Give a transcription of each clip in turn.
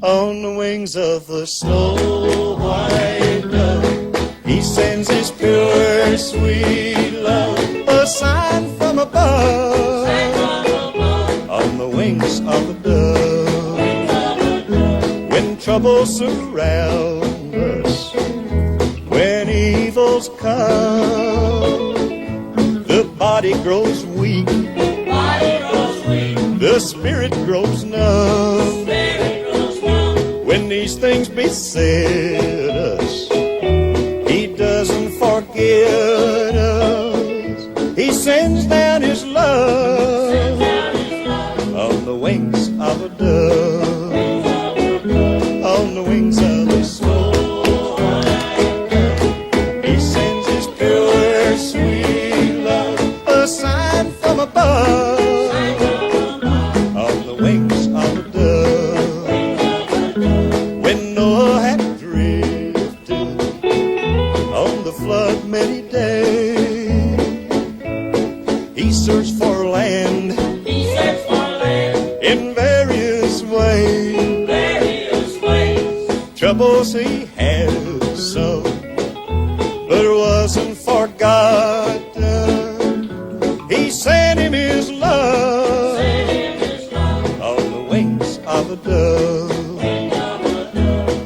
On the wings of the snow white dove, he sends his pure sweet love, a sign from above. On the wings of a dove, when troubles surround us, when evils come, the body grows weak, the spirit grows numb. When these things beset us, he doesn't forget us. He sends down his love on the wings of a dove, on the wings of a snow white dove. He sends his pure sweet love, a sign from above, on the wings of a dove. When Noah had drifted on the flood many days, he searched for land in various ways. Troubles he had some, but wasn't forgotten. He sent him his love on the wings of a dove,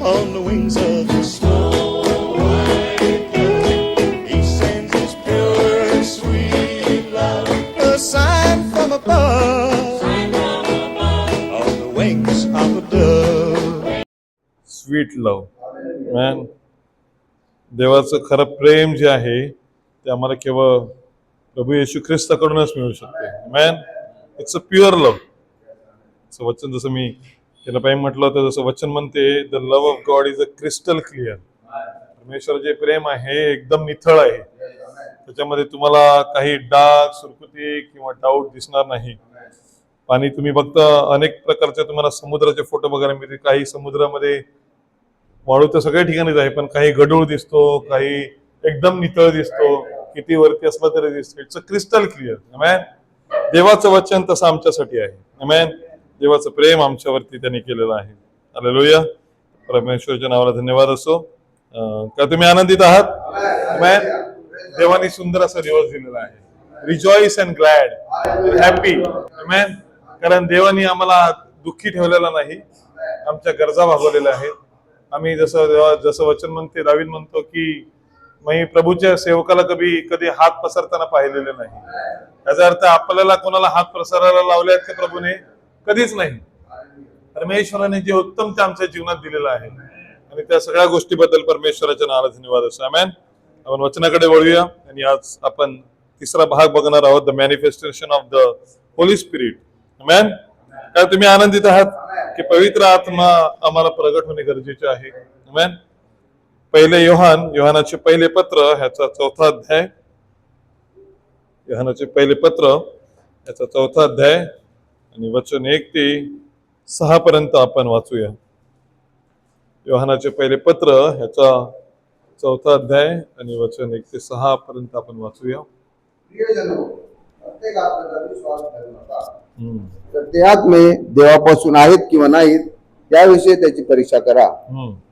on the wings of the snow white dove. He sends his pure sweet love, a sign from above, on the wings of a dove. Sweet love man. देवाचं खरं प्रेम जे आहे ते आम्हाला केवळ प्रभू येशू ख्रिस्ताकडूनच मिळू शकते. Man, it's a pure love. वचन जसं मी त्याला पाहिजे म्हटलं होतं, जसं वचन म्हणते, the love of God is a crystal clear. परमेश्वराचे प्रेम आहे एकदम निथळ आहे. त्याच्यामध्ये तुम्हाला काही डाग, सुरकुती किंवा डाऊट दिसणार नाही. पाणी तुम्ही बघता, अनेक प्रकारचे तुम्हाला समुद्राचे फोटो बघायला मिळते. काही समुद्रामध्ये वाळू तर सगळ्या ठिकाणीच आहे, पण काही गढूळ दिसतो, काही एकदम नितळ दिसतो, किती वरती असला तरी दिसतो. It's a crystal clear. Amen. देवाचं वचन तसं आमच्यासाठी आहे. आमेन. देवाचं प्रेम आमच्यावरती त्यांनी केलेलं आहे. हालेलुया. परमेश्वराच्या नावाला धन्यवाद असो. का तुम्ही आनंदित आहात? आमेन. देवाने सुंदर असा दिवस दिलेला आहे. Rejoice and glad, happy. Amen. कारण देवाने आम्हाला दुःखी ठेवलेला नाही, आमच्या गरजा भागवलेल्या आहेत. आम्ही जसं वचन म्हणते, दावीद म्हणतो की मी प्रभूच्या सेवकाला कधी हात पसरताना पाहिलेले नाही. याचा अर्थ आपल्याला कोणाला हात पसरायला लावले आहेत का प्रभूने? कधीच नाही. परमेश्वराने जे उत्तम ते आमच्या जीवनात दिलेलं आहे आणि त्या सगळ्या गोष्टीबद्दल परमेश्वराच्या नावाला धन्यवाद असो. आमेन. आपण वचनाकडे वळूया आणि आज आपण तिसरा भाग बघणार आहोत, the manifestation of the Holy Spirit. Amen. काय तुम्ही आनंदित आहात की पवित्र आत्मा आम्हाला प्रगट होणे गरजेचे आहे? आमेन. पहिले योहानाचे पहिले पत्र ह्याचा 4था अध्याय, योहानाचे पहिले पत्र ह्याचा 4था अध्याय आणि वचन 1 ते 6 पर्यंत आपण वाचूया. योहानाचे पहिले पत्र ह्याचा 4था अध्याय आणि वचन 1 ते 6 पर्यंत आपण वाचूया. तर ते आत्मे देवापासून आहेत किंवा नाहीत त्याविषयी त्याची परीक्षा करा,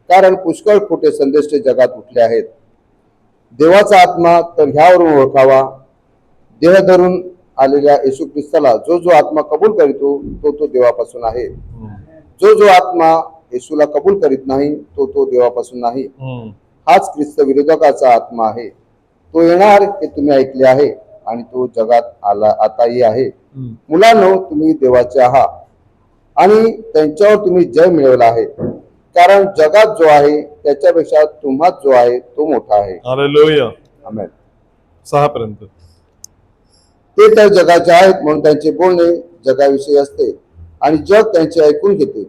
कारण पुष्कळ खोटे संदेश जगात उठले आहेत. देवाचा आत्मा तर ह्यावरून ओळखावा, देह धरून आलेल्या येशू ख्रिस्ताला जो जो आत्मा कबूल करीतो तो देवापासून आहे. जो आत्मा येशूला कबूल करीत नाही तो देवापासून नाही. हाच ख्रिस्त विरोधकाचा आत्मा आहे. तो येणार हे तुम्ही ऐकले आहे आणि तो जगात आताही आहे. मुलांनो, तुम्ही देवाचे आहात आणि त्यांच्यावर तुम्ही जय मिळवला आहे, कारण जगात जो आहे त्याच्यापेक्षा तुम्हात जो आहे तो मोठा आहे. हालेलुया. आमेन. 6 पर्यंत. ते तर जगाचे आहेत म्हणून त्यांचे बोलणे जगाविषयी असते आणि जग त्यांचे ऐकून घेते.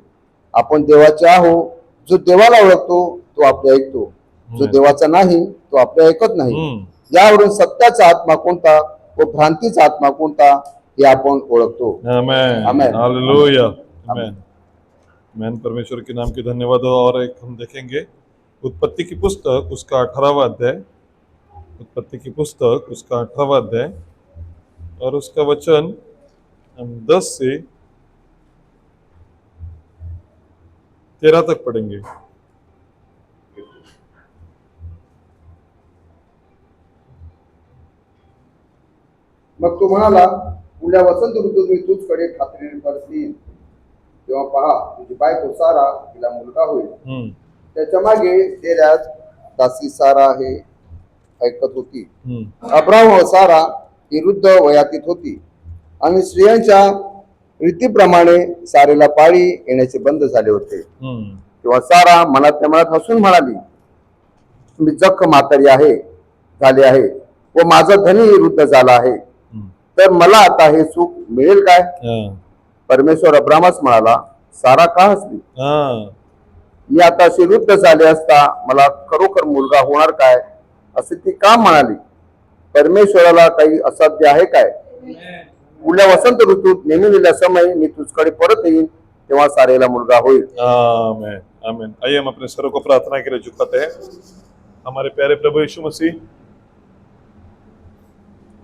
आपण देवाचे आहो. जो देवाला ओळखतो तो आपले ऐकतो, जो देवाचा नाही तो आपले ऐकत नाही. यावरून सत्याचा आत्मा कोणता व भ्रांतीचा आत्मा कोणता हे आपण ओळखतो. आमेन. आमेन. हालेलुया. आमेन. आमेन. परमेश्वर के नाम की धन्यवाद हो. और एक हम देखेंगे उत्पत्ति की पुस्तक उसका 18वां अध्याय, उत्पत्ति की पुस्तक उसका 18वां अध्याय और उसका वचन हम 10 से 13 तक पढ़ेंगे। मग तो म्हणाला, पुढल्या वसंत ऋतूत मी तुझकडे खात्रीने परत येईन, तेव्हा पहा तुझी बायको सारा तिला मुलगा होईल. त्याच्या मागे तेऱ्यात दासी सारा हे ऐकत होती. अब्राम व सारा ही वृद्ध वयातीत होती आणि स्त्रियांच्या रीतीप्रमाणे सारेला पाळी येण्याचे बंद झाले होते. तेव्हा सारा मनातल्या मनात हसून म्हणाली, मी जख म्हातारी आहे झाले आहे व माझा धनी वृद्ध झाला आहे, तर मला आता हे सुख मिळेल काय? परमेश्वर अब्रामास म्हणाला, सारा का हसली? मी आता वृद्ध झाले असता मला खरोखर मुलगा होणार काय असे ती का म्हणाली? परमेश्वराला काही असाध्य आहे काय? पुढल्या वसंत ऋतूत नेमलेल्या समय मी तुझकडे परत येईन, तेव्हा सारेला मुलगा होईल. आमीन आमीन। आइए हम अपने सरों को प्रार्थना के लिए झुकाते हैं। हमारे प्यारे प्रभु यीशु मसीह,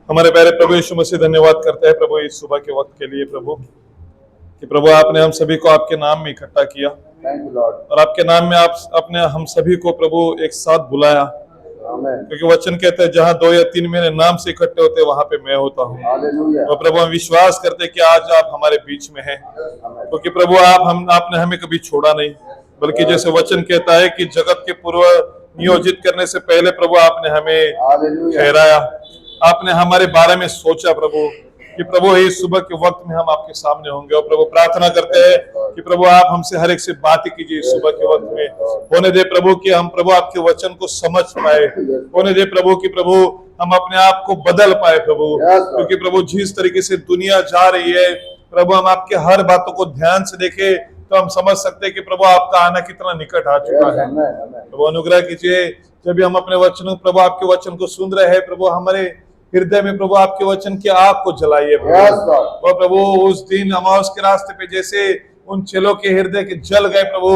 हमारे प्यारे प्रभु यीशु मसीह, धन्यवाद करते हैं प्रभु इस सुबह के वक्त के लिए प्रभु, कि प्रभु आपने हम सभी को आपके नाम में इकट्ठा किया और आपके नाम में आप अपने हम सभी को प्रभु एक साथ बुलाया, क्योंकि वचन कहते हैं जहां 2 या 3 मेरे नाम से इकट्ठे होते वहां पे मैं होता हूँ। और प्रभु हम विश्वास करते हैं कि आज आप हमारे बीच में हैं, क्योंकि प्रभु आपने हमें कभी छोड़ा नहीं, बल्कि जैसे वचन कहता है कि जगत के पूर्व नियोजित करने से पहले प्रभु आपने हमें ठहराया, आपने हमारे बारे में सोचा प्रभु, कि प्रभु इस सुबह के वक्त में हम आपके सामने होंगे। और प्रभु प्रार्थना करते हैं कि प्रभु आप हमसे हर एक से बातें कीजिए इस सुबह के वक्त में। होने दे प्रभु कि हम प्रभु आपके वचन को समझ पाए, होने दे प्रभु कि प्रभु हम अपने आप को बदल पाए प्रभु, क्योंकि प्रभु जिस तरीके से दुनिया जा रही है प्रभु, हम आपके हर बातों को ध्यान से देखें तो हम समझ सकते हैं कि प्रभु आपका आना कितना निकट आ चुका है। प्रभु अनुग्रह कीजिए, जब भी हम अपने वचनों प्रभु आपके वचन को सुन रहे हैं प्रभु, हमारे हृदय में प्रभु आपके वचन की आग को जलाइए प्रभु। प्रभु उस दिन अमावस के रास्ते पे जैसे उन चेलों के हृदय के जल गए प्रभु,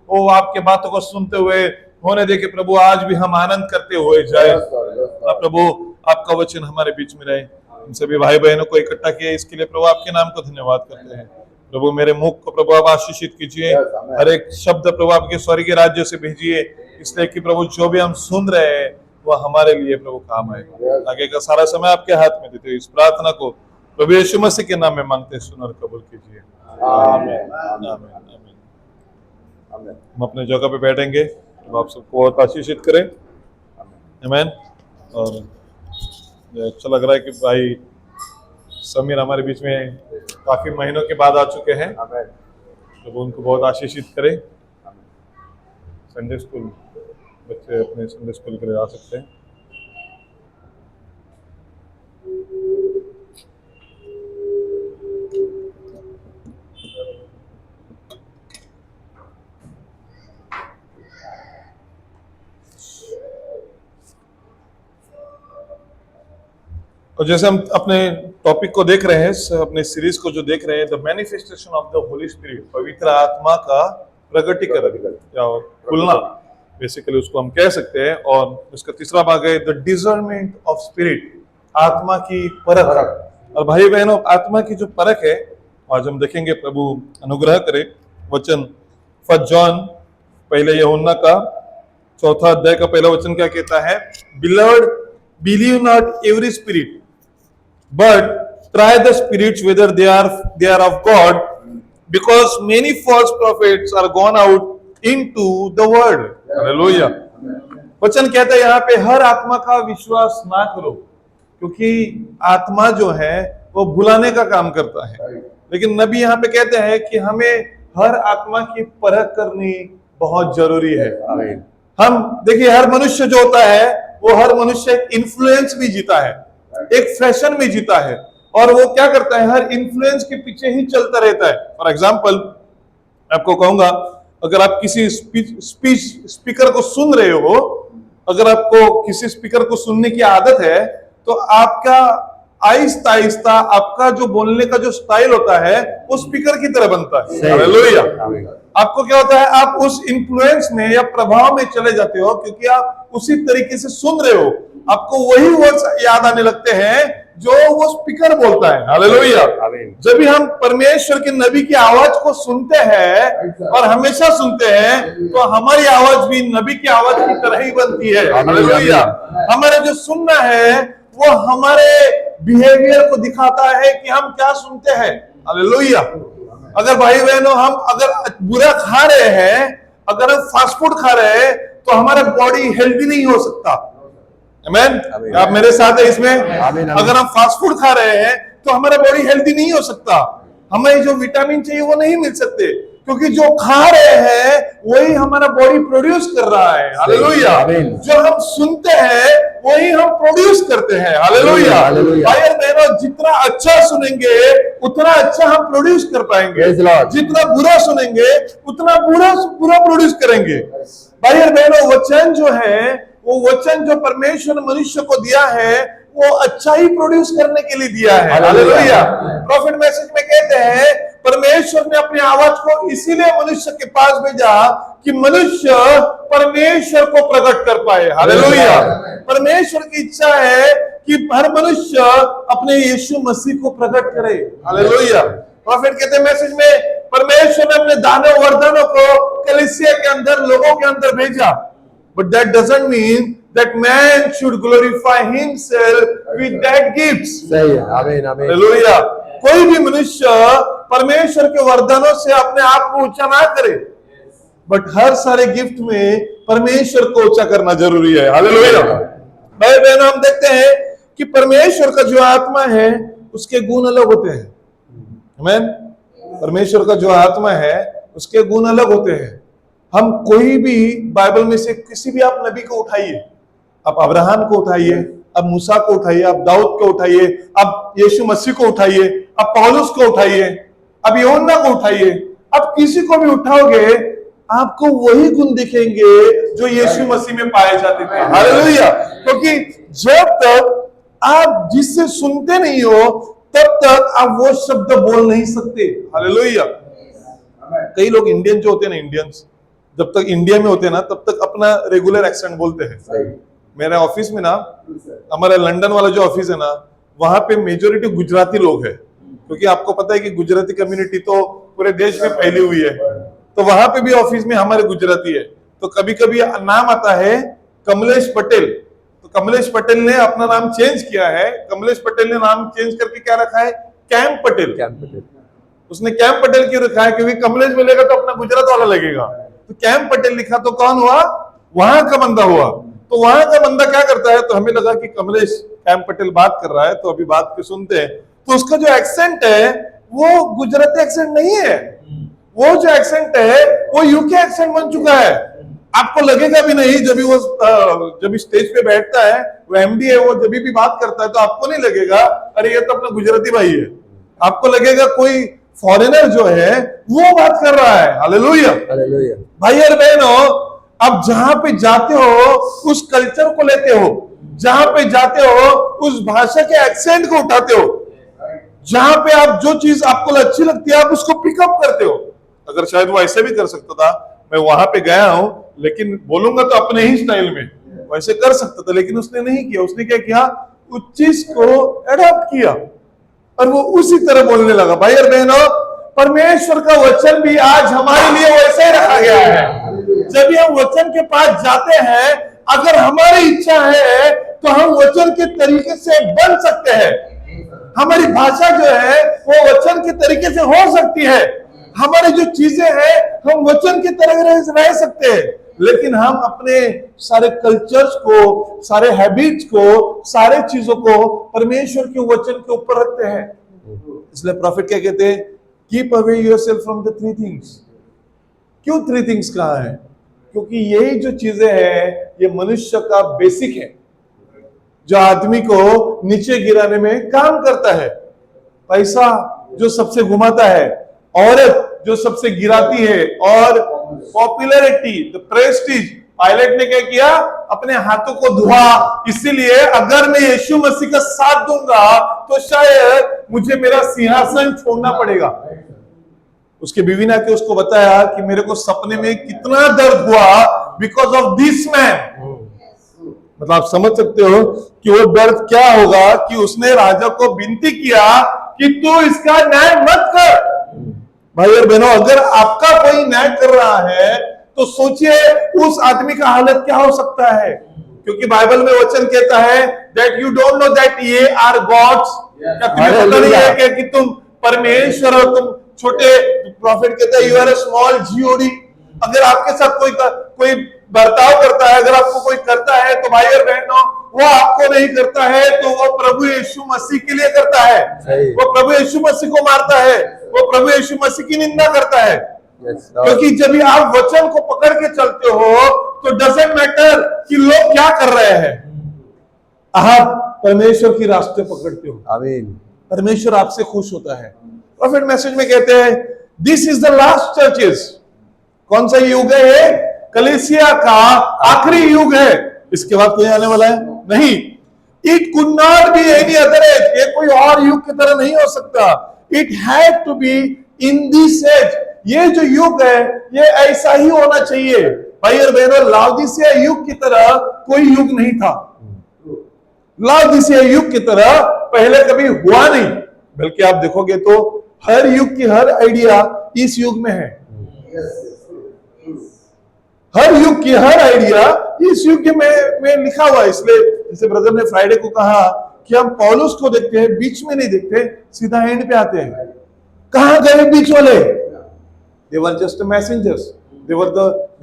वो आपके बातों को सुनते हुए, होने दे के प्रभु आज भी हम आनंद करते हुए जाए। प्रभु आपका वचन हमारे बीच में रहे। हम सभी भाई बहनों को इकट्ठा किया इसके लिए प्रभु आपके नाम को धन्यवाद करते हैं। प्रभु मेरे मुख को प्रभु आप आशीषित कीजिए, हर एक शब्द प्रभु आपके स्वर्गीय राज्य से भेजिए, इसलिए कि प्रभु जो भी हम सुन रहे हैं वह हमारे लिए प्रभु काम है। आगे का सारा समय आपके हाथ में देते हुए इस प्रार्थना को प्रभु यीशु मसीह के नाम में मांगते सुन और कबूल कीजिए। आमीन आमीन आमीन। हम अपने जगह पे बैठेंगे, तो आप सबको बहुत आशीषित करें। आमीन। और अच्छा लग रहा है कि भाई समीर हमारे बीच में काफी महीनों के बाद आ चुके हैं, तो उनको बहुत आशीषित करें। संडे स्कूल बच्चे अपने संडे स्कूल के लिए आ सकते हैं। और जैसे हम अपने टॉपिक को देख रहे हैं, अपने सीरीज को जो देख रहे हैं, the manifestation of the Holy spirit, पवित्र आत्मा का प्रकटीकरण या खुलना, बेसिकली उसको हम कह सकते हैं। और इसका तीसरा भाग है द डिजर्नमेंट ऑफ स्पिरिट, आत्मा की परख। और भाई बहनों, आत्मा की जो परख है आज हम देखेंगे। प्रभु अनुग्रह करे। वचन 1 जॉन पहले यूहन्ना का 4 अध्याय का पहला वचन क्या कहता है? Beloved, believe not every spirit but try the spirits whether they are of God, because many false prophets are gone out into the world. Hallelujah. वचन कहता है यहाँ पे हर आत्मा का विश्वास ना करो, क्योंकि आत्मा जो है वो भुलाने का काम करता है। लेकिन नबी यहाँ पे कहते हैं कि हमें हर आत्मा की परख करनी बहुत जरूरी है। हम देखिए, हर मनुष्य जो होता है वो हर मनुष्य एक इन्फ्लुएंस भी जीता है, एक फैशन में जीता है, और वो क्या करता है? हर इन्फ्लुएंस के पीछे ही चलता रहता है। फॉर एग्जाम्पल आपको कहूंगा, अगर आप किसी स्पीकर को सुन रहे हो, अगर आपको किसी स्पीकर को सुनने की आदत है, तो आपका आहिस्ता आहिस्ता आपका जो बोलने का जो स्टाइल होता है वो स्पीकर की तरह बनता है। हालेलुया। आपको क्या होता है? आप उस इन्फ्लुएंस में या प्रभाव में चले जाते हो, क्योंकि आप उसी तरीके से सुन रहे हो। आपको वही वर्ड्स याद आने लगते हैं जो वो स्पीकर बोलता है। हालेलुया। जब भी हम परमेश्वर के नबी की आवाज को सुनते हैं और हमेशा सुनते हैं, तो हमारी आवाज भी नबी की आवाज की तरह ही बनती है। हालेलुया। हमारा जो सुनना है वो हमारे बिहेवियर को दिखाता है कि हम क्या सुनते हैं। हालेलुया। अगर भाई बहनों हम अगर बुरा खा रहे हैं, अगर हम फास्ट फूड खा रहे हैं, तो हमारा बॉडी हेल्दी नहीं हो सकता। आमीन। आप मेरे साथ है इसमें? अगर हम फास्ट फूड खा रहे हैं तो हमारा बॉडी हेल्दी नहीं हो सकता, हमें जो विटामिन चाहिए वो नहीं मिल सकते, क्योंकि जो खा रहे हैं वही हमारा बॉडी प्रोड्यूस कर रहा है। हालेलुया। जो हम सुनते हैं वही हम प्रोड्यूस करते हैं। हालेलुया। भाई और बहनों, जितना अच्छा सुनेंगे उतना अच्छा हम प्रोड्यूस कर पाएंगे, जितना बुरा सुनेंगे उतना बुरा प्रोड्यूस करेंगे। भाई और बहनों, वचन जो है, वो वचन जो परमेश्वर ने मनुष्य को दिया है वो अच्छा ही प्रोड्यूस करने के लिए दिया है। हालेलुया। प्रॉफिट मैसेज में कहते हैं परमेश्वर ने अपनी आवाज को इसीलिए मनुष्य के पास भेजा कि मनुष्य परमेश्वर को प्रकट कर पाए। हालेलुया। परमेश्वर की इच्छा है कि हर मनुष्य अपने यीशु मसीह को प्रकट करे। हालेलुया। प्रॉफिट कहते हैं मैसेज में, परमेश्वर ने अपने दानों वरदानों को कलीसिया के अंदर, लोगों के अंदर भेजा, but that doesn't mean that man should glorify himself with that gifts. सही है। आमीन आमीन। हालेलुया। कोई भी मनुष्य परमेश्वर के वरदानों से अपने आप को ऊंचा ना करे, बट हर सारे गिफ्ट में परमेश्वर को ऊंचा करना जरूरी है। हालेलुया। भाई बहनों, हम देखते हैं कि परमेश्वर का जो आत्मा है उसके गुण अलग होते हैं। आमीन। परमेश्वर का जो आत्मा है उसके गुण अलग होते हैं। हम कोई भी बाइबल में से किसी भी आप नबी को उठाइए, आप अब्राहम को उठाइए, अब मूसा को उठाइए, आप दाऊद को उठाइए, अब यीशु मसीह को उठाइए, अब पौलुस को उठाइए, अब यूहन्ना को उठाइए, अब किसी को भी उठाओगे आपको वही गुण दिखेंगे जो यीशु मसीह में पाए जाते थे। हालेलुया। क्योंकि जब तक आप जिससे सुनते नहीं हो तब तक आप वो शब्द बोल नहीं सकते। हालेलुया। कई लोग इंडियन जो होते हैं ना, इंडियंस जब तक इंडिया में होते हैं ना तब तक अपना रेगुलर एक्सेंट बोलते हैं। मेरे ऑफिस में ना, हमारा लंदन वाला जो ऑफिस है ना, वहां पे मेजोरिटी गुजराती लोग हैं, क्योंकि आपको पता है कि गुजराती कम्युनिटी तो पूरे देश में फैली हुई है। तो वहां पे भी ऑफिस में हमारे गुजराती है। तो कभी कभी नाम आता है कमलेश पटेल, तो कमलेश पटेल ने अपना नाम चेंज किया है। कमलेश पटेल ने नाम चेंज करके क्या रखा है? कैम पटेल। उसने कैम पटेल क्यों रखा है? क्योंकि कमलेश बोलेगा तो अपना गुजरात वाला लगेगा, तो कैम पटेल लिखा तो कौन हुआ? वहां का बंदा हुआ। तो वहां का बंदा क्या करता है, तो हमें लगा कि कमलेश कैम पटेल बात कर रहा है, तो अभी बात के सुनते हैं। तो उसका जो एक्सेंट है वो गुजराती एक्सेंट नहीं है, वो जो एक्सेंट है वो यूके एक्सेंट बन चुका है। आपको लगेगा भी नहीं, जब स्टेज पे बैठता है, वो एमडी है, वो जब भी बात करता है तो आपको नहीं लगेगा अरे ये तो अपना गुजराती भाई है। आपको लगेगा कोई फॉरेनर जो है वो बात कर रहा है। हालेलुया। भाई और बहनों, अब जहां पे जाते हो उस कल्चर को लेते हो, जहां पे जाते हो उस भाषा के एक्सेंट को उठाते हो, जहां पे आप जो चीज आपको अच्छी लगती है आप उसको पिकअप करते हो। अगर शायद वो ऐसे भी कर सकता था, मैं वहां पे गया हूं लेकिन बोलूंगा तो अपने ही स्टाइल में, वैसे कर सकता था, लेकिन उसने नहीं किया। उसने क्या किया? उस चीज को एडॉप्ट किया और वो उसी तरह बोलने लगा। भाई और बहनों, परमेश्वर का वचन भी आज हमारे लिए वैसे ही रखा गया है। जब हम वचन के पास जाते हैं, अगर हमारी इच्छा है तो हम वचन के तरीके से बन सकते हैं। हमारी भाषा जो है वो वचन के तरीके से हो सकती है। हमारी जो चीजें हैं हम वचन की तरह रह सकते हैं, लेकिन हम अपने सारे कल्चर्स को, सारे हैबिट्स को, सारे चीजों को परमेश्वर के वचन के ऊपर रखते हैं। इसलिए प्रॉफिट क्या कहते हैं? Keep away yourself from the three things. क्यों थ्री थिंग्स कहा है? क्योंकि यही जो चीजें हैं ये मनुष्य का बेसिक है, जो आदमी को नीचे गिराने में काम करता है। पैसा जो सबसे घुमाता है, औरत जो सबसे गिराती है, और पॉपुलैरिटी, द प्रेस्टीज। पायलट ने क्या किया? अपने हाथों को धोआ, इसीलिए अगर मैं यीशु मसीह का साथ दूंगा तो शायद मुझे मेरा सिंहासन छोड़ना पड़ेगा। उसके बीवी ने आके उसको बताया कि मेरे को सपने में कितना दर्द हुआ बिकॉज ऑफ दिस मैन। मतलब आप समझ सकते हो कि वो दर्द क्या होगा कि उसने राजा को विनती किया कि तू इसका न्याय मत कर। भाई और बहनों, अगर आपका कोई न्याय कर रहा है तो सोचिए उस आदमी का हालत क्या हो सकता है, क्योंकि बाइबल में वचन कहता है that you don't know that ये आर गॉड्स। क्या तुम्हें पता नहीं है कि तुम परमेश्वर हो? तुम छोटे, प्रॉफिट कहता है you are a small G O D. अगर आपके साथ कोई बर्ताव करता है, अगर आपको कोई करता है तो भाई और बहनों, वो आपको नहीं करता है तो वो प्रभु यीशु मसीह के लिए करता है। वो प्रभु यीशु मसीह को मारता है, वो प्रभु यीशु मसीह की निंदा करता है। क्योंकि जब भी आप वचन को पकड़ के चलते हो तो डजंट मैटर कि लोग क्या कर रहे हैं, आप परमेश्वर की रास्ते पकड़ते हो। आमीन। परमेश्वर आपसे खुश होता है। प्रॉफिट मैसेज में कहते हैं this is the last churches. कौन सा युग है? कलीसिया का आखिरी युग है। इसके बाद कोई आने वाला है नहीं। It could not be any other age. ये कोई और युग की तरह नहीं हो सकता। It had to be in this age. ये जो युग है ये ऐसा ही होना चाहिए। भाई और बहनों, लाउदीसिया युग की तरह कोई युग नहीं था। लाउदीसिया युग की तरह पहले कभी हुआ नहीं। बल्कि आप देखोगे तो हर युग की हर आइडिया इस युग में है। हर युग की हर आइडिया इस युग में लिखा हुआ है। इसलिए जैसे ब्रदर ने फ्राइडे को कहा कि हम पौलुस को देखते हैं, बीच में नहीं देखते, सीधा एंड पे आते हैं। कहां गए बीच वाले? They were just messengers. They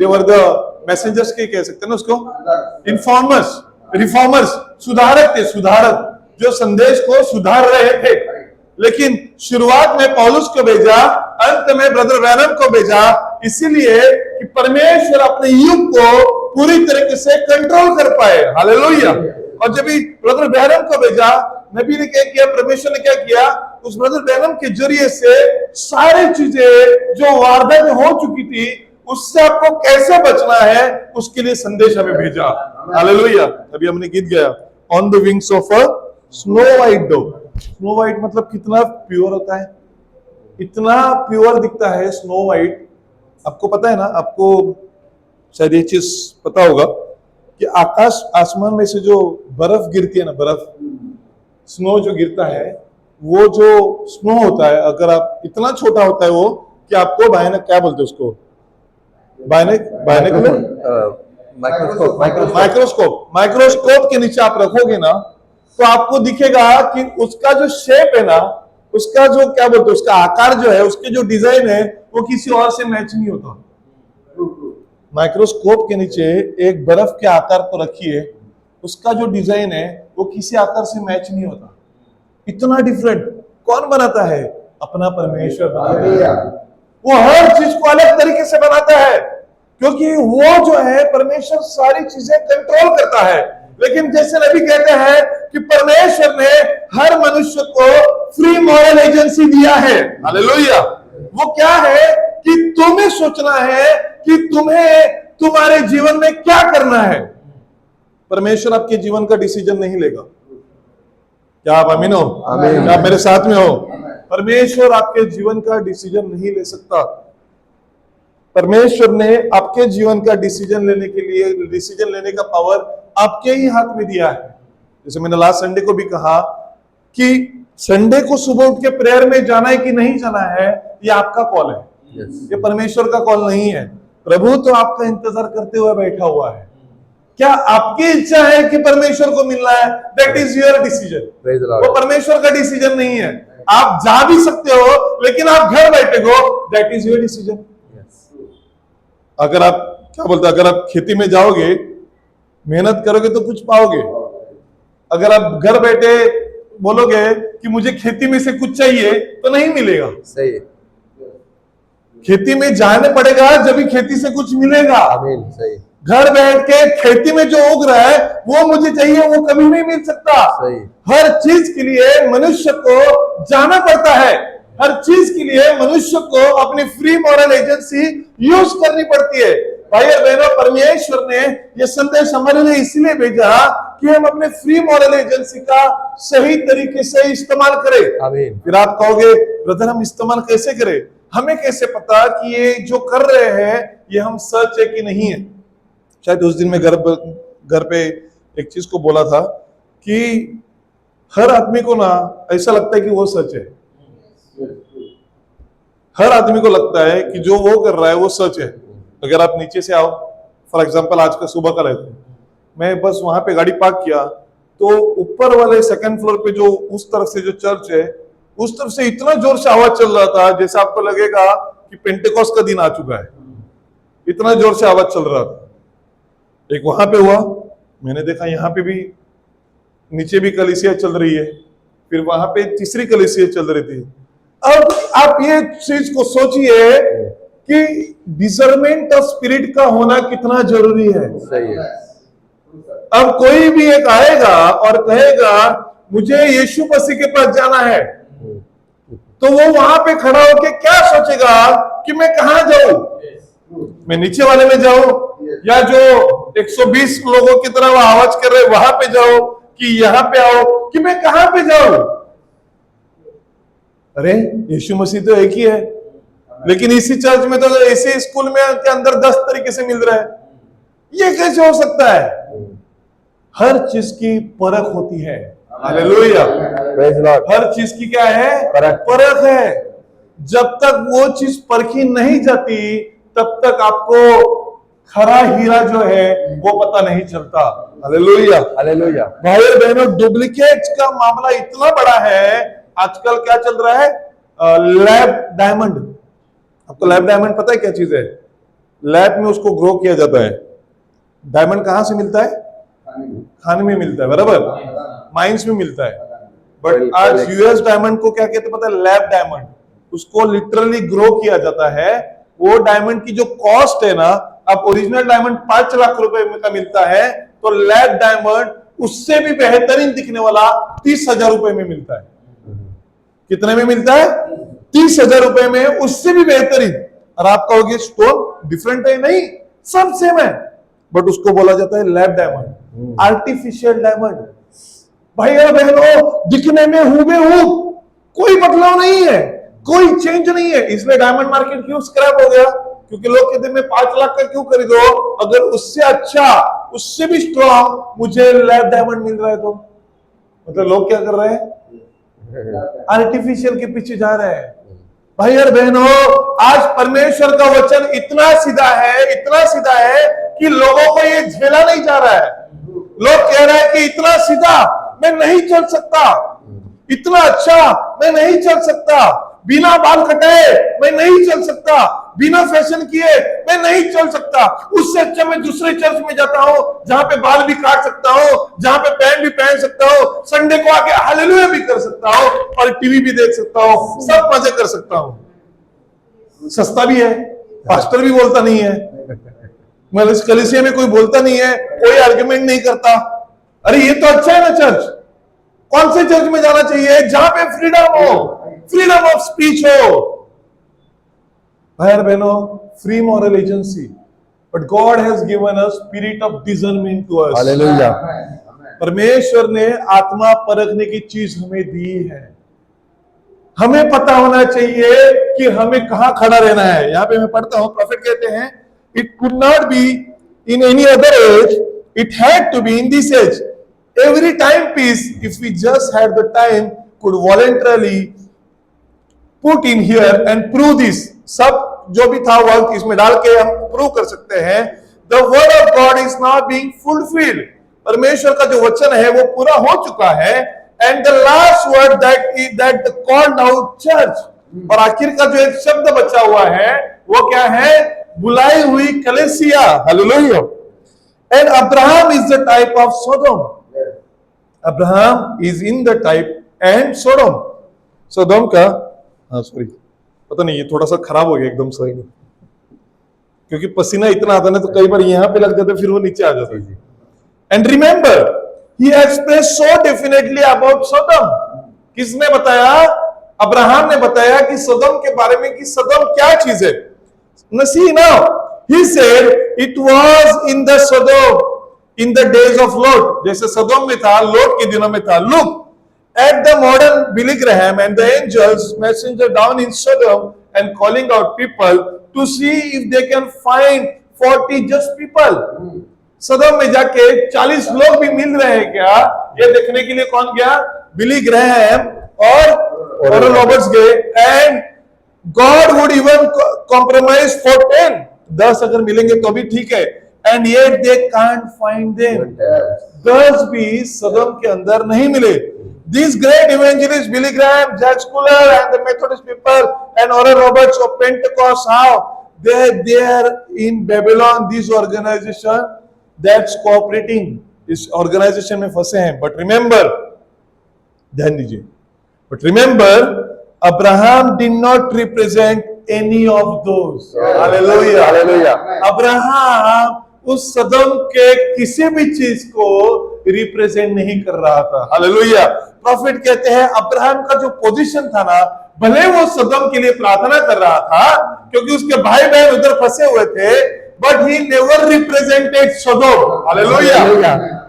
were the messengers के कह सकते हैं ना उसको, informers, reformers, सुधारक थे, सुधारक जो संदेश को सुधार रहे थे। लेकिन शुरुआत में पौलुस को भेजा, अंत में ब्रदर ब्रैनम को भेजा, इसीलिए कि परमेश्वर अपने युग को पूरी तरीके से कंट्रोल कर पाए। हालेलुया। और जब भी ब्रदर ब्रैनम को भेजा, नबी ने क्या किया, परमेश्वर ने क्या किया, उस ब्रदर ब्रैनम के जरिए से सारी चीजें जो वारदात हो चुकी थी उससे आपको कैसे बचना है उसके लिए संदेश हमें भेजा। हालेलुया। अभी हमने गीत गाया on the wings of a snow white dove. Snow white मतलब कितना प्योर होता है, इतना प्योर दिखता है स्नो वाइट। आपको पता है ना, आपको शायद ये चीज पता होगा कि आसमान में से जो बर्फ गिरती है ना, बर्फ स्नो जो गिरता है, वो जो स्नो होता है, अगर आप इतना छोटा होता है वो कि आपको क्या बोलते हैं उसको, माइक्रोस्कोप के नीचे आप रखोगे ना तो आपको दिखेगा कि उसका जो शेप है ना, उसका जो क्या बोलते हैं, उसका आकार जो है, उसके जो डिजाइन है वो किसी और से मैच नहीं होता। माइक्रोस्कोप के नीचे एक बर्फ के आकार को रखिए, उसका जो डिजाइन है वो किसी आकार से मैच नहीं होता। इतना डिफरेंट कौन बनाता है? अपना परमेश्वर बनाता है। वो हर चीज को अलग तरीके से बनाता है, क्योंकि वो जो है परमेश्वर सारी चीजें कंट्रोल करता है। लेकिन जैसे नबी कहते हैं कि परमेश्वर ने हर मनुष्य को फ्री मॉरल एजेंसी दिया है। हालेलुया। वो क्या है कि तुम्हें सोचना है कि तुम्हें तुम्हारे जीवन में क्या करना है। परमेश्वर आपके जीवन का डिसीजन नहीं लेगा। क्या आप आमीन हो? क्या आप मेरे साथ में हो? परमेश्वर आपके जीवन का डिसीजन नहीं ले सकता। परमेश्वर ने आपके जीवन का डिसीजन लेने के लिए, डिसीजन लेने का पावर आपके ही हाथ में दिया है। जैसे मैंने लास्ट संडे को भी कहा कि संडे को सुबह उठ के प्रेयर में जाना है कि नहीं जाना है, ये आपका कॉल है। ये परमेश्वर का कॉल नहीं है। प्रभु तो आपका इंतजार करते हुए बैठा हुआ है। क्या आपकी इच्छा है कि परमेश्वर को मिलना है? That is your decision. वो परमेश्वर का डिसीजन नहीं है। आप जा भी सकते हो लेकिन आप घर बैठे हो, दैट इज योर डिसीजन। अगर आप क्या बोलते, अगर आप खेती में जाओगे, मेहनत करोगे तो कुछ पाओगे। अगर आप घर बैठे बोलोगे कि मुझे खेती में से कुछ चाहिए तो नहीं मिलेगा। सही। खेती में जाने पड़ेगा जब भी खेती से कुछ मिलेगा। सही। घर बैठ के खेती में जो उग रहा है वो मुझे चाहिए, वो कभी नहीं मिल सकता। सही। हर चीज के लिए मनुष्य को जाना पड़ता है। हर चीज के लिए मनुष्य को अपनी फ्री मॉरल एजेंसी यूज करनी पड़ती है। भाई और बहनों, परमेश्वर ने यह संदेश हमारे लिए इसलिए भेजा कि हम अपने फ्री मॉरल एजेंसी का सही तरीके से इस्तेमाल करें। आमीन। फिर आप कहोगे ब्रदर हम इस्तेमाल कैसे करें? हमें कैसे पता कि ये जो कर रहे हैं ये हम सच है कि नहीं है? शायद उस दिन मैं घर पे एक चीज को बोला था कि हर आदमी को ना ऐसा लगता है कि वो सच है। हर आदमी को लगता है कि जो वो कर रहा है वो सच है। अगर आप नीचे से आओ, फॉर एग्जांपल आज का सुबह का रहता है, मैं बस वहां पे गाड़ी पार्क किया तो ऊपर वाले सेकंड फ्लोर पे जो उस तरफ से जो चर्च है उस तरफ से इतना जोर से आवाज चल रहा था जैसे आपको लगेगा कि पेंटेकोस्ट का दिन आ चुका है। इतना जोर से आवाज चल रहा था। एक वहां पे हुआ, मैंने देखा यहाँ पे भी नीचे भी कलीसिया चल रही है, फिर वहां पे तीसरी कलीसिया चल रही थी। अब आप ये चीज को सोचिए कि डिजर्नमेंट ऑफ स्पिरिट का होना कितना जरूरी है। सही है। अब कोई भी एक आएगा और कहेगा मुझे यीशु मसीह के पास जाना है, तो वो वहां पे खड़ा होके क्या सोचेगा कि मैं कहां जाऊं, मैं नीचे वाले में जाऊं या जो 120 लोगों की तरह आवाज कर रहे वहां पे जाओ कि यहां पे आओ, कि मैं कहां पे जाऊं। अरे यीशु मसीह तो एक ही है, लेकिन इसी चर्च में तो इसी स्कूल में के अंदर 10 तरीके से मिल रहा है। ये कैसे हो सकता है? हर चीज की परख होती है। Hallelujah, praise Lord. हर चीज की क्या है? परख है। जब तक वो चीज परखी नहीं जाती तब तक आपको खरा हीरा जो है वो पता नहीं चलता। Hallelujah, hallelujah. भाई और बहनों, डुप्लीकेट का मामला इतना बड़ा है। आजकल क्या चल रहा है? Lab diamond. आपको लैब डायमंड पता है क्या चीज है? लैब में उसको ग्रो किया जाता है। डायमंड कहां से मिलता है? खाने में मिलता है, बराबर, माइंस में मिलता है। बट आज यूएस डायमंड को क्या कहते हैं पता है? Lab diamond. उसको लिटरली ग्रो किया जाता है। वो डायमंड की जो कॉस्ट है ना, अब ओरिजिनल डायमंड 5 लाख रुपए का मिलता है, तो लैब डायमंड उससे भी बेहतरीन दिखने वाला 30,000 रुपए में मिलता है। कितने में मिलता है? 30,000 रुपए में, उससे भी बेहतरीन। और आप कहोगे स्टोन डिफरेंट है? नहीं, सब सेम है, बट उसको बोला जाता है लैब डायमंड, आर्टिफिशियल डायमंड। भाई और बहनों, दिखने में हूबेहू, कोई बदलाव नहीं है, कोई चेंज नहीं है। इसलिए डायमंड मार्केट क्यों स्क्रैप हो गया? क्योंकि लोग कहते हैं मैं 5 लाख का क्यों खरीदो, अगर उससे अच्छा, उससे भी स्ट्रॉन्ग मुझे लैब डायमंड मिल रहा है तो। मतलब लोग क्या कर रहे हैं? आर्टिफिशियल के पीछे जा रहे हैं। भाई और बहनों, आज परमेश्वर का वचन इतना सीधा है, इतना सीधा है कि लोगों को ये झेला नहीं जा रहा है। लोग कह रहे हैं कि इतना सीधा मैं नहीं चल सकता, इतना अच्छा मैं नहीं चल सकता, बिना बाल कटाए मैं नहीं चल सकता, बिना फैशन किए मैं नहीं चल सकता। उससे अच्छा मैं दूसरे चर्च में जाता हूं जहां पे बाल भी काट सकता हूं, जहां पे पैंट भी पहन सकता हूं, संडे को आके हालेलुया भी कर सकता हूं और टीवी भी देख सकता हूं, सब मजे कर सकता हूं। सस्ता भी है, पास्टर भी बोलता नहीं है, मतलब इस कलीसिया में कोई बोलता नहीं है, कोई आर्गुमेंट नहीं करता। अरे ये तो अच्छा है ना चर्च। कौन से चर्च में जाना चाहिए? जहां पे फ्रीडम हो, फ्रीडम ऑफ स्पीच हो। भाई बहनों, free moral agency, but God has given us spirit of discernment to us. Hallelujah. परमेश्वर ने आत्मा परखने की चीज हमें दी है। हमें पता होना चाहिए कि हमें कहां खड़ा रहना है। यहां पे मैं पढ़ता हूं, प्रॉफिट कहते हैं, it could not be in any other age, it had to be in this age. Every timepiece, if we just had the time, could voluntarily put in here and prove this. सब जो भी था वक्त इसमें डाल के हम prove कर सकते हैं। The word of God is now being fulfilled. परमेश्वर का जो वचन है वो पूरा हो चुका है। And the last word that the called out church. और आखिर का जो एक शब्द बचा हुआ है वो क्या है? बुलाई हुई कलीसिया। Hallelujah. And Abraham is the type of Sodom. Abraham is in the type and Sodom. Sodom का, हाँ सॉरी, पता नहीं ये थोड़ा सा खराब हो गया एकदम सही नहीं, क्योंकि पसीना इतना आता ना तो कई बार यहां पे लग जाता फिर वो नीचे आ जाता है। And remember he express so definitely about Sodom. किसने बताया? अब्राहम ने बताया कि सोडोम के बारे में कि सोडोम क्या चीज है। See now he said it was in the Sodom in the days of Lot, जैसे सदोम में था, लोट के दिनों में था। Look at the modern Billy Graham and the angels messenger down in Sodom and calling out people to see if they can find 40 just people. सदम में जाके 40 लोग भी मिल रहे हैं क्या, ये देखने के लिए कौन गया? बिली ग्रैहम और ओरल रॉबर्ट्स गए। And God would even compromise for 10 अगर मिलेंगे तो भी ठीक है। And yet they can't find them, 10 भी सदम के अंदर नहीं मिले। These great evangelists, Billy Graham, Jack Sculler, and the Methodist people, and Oral Roberts of Pentecost, how they are in Babylon, this organization that's cooperating, इस organization में फंसे हैं। But remember, ध्यान दीजिए, but remember, Abraham did not represent any of those. Hallelujah, hallelujah. Abraham उस सदम के किसी भी चीज को रिप्रेजेंट नहीं कर रहा था। हालेलुया। प्रॉफिट कहते हैं अब्राहम का जो पोजीशन था ना, भले वो सदम के लिए प्रार्थना कर रहा था क्योंकि उसके भाई बहन उधर फंसे हुए थे, but he never represented Sodom. Hallelujah.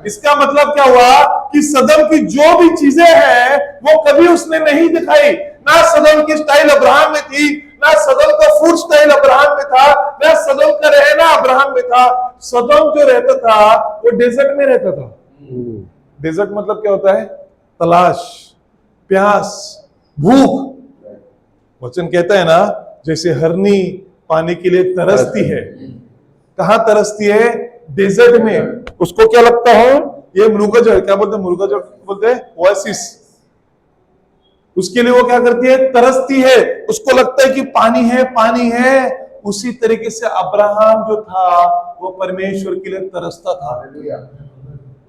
इसका मतलब क्या हुआ कि सदम की जो भी चीजें हैं वो कभी उसने नहीं दिखाई। ना सदम की स्टाइल अब्राहम में थी, ना सदम का फूड स्टाइल अब्राहम में था, ना सदम का रहना अब्राहम में था। सदम जो रहता था वो डेजर्ट में रहता था। डेजर्ट मतलब क्या होता है? तलाश, प्यास, भूख। वचन कहता है ना, जैसे हरनी पानी के लिए तरसती है। कहां तरसती है? डेजर्ट में। उसको क्या लगता है? ये मृगजल, क्या बोलते हैं? मृगजल बोलते हैं, ओएसिस। उसके लिए वो क्या करती है? तरसती है। उसको लगता है कि पानी है, पानी है। उसी तरीके से अब्राहम जो था वो परमेश्वर के लिए तरसता था।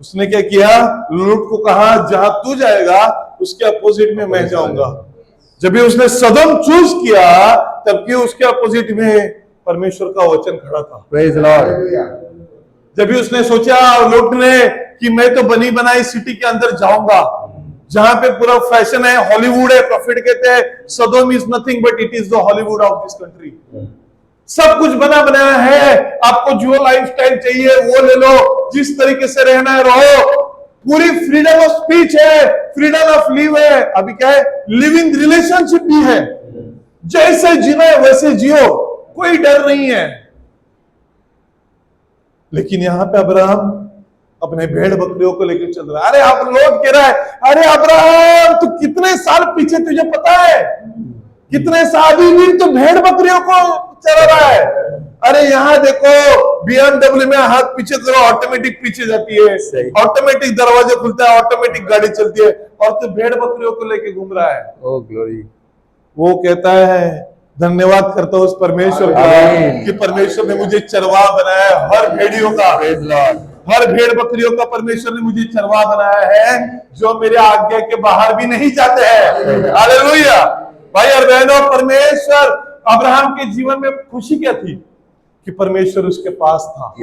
उसने क्या किया? लूट को कहा जहां तू जाएगा उसके अपोजिट में मैं जाऊंगा। जब भी उसने सदम चूज किया तब कि उसके अपोजिट में परमेश्वर का वचन खड़ा था। Praise Lord. जब भी उसने सोचा लूट ने कि मैं तो बनी बनाई सिटी के अंदर जाऊंगा जहां पे पूरा फैशन है, हॉलीवुड है। प्रॉफिट कहते हैं Sodom is nothing but it is the Hollywood of this country. सब कुछ बना बनाया है, आपको जो लाइफस्टाइल चाहिए वो ले लो, जिस तरीके से रहना है रहो। पूरी फ्रीडम ऑफ स्पीच है, फ्रीडम ऑफ लिव है। अभी क्या है? लिविंग रिलेशनशिप भी है। जैसे जीना है वैसे जियो, कोई डर नहीं है। लेकिन यहां पे अब्राहम अपने भेड़ बकरियों को लेकर चल रहा है। अरे आप लोग कह रहा है, अरे अब्राहम तू कितने साल पीछे, तुझे पता है कितने साल भी तो भेड़ बकरियों को चल रहा है। अरे यहाँ देखो BMW में हाथ पीछे करो, ऑटोमेटिक पीछे जाती है, ऑटोमेटिक दरवाजा खुलता है, ऑटोमेटिक गाड़ी चलती है, और तू भेड़ बकरियों को लेके घूम रहा है। ओ ग्लोरी। वो कहता है धन्यवाद करता हूं उस परमेश्वर का कि परमेश्वर ने मुझे चरवाहा बनाया हर भेड़ियों का, हर भेड़ बकरियों का परमेश्वर ने मुझे चरवाहा बनाया है जो मेरे आज्ञा के बाहर भी नहीं जाते हैं। हालेलुया। भाई और बहनों, परमेश्वर अब्राहम के जीवन में खुशी क्या थी? कि परमेश्वर उसके पास था।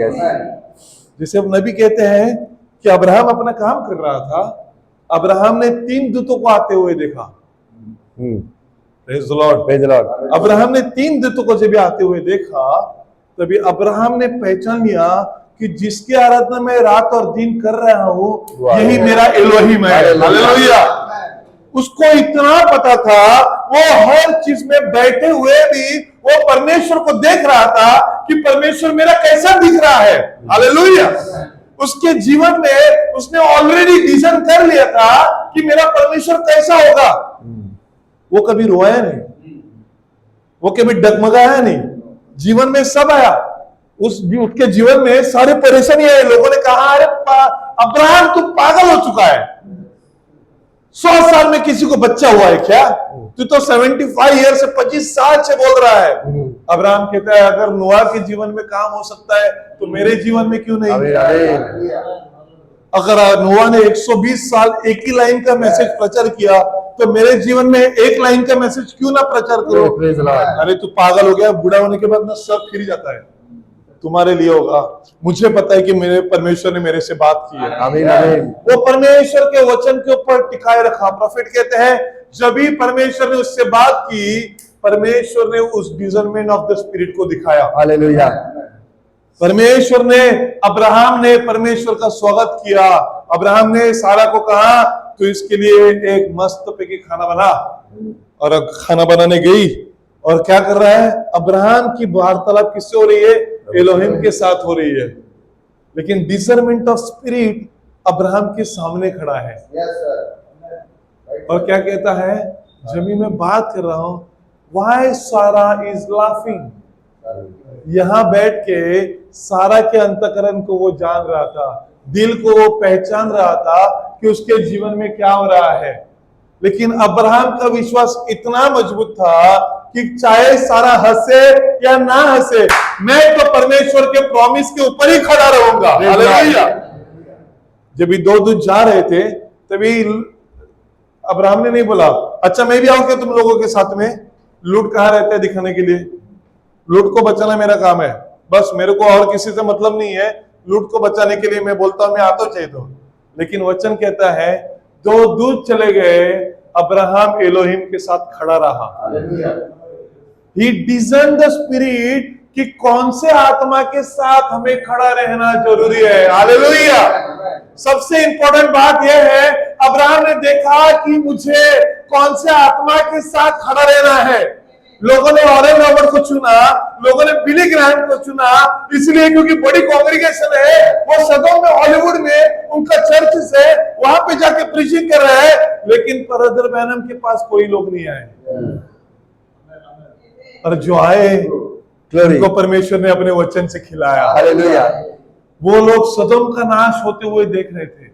जैसे अब नबी कहते हैं कि अब्राहम अपना काम कर रहा था, अब्राहम ने 3 दूतों को आते हुए देखा। Praise the Lord, praise the Lord. Abraham ने 3 दूतों को जब आते हुए देखा तभी अब्राहम ने पहचान लिया कि जिसकी आराधना मैं रात और दिन कर रहा हूं यही मेरा एलोहिम है। हालेलुया। उसको इतना पता था, वो हर चीज में बैठे हुए भी वो परमेश्वर को देख रहा था कि परमेश्वर मेरा कैसा दिख रहा है। हालेलुया। उसके जीवन में उसने ऑलरेडी डिजाइन कर लिया था कि मेरा परमेश्वर कैसा होगा। वो कभी रोया नहीं, वो कभी डगमगाया नहीं। जीवन में सब आया, उसके जीवन में सारे परेशानी आए। लोगों ने कहा अरे अब्राहम तू पागल हो चुका है, 100 साल में किसी को बच्चा हुआ है क्या? तू तो 75 ईयर से 25 साल से बोल रहा है। अब्राहम कहता है अगर नोआ के जीवन में काम हो सकता है तो मेरे जीवन में क्यों नहीं? अगर नोआ ने 120 साल एक ही लाइन का मैसेज प्रचार किया तो मेरे जीवन में 1 लाइन का मैसेज क्यों ना प्रचार करो? अरे तू पागल हो गया, बूढ़ा होने के बाद ना सब फिर जाता है। तुम्हारे लिए होगा, मुझे पता है कि मेरे परमेश्वर ने मेरे से बात की है। आमीन आमीन। वो परमेश्वर के वचन के ऊपर टिकाए रखा। प्रॉफिट कहते हैं जब भी परमेश्वर ने उससे बात की, परमेश्वर ने उस डिजर्नमेंट ऑफ द स्पिरिट को दिखाया। हालेलुया। परमेश्वर ने, अब्राहम ने परमेश्वर का स्वागत किया। अब्राहम ने सारा को कहा तो इसके लिए एक मस्त पैकी खाना बना, और खाना बनाने गई और क्या कर रहा है? अब्राहम की वार्तालाप किससे हो रही है? एलोहिम के साथ हो रही है। लेकिन डिसर्नमेंट ऑफ स्पिरिट अब्राहम के सामने खड़ा है और क्या कहता है, जब भी मैं बात कर रहा हूं, व्हाई सारा इज लाफिंग, यहां बैठ के सारा के अंतःकरण को वो जान रहा था, दिल को वो पहचान रहा था कि उसके जीवन में क्या हो रहा है। लेकिन अब्राहम का विश्वास इतना मजबूत था कि चाहे सारा हंसे या ना हंसे, मैं तो परमेश्वर के प्रॉमिस के ऊपर ही खड़ा रहूंगा। हालेलुया। जब ये दो दूत जा रहे थे तभी अब्राहम ने नहीं बोला, अच्छा मैं भी आऊं क्या तुम लोगों के साथ में? लूट कहाँ रहते हैं दिखाने के लिए, लूट को बचाना मेरा काम है, बस मेरे को और किसी से मतलब नहीं है। लूट को बचाने के लिए मैं बोलता हूं मैं आता चाहिए तो। लेकिन वचन कहता है दो दूत चले गए, अब्राहम एलोहिम के साथ खड़ा रहा। ही डिजर्न द स्पिरिट कि कौन से आत्मा के साथ हमें खड़ा रहना जरूरी है। हालेलुया। सबसे इंपॉर्टेंट बात यह है, अब्राहम ने देखा कि मुझे कौन से आत्मा के साथ खड़ा रहना है। लोगों ने ऑरेन रॉबर्ट को चुना, लोगों ने बिली ग्रैहम को चुना, इसलिए क्योंकि बड़ी कांग्रेगेशन है, वो सदोम में, हॉलीवुड में उनका चर्च है, वहां पे जाके प्रीचिंग कर रहे हैं। लेकिन ब्रदर ब्रैनम के पास कोई लोग नहीं आए, और जो आए उनको परमेश्वर ने अपने वचन से खिलाया। हालेलुया। वो लोग सदोम का नाश होते हुए देख रहे थे।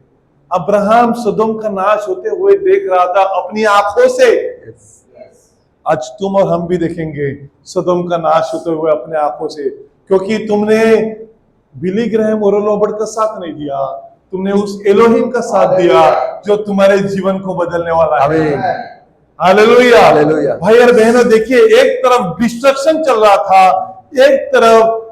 अब्राहम सदोम का नाश होते हुए देख रहा था अपनी आंखों से। आज तुम और हम भी देखेंगे सदोम का नाश होते हुए अपने आंखों से, क्योंकि तुमने बिली ग्रैहम और रॉबर्ट का साथ नहीं दिया, तुमने उस एलोहिम का साथ दिया जो तुम्हारे जीवन को बदलने वाला है। हालेलुया। हालेलुया। भाई और बहनों, देखिए, एक तरफ डिस्ट्रक्शन चल रहा था, एक तरफ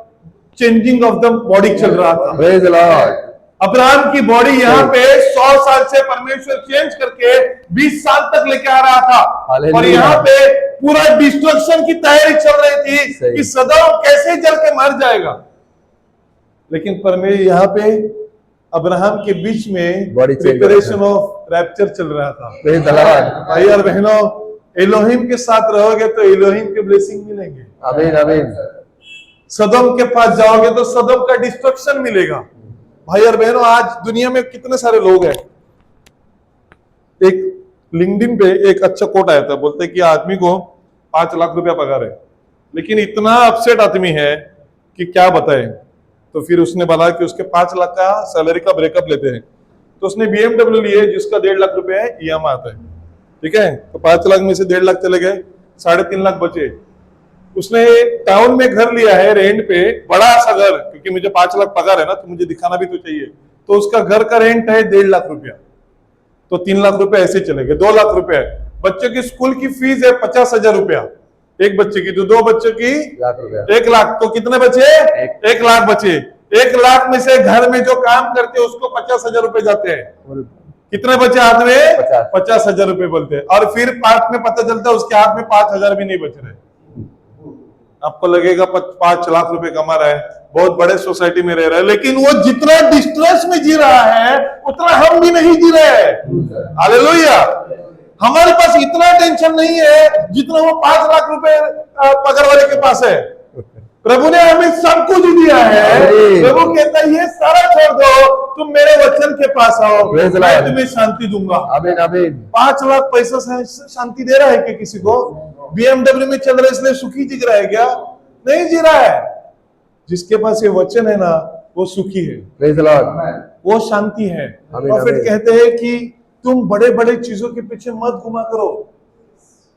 चेंजिंग ऑफ द बॉडी चल रहा था। Praise the Lord. अब्राहम की बॉडी यहाँ पे 100 साल से परमेश्वर चेंज करके 20 साल तक लेके आ रहा था, और यहाँ पे पूरा डिस्ट्रक्शन की तैयारी चल रही थी कि सदोम कैसे जल के मर जाएगा। लेकिन परमेश्वर यहाँ पे अब्राहम के बीच में प्रिपरेशन ऑफ रैप्चर चल रहा था। भाई और बहनों, एलोहिम के साथ रहोगे तो एलोहिम के ब्लेसिंग मिलेंगे। आमीन आमीन। सदोम के पास जाओगे तो सदोम का डिस्ट्रक्शन मिलेगा। भाई और बहनों, आज दुनिया में कितने सारे लोग हैं। एक लिंक्डइन पे एक अच्छा कोट आया था, बोलते कि आदमी को 5 लाख रुपया पगार है, लेकिन इतना अपसेट आदमी है कि क्या बताए। तो फिर उसने बोला कि उसके 5 लाख का सैलरी का ब्रेकअप लेते हैं। तो उसने BMW लिए जिसका 1.5 लाख रुपया है EMI आता है, ठीक है। तो 5 लाख में से 1.5 लाख चले गए, 3.5 लाख बचे। उसने टाउन में घर लिया है रेंट पे, बड़ा सा घर, क्योंकि मुझे 5 लाख पगार है ना, तो मुझे दिखाना भी तो चाहिए। तो उसका घर का रेंट है 1.5 लाख रुपया, तो 3 लाख रुपया ऐसे चले गए, 2 लाख रुपया। बच्चों की स्कूल की फीस है 50,000 रुपया एक बच्चे की, तो 2 बच्चों की 1 लाख, तो कितने बचे? 1 लाख बचे। 1 लाख में से घर में जो काम करते हैं उसको 50,000 रुपए जाते हैं। कितने बचे हाथ में? 50,000 रुपए बोलते हैं। और फिर पार्ट में पता चलता है उसके हाथ में 5,000 भी नहीं बच रहे। आपको लगेगा 5 लाख रुपए कमा रहा है, बहुत बड़े सोसाइटी में रह रहा है, लेकिन वो जितना डिस्ट्रेस में जी रहा है उतना हम भी नहीं जी रहे हैं। हालेलुया। हमारे पास इतना टेंशन नहीं है जितना वो 5 लाख रुपए पगार वाले के पास है। प्रभु ने हमें सब कुछ दिया है। प्रभु कहता है ये सारा छोड़ दो, तुम मेरे वचन के पास आओ, मैं तुम्हें शांति दूंगा। आमीन आमीन। 5 लाख पैसा शांति दे रहा है क्या किसी को? BMW में चल रहा है इसलिए सुखी जी रहा है क्या? नहीं जी रहा है। जिसके पास ये वचन है ना, वो सुखी है, प्रेज द लॉर्ड, वो शांति है। प्रॉफिट कहते हैं कि तुम बड़े बड़े चीजों के पीछे मत घुमा करो,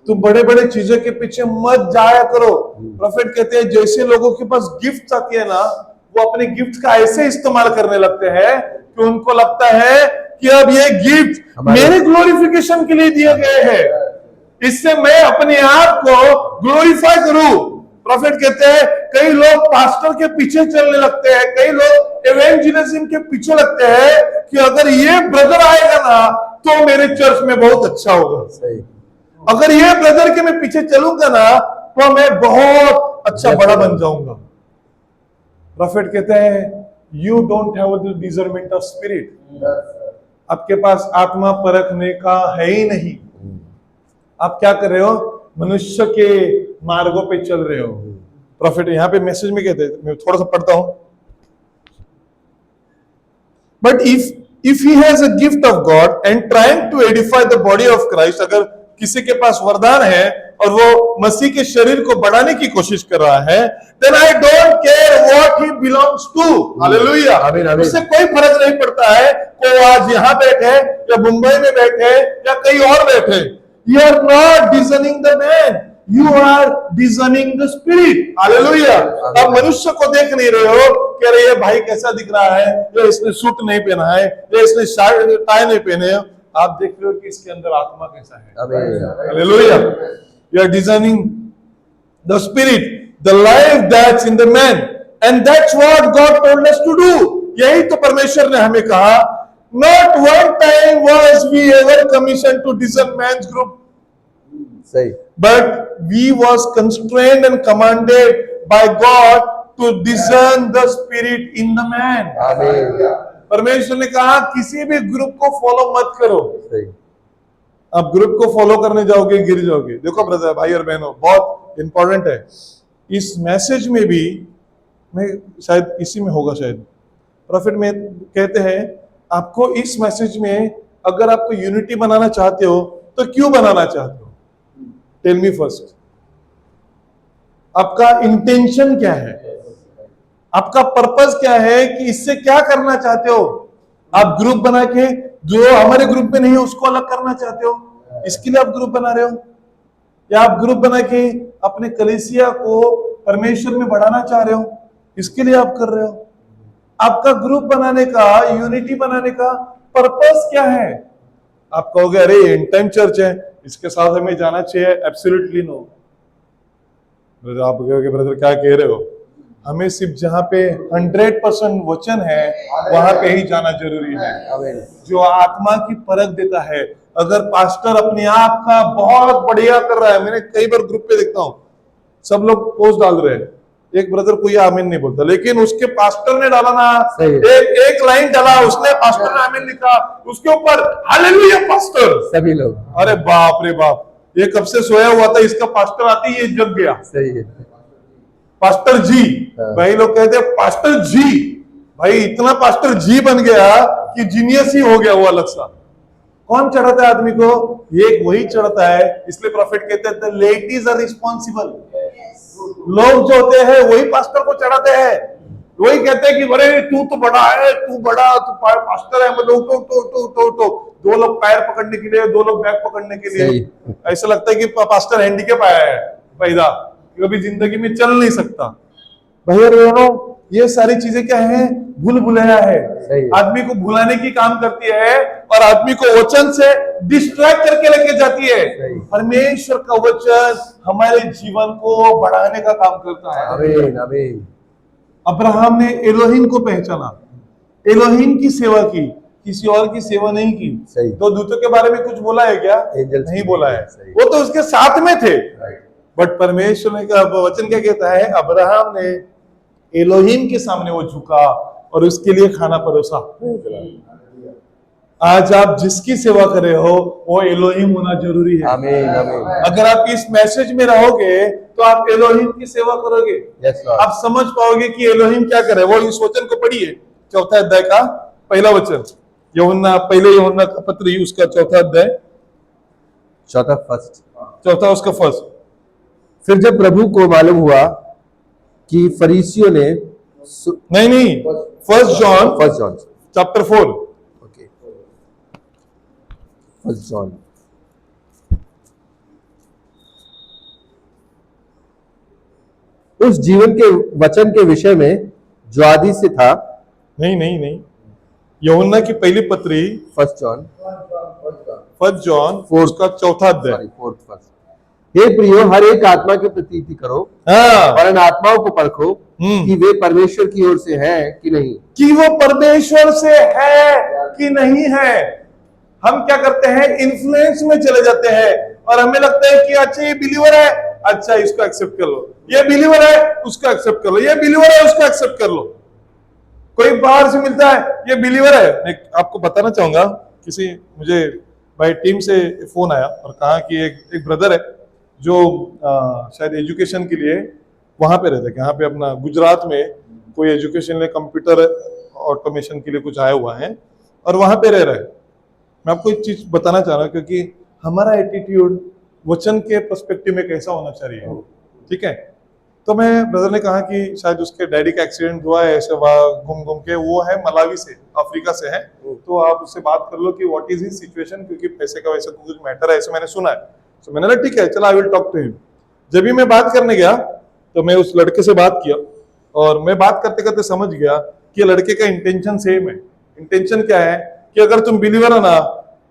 तुम बड़े बड़े चीजों के पीछे मत जाया करो। प्रॉफिट कहते हैं जैसे लोगों के पास गिफ्ट आती है ना, वो अपने गिफ्ट का ऐसे इस्तेमाल करने लगते हैं कि उनको लगता है कि अब ये गिफ्ट मेरे ग्लोरिफिकेशन के लिए दिए गए हैं, इससे मैं अपने आप को ग्लोरीफाई करूं। प्रॉफिट कहते हैं कई लोग पास्टर के पीछे चलने लगते हैं, कई लोग एवेंजलिज्म के पीछे लगते हैं कि अगर ये ब्रदर आएगा ना तो मेरे चर्च में बहुत अच्छा होगा। सही। अगर ये ब्रदर के मैं पीछे चलूंगा ना तो मैं बहुत अच्छा बड़ा बन जाऊंगा। प्रॉफिट कहते हैं you don't have the discernment of spirit. आपके पास आत्मा परखने का है ही नहीं। आप क्या कर रहे हो? मनुष्य के मार्गों पे चल रहे हो। प्रॉफिट यहाँ पे मैसेज में कहते हैं, मैं थोड़ा सा पढ़ता हूं। But if he has a gift of God and trying to edify the body of Christ, अगर किसी के पास वरदान है और वो मसीह के शरीर को बढ़ाने की कोशिश कर रहा है, then I don't care what he belongs to. Hallelujah. आमीन, आमीन। उससे कोई फर्क नहीं पड़ता है कि वो आज यहाँ बैठे या मुंबई में बैठे या कहीं और बैठे. You are not discerning the man. You are discerning the spirit. Hallelujah. आप मनुष्य को देख नहीं रहे हो कि अरे ये भाई कैसा दिख रहा है, ये इसने सूट नहीं पहना है, ये इसने टाई नहीं पहने. आप देख रहे हो कि इसके अंदर आत्मा कैसा है. Hallelujah. You are discerning the spirit, the life that's in the man, and that's what God told us to do. यही तो परमेश्वर ने हमें कहा. Not one time was we ever commissioned to discern man's group. सही. But we was constrained and commanded by God to discern the spirit in the man. परमेश्वर ने कहा किसी भी ग्रुप को फॉलो मत करो. सही. आप ग्रुप को फॉलो करने जाओगे गिर जाओगे. देखो ब्रदर, भाई और बहनों, बहुत इंपॉर्टेंट है. इस मैसेज में भी, मैं शायद इसी में होगा, शायद प्रॉफिट में कहते हैं आपको इस मैसेज में अगर आपको यूनिटी बनाना चाहते हो तो क्यों बनाना चाहते हो. टेल मी फर्स्ट, आपका इंटेंशन क्या है, आपका पर्पस क्या है, कि इससे क्या करना चाहते हो. आप ग्रुप बना के जो हमारे ग्रुप में नहीं है उसको अलग करना चाहते हो, इसके लिए आप ग्रुप बना रहे हो, या आप ग्रुप बना के अपने कलीसिया को परमेश्वर में बढ़ाना चाह रहे हो, इसके लिए आप कर रहे हो. आपका ग्रुप बनाने का, यूनिटी बनाने का पर्पस क्या है. आप कहोगे अरे एंड टाइम चर्च है, इसके साथ हमें जाना चाहिए. Absolutely no. आप कहोगे ब्रदर क्या कह रहे हो, हमें सिर्फ जहां पे 100% वचन है वहां पे ही जाना जरूरी है, जो आत्मा की परख देता है. अगर पास्टर अपने आप का बहुत बढ़िया कर रहा है, मैंने कई बार ग्रुप पे देखता हूं सब लोग पोस्ट डाल रहे हैं, एक ब्रदर कोई आमीन नहीं बोलता, लेकिन उसके पास्टर ने डाला ना, एक लाइन डाला उसने, पास्टर ने आमीन लिखा, उसके ऊपर हालेलुया पास्टर, सभी लोग. अरे बाप रे बाप, ये कब से सोया हुआ था, इसका पास्टर आते ही ये जग गया. सही है. पास्टर जी, भाई लोग कहते हैं पास्टर जी, भाई इतना पास्टर जी बन गया कि जीनियस ही हो गया वो अलग सा. कौन चढ़ाता है आदमी को, ये वही चढ़ाता है. इसलिए प्रॉफिट कहते हैं द लेडीज आर रिस्पॉन्सिबल. लोग जो होते हैं वही पास्टर को चढ़ाते हैं, वही कहते हैं कि अरे तू तो बड़ा है, तू बड़ा, तू पास्टर है, मतलब उठो. दो लोग पैर पकड़ने के लिए, दो लोग बैग पकड़ने के लिए. ऐसा लगता है कि पास्टर हैंडीकैप आया है पैदा, कभी जिंदगी में चल नहीं सकता. भैया बहनों, ये सारी चीजें क्या है, भूल भुलैया है, आदमी को भुलाने की काम करती है और आदमी को वचन से डिस्ट्रैक्ट करके लेके जाती है. परमेश्वर का वचन हमारे जीवन को बढ़ाने का काम करता है. आमीन, आमीन. अब्राहम ने एलोहिम को पहचाना, एलोहिम की सेवा की, किसी और की सेवा नहीं की. तो दूतों के बारे में कुछ बोला है क्या, नहीं बोला है, वो तो उसके साथ में थे. बट परमेश्वर ने का वचन क्या कहता है, अब्राहम ने एलोहिम के सामने वो झुका और उसके लिए खाना परोसा. आज आप जिसकी सेवा कर रहे हो वो एलोहिम होना जरूरी है. आमीन, आमीन. अगर आप इस मैसेज में रहोगे तो आप एलोहिम की सेवा करोगे. आप समझ पाओगे कि एलोहिम क्या करे. वो इस वचन को पढ़िए, 4 अध्याय का पहला वचन, यूहन्ना, पहले यूहन्ना का पत्री, उसका 4 अध्याय, चौथा उसका फर्स्ट. फिर जब प्रभु को मालूम हुआ कि फरीसियों ने नहीं, first John chapter 4. Okay, first John. उस जीवन के वचन के विषय में जो आदि से था. नहीं, यूहन्ना की पहली पत्री, फर्स्ट जॉन 4 का 4 अध्याय. हे प्रियो, हर एक आत्मा की प्रतीति करो और इन आत्माओं को परखो कि वे परमेश्वर की ओर से है कि नहीं, कि वो परमेश्वर से है कि नहीं है. हम क्या करते हैं, इन्फ्लुएंस में चले जाते हैं और हमें लगता है कि अच्छा ये बिलीवर है, अच्छा इसको एक्सेप्ट कर लो, ये बिलीवर है उसको एक्सेप्ट कर लो, ये बिलीवर है उसको एक्सेप्ट कर लो. कोई बाहर से मिलता है, ये बिलीवर है. मैं आपको बताना चाहूंगा, किसी मुझे भाई टीम से फोन आया और कहा कि एक ब्रदर है जो शायद एजुकेशन के लिए वहां पे रहते हैं, यहाँ पे अपना गुजरात में कोई एजुकेशन ले कंप्यूटर ऑटोमेशन के लिए कुछ आया हुआ है और वहां पे रह रहा है। मैं आपको एक चीज बताना चाह रहा हूँ, क्योंकि हमारा एटीट्यूड वचन के पर्सपेक्टिव में कैसा होना चाहिए, ठीक है। तो मैं ब्रदर ने कहा कि शायद उसके डैडी का एक्सीडेंट हुआ है, ऐसे वहाँ घूम घूम के, वो है मलावी से, अफ्रीका से है, तो आप उससे बात कर लो कि व्हाट इज हिज सिचुएशन, क्योंकि पैसे का वैसे कुछ मैटर है ऐसे मैंने सुना है। तो मैंने कहा ठीक है, चलो I will talk to him. जब भी मैं बात करने गया तो मैं उस लड़के से बात किया और मैं बात करते करते समझ गया कि लड़के का इंटेंशन सेम है। इंटेंशन क्या है कि अगर तुम बिलीवर हो ना,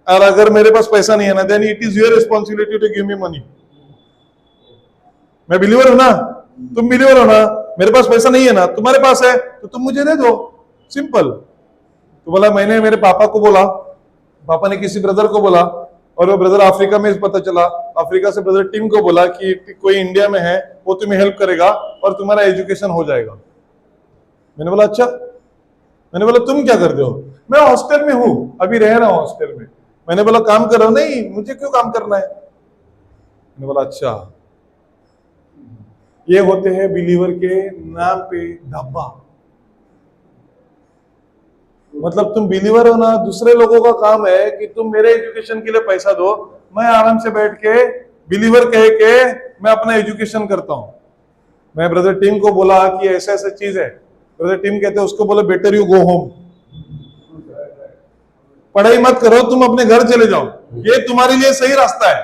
और अगर मेरे पास पैसा नहीं है ना, then it is your responsibility to give me money. मैं बिलीवर हूं ना, तुम बिलीवर हो ना, मेरे पास पैसा नहीं है ना, तुम्हारे पास है तो तुम मुझे दे दो, सिंपल। तो बोला मैंने मेरे पापा को बोला, पापा ने किसी ब्रदर को बोला, और वो ब्रदर अफ्रीका में पता चला, अफ्रीका से ब्रदर टीम को बोला कि कोई इंडिया में है, वो तुम्हें हेल्प करेगा और तुम्हारा एजुकेशन हो जाएगा। मैंने बोला अच्छा। मैंने बोला तुम क्या करते हो? मैं हॉस्टल में हूं, अभी रह रहा हूं हॉस्टल में। मैंने बोला काम कर रहा हूं। नहीं, मुझे क्यों काम करना है? मैंने बोला अच्छा, ये होते हैं बिलीवर के नाम पे धब्बा। मतलब तुम बिलीवर हो ना, दूसरे लोगों का काम है कि तुम मेरे एजुकेशन के लिए पैसा दो, मैं आराम से बैठ के बिलीवर कह के मैं अपना एजुकेशन करता हूं। मैं ब्रदर टीम को बोला कि ऐसा ऐसा चीज है। ब्रदर टीम कहते हैं उसको बोले बेटर यू गो होम, पढ़ाई मत करो, तुम अपने घर चले जाओ, ये तुम्हारे लिए सही रास्ता है।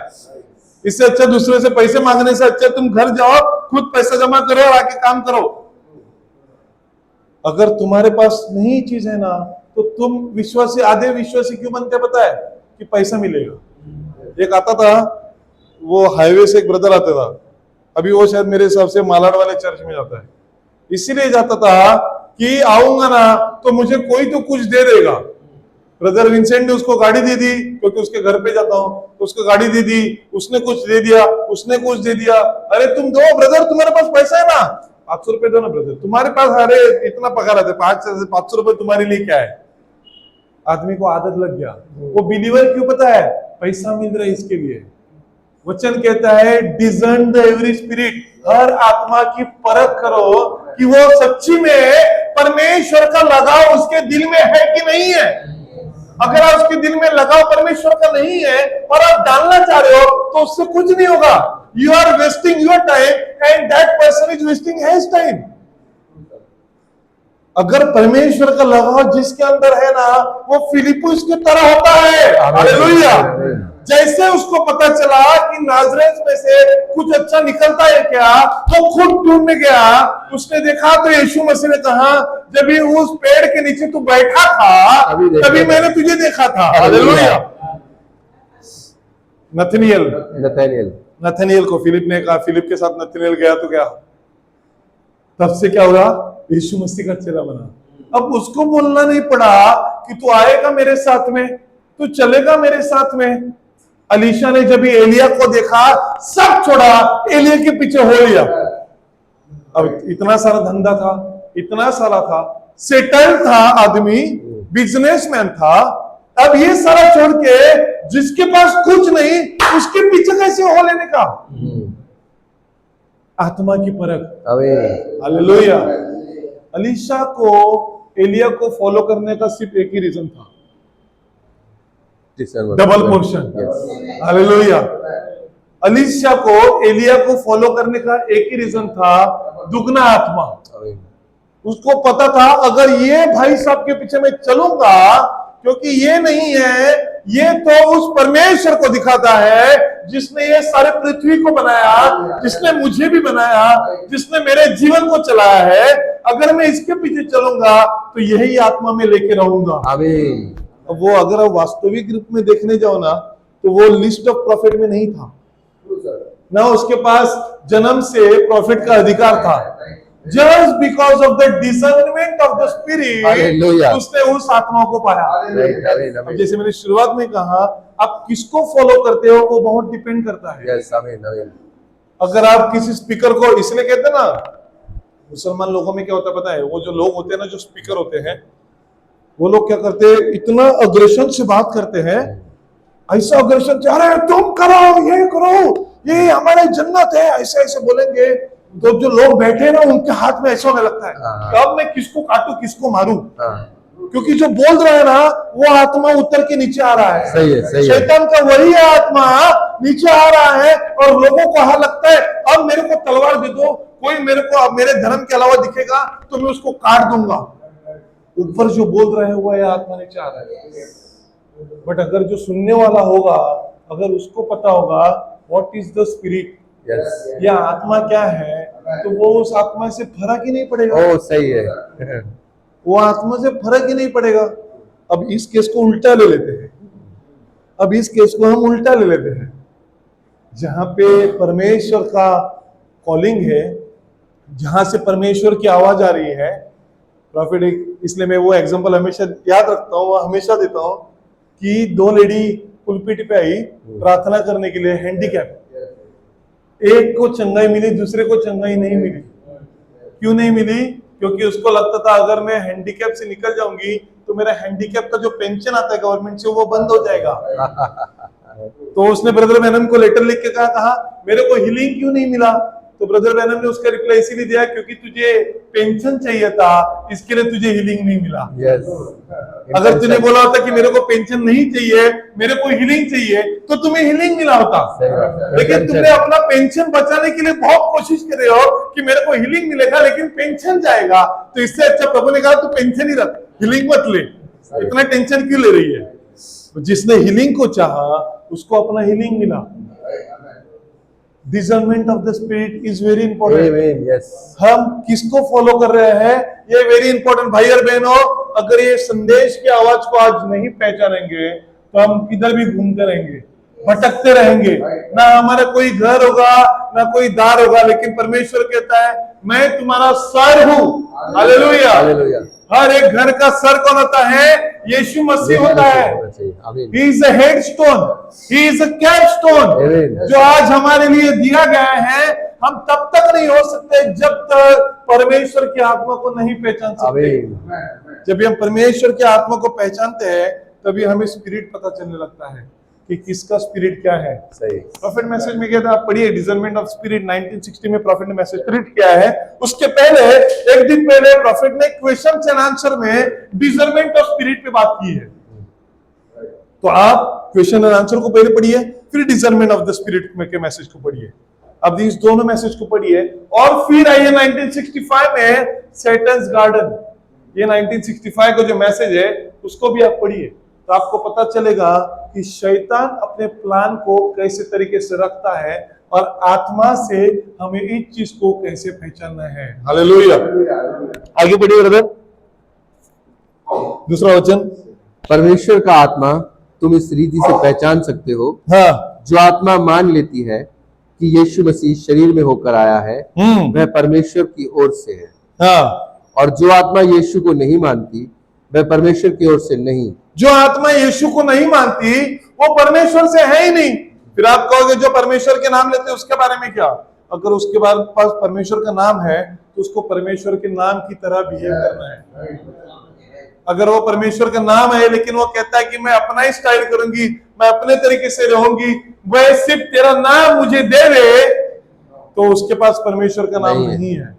इससे अच्छा दूसरे से पैसे मांगने से अच्छा तुम घर जाओ, खुद पैसा जमा करो और आके काम करो। अगर तुम्हारे पास नहीं चीज है ना, तो तुम विश्वासी, आधे विश्वासी क्यों बनते पता है? कि पैसा मिलेगा। एक आता था, वो हाईवे से एक ब्रदर आता था, अभी वो शायद मेरे हिसाब से मालाड वाले चर्च में जाता है, इसीलिए जाता था कि आऊंगा ना तो मुझे कोई तो कुछ दे देगा। ब्रदर विंसेंट ने उसको गाड़ी दे दी, क्योंकि उसके घर पे जाता हूं, तो उसको गाड़ी दे दी, उसने कुछ दे दिया, उसने कुछ दे दिया। अरे तुम दो ब्रदर, तुम्हारे पास पैसा है ना, 500 रुपए दो ना ब्रदर, तुम्हारे पास, अरे इतना पगार आता है, 500 रुपए तुम्हारे लिए क्या है? आदमी को आदत लग गया। वो बिलीवर क्यों पता है? पैसा मिल रहा है इसके लिए। वचन कहता है डिजर्न द एवरी स्पिरिट, हर आत्मा की परख करो कि वो सच्ची में परमेश्वर का लगाव उसके दिल में है कि नहीं है। अगर आप उसके दिल में लगाव परमेश्वर का नहीं है और आप डालना चाह रहे हो, तो उससे कुछ नहीं होगा। You are wasting your time and that person is wasting his time. अगर परमेश्वर का लगाव जिसके अंदर है ना, वो फिलिपुस की तरह होता है। हालेलुया। जैसे उसको पता चला कि नाजरेत में से कुछ अच्छा निकलता है क्या, तो खुद ढूंढने गया। उसने देखा तो यीशु मसीह ने कहा, जब भी उस पेड़ के नीचे तू बैठा था तभी मैंने तुझे देखा था। हालेलुया। नथनीएल को फिलिप ने कहा, फिलिप के साथ नथनीएल गया तो क्या, तब से क्या हुआ? यीशु मसीह का चेला बना। अब उसको बोलना नहीं पड़ा कि तू आएगा मेरे साथ में, तू चलेगा मेरे साथ में। अलीशा ने जब एलिया को देखा, सब छोड़ा, एलिया के पीछे हो लिया। अब इतना सारा धंधा था, इतना सारा था, सेटल था आदमी, बिजनेसमैन था, अब ये सारा छोड़ के जिसके पास कुछ नहीं उसके पीछे कैसे हो लेने का? आत्मा की परख। हालेलुया। अलीशा को एलिया को फॉलो करने का सिर्फ एक ही रीजन था, डबल पोर्शन। हालेलुया। अलीशा को एलिया को फॉलो करने का एक ही रीजन था, दुगना आत्मा। उसको पता था अगर ये भाई साहब के पीछे मैं चलूंगा, क्योंकि ये नहीं है, ये तो उस परमेश्वर को दिखाता है जिसने ये सारे पृथ्वी को बनाया, जिसने मुझे भी बनाया, जिसने मेरे जीवन को चलाया है। अगर मैं इसके पीछे चलूंगा तो यही आत्मा में लेके रहूंगा। आमीन। अब वो अगर आप वास्तविक रूप में देखने जाओ ना, तो वो लिस्ट ऑफ प्रॉफिट में नहीं था ना, उसके पास जन्म से प्रॉफिट का अधिकार था। Just because of the discernment of the spirit, उसने उस आत्मा को पाया। अब जैसे मैंने शुरुआत में कहा, आप किसको फॉलो करते हो वो बहुत डिपेंड करता है। अगर आप किसी स्पीकर को, इसलिए कहते हैं ना, मुसलमान लोगों में क्या होता है पता है, वो जो लोग होते हैं ना, जो स्पीकर होते हैं, वो लोग क्या करते हैं, इतना अग्रेशन से बात करते हैं, ऐसा अग्रेशन से, अरे तुम करो, ये करो, ये हमारे जन्नत है, ऐसे ऐसे बोलेंगे। तो जो लोग बैठे ना, उनके हाथ में ऐसा होने लगता है, अब मैं किसको काटू, किसको मारूं। क्योंकि जो बोल रहा है ना वो आत्मा उतर के नीचे आ रहा है। सही है, सही है। शैतान का वही आत्मा नीचे आ रहा है और लोगों को हाँ लगता है अब मेरे को तलवार दे दो, कोई मेरे को अब मेरे धर्म के अलावा दिखेगा तो मैं उसको काट दूंगा। ऊपर जो बोल रहे हैं वो है आत्मा नीचे आ रहा है। बट अगर जो सुनने वाला होगा, अगर उसको पता होगा व्हाट इज द स्पिरिट, या आत्मा क्या है, तो वो उस आत्मा से फर्क ही नहीं पड़ेगा। ओ सही है। वो आत्मा से फर्क ही नहीं पड़ेगा। अब इस केस को उल्टा ले लेते हैं, अब इस केस को हम उल्टा ले लेते हैं। जहां पे परमेश्वर का कॉलिंग है, जहां से परमेश्वर की आवाज आ रही है, प्रॉफिट, इसलिए मैं वो एग्जांपल हमेशा याद रखता हूँ, हमेशा देता हूँ कि दो लेडी पुलपिट पे आई प्रार्थना करने के लिए, हैंडीकैप, एक को चंगाई मिली, दूसरे को चंगाई नहीं मिली। क्यों नहीं मिली? क्योंकि उसको लगता था अगर मैं हैंडीकैप से निकल जाऊंगी तो मेरा हैंडीकैप का जो पेंशन आता है गवर्नमेंट से वो बंद हो जाएगा। तो उसने ब्रदर ब्रैनम को लेटर लिख के कहा मेरे को हीलिंग क्यों नहीं मिला? तो ब्रदर ब्रैनम ने उसका रिप्लाई इसीलिए दिया क्योंकि तुझे पेंशन चाहिए था, इसके लिए तुझे हीलिंग नहीं मिला। अगर तूने बोला होता कि मेरे को पेंशन नहीं चाहिए, मेरे को हीलिंग चाहिए, तो तुम्हें हीलिंग मिला होता। लेकिन तुमने अपना पेंशन बचाने के लिए बहुत कोशिश कर रहे हो कि मेरे को हीलिंग मिलेगा लेकिन पेंशन जाएगा, तो इससे अच्छा प्रभु ने कहा तू पेंशन ही रख, हीलिंग मत ले, इतना टेंशन क्यों ले रही है? जिसने हीलिंग को चाहा उसको अपना हीलिंग मिला। Discernment of the spirit is very important. हम किसको फॉलो कर रहे हैं ये वेरी इंपॉर्टेंट। भाई और बहनों, अगर ये संदेश की आवाज को आज नहीं पहचानेंगे तो हम किधर भी घूमते रहेंगे, भटकते रहेंगे, ना हमारा कोई घर होगा ना कोई दार होगा। लेकिन परमेश्वर कहता है मैं तुम्हारा सर हूं। हालेलुया। हर एक घर का सर कौन होता है? यीशु मसीह होता है। He is a headstone, he is a capstone, जो आज हमारे लिए दिया गया है। हम तब तक नहीं हो सकते जब तक परमेश्वर की आत्मा को नहीं पहचान सकते। जब हम परमेश्वर की आत्मा को पहचानते हैं तभी हमें स्पिरिट पता चलने लगता है कि किसका स्पिरिट क्या है। सही। प्रॉफिट मैसेज में क्या था, आप पढ़िए डिसर्नमेंट ऑफ स्पिरिट 1960 में प्रॉफिट ने मैसेज स्पिरिट क्या है। उसके पहले एक दिन पहले प्रॉफिट ने क्वेश्चन एंड आंसर में डिसर्नमेंट ऑफ स्पिरिट पे बात की है। तो आप क्वेश्चन एंड आंसर को पहले पढ़िए, फिर डिसर्नमेंट ऑफ द स्पिरिट में के मैसेज को पढ़िए। अब इस दोनों मैसेज को पढ़िए और फिर आइए 1965 में सैटन्स गार्डन, ये 1965 का जो मैसेज है उसको भी आप पढ़िए, तो आपको पता चलेगा कि शैतान अपने प्लान को कैसे तरीके से रखता है और आत्मा से हमें इस चीज को कैसे पहचानना है। हालेलुया। आगे बढ़िए ब्रदर। दूसरा वचन, परमेश्वर का आत्मा तुम इस रीति से पहचान सकते हो। हाँ, जो आत्मा मान लेती है कि यीशु मसीह शरीर में होकर आया है वह परमेश्वर की ओर से है। हाँ, और जो आत्मा यीशु को नहीं मानती वह परमेश्वर की ओर से नहीं। जो आत्मा यीशु को नहीं मानती वो परमेश्वर से है ही नहीं। फिर आप कहोगे जो परमेश्वर के नाम लेते हैं उसके बारे में क्या? अगर उसके पास परमेश्वर का नाम है तो उसको परमेश्वर के नाम की तरह बिहेव करना है। अगर वो परमेश्वर का नाम है लेकिन वो कहता है कि मैं अपना ही स्टाइल करूंगी, मैं अपने तरीके से रहूंगी, वह सिर्फ तेरा नाम मुझे दे दे, तो उसके पास परमेश्वर का नाम नहीं है।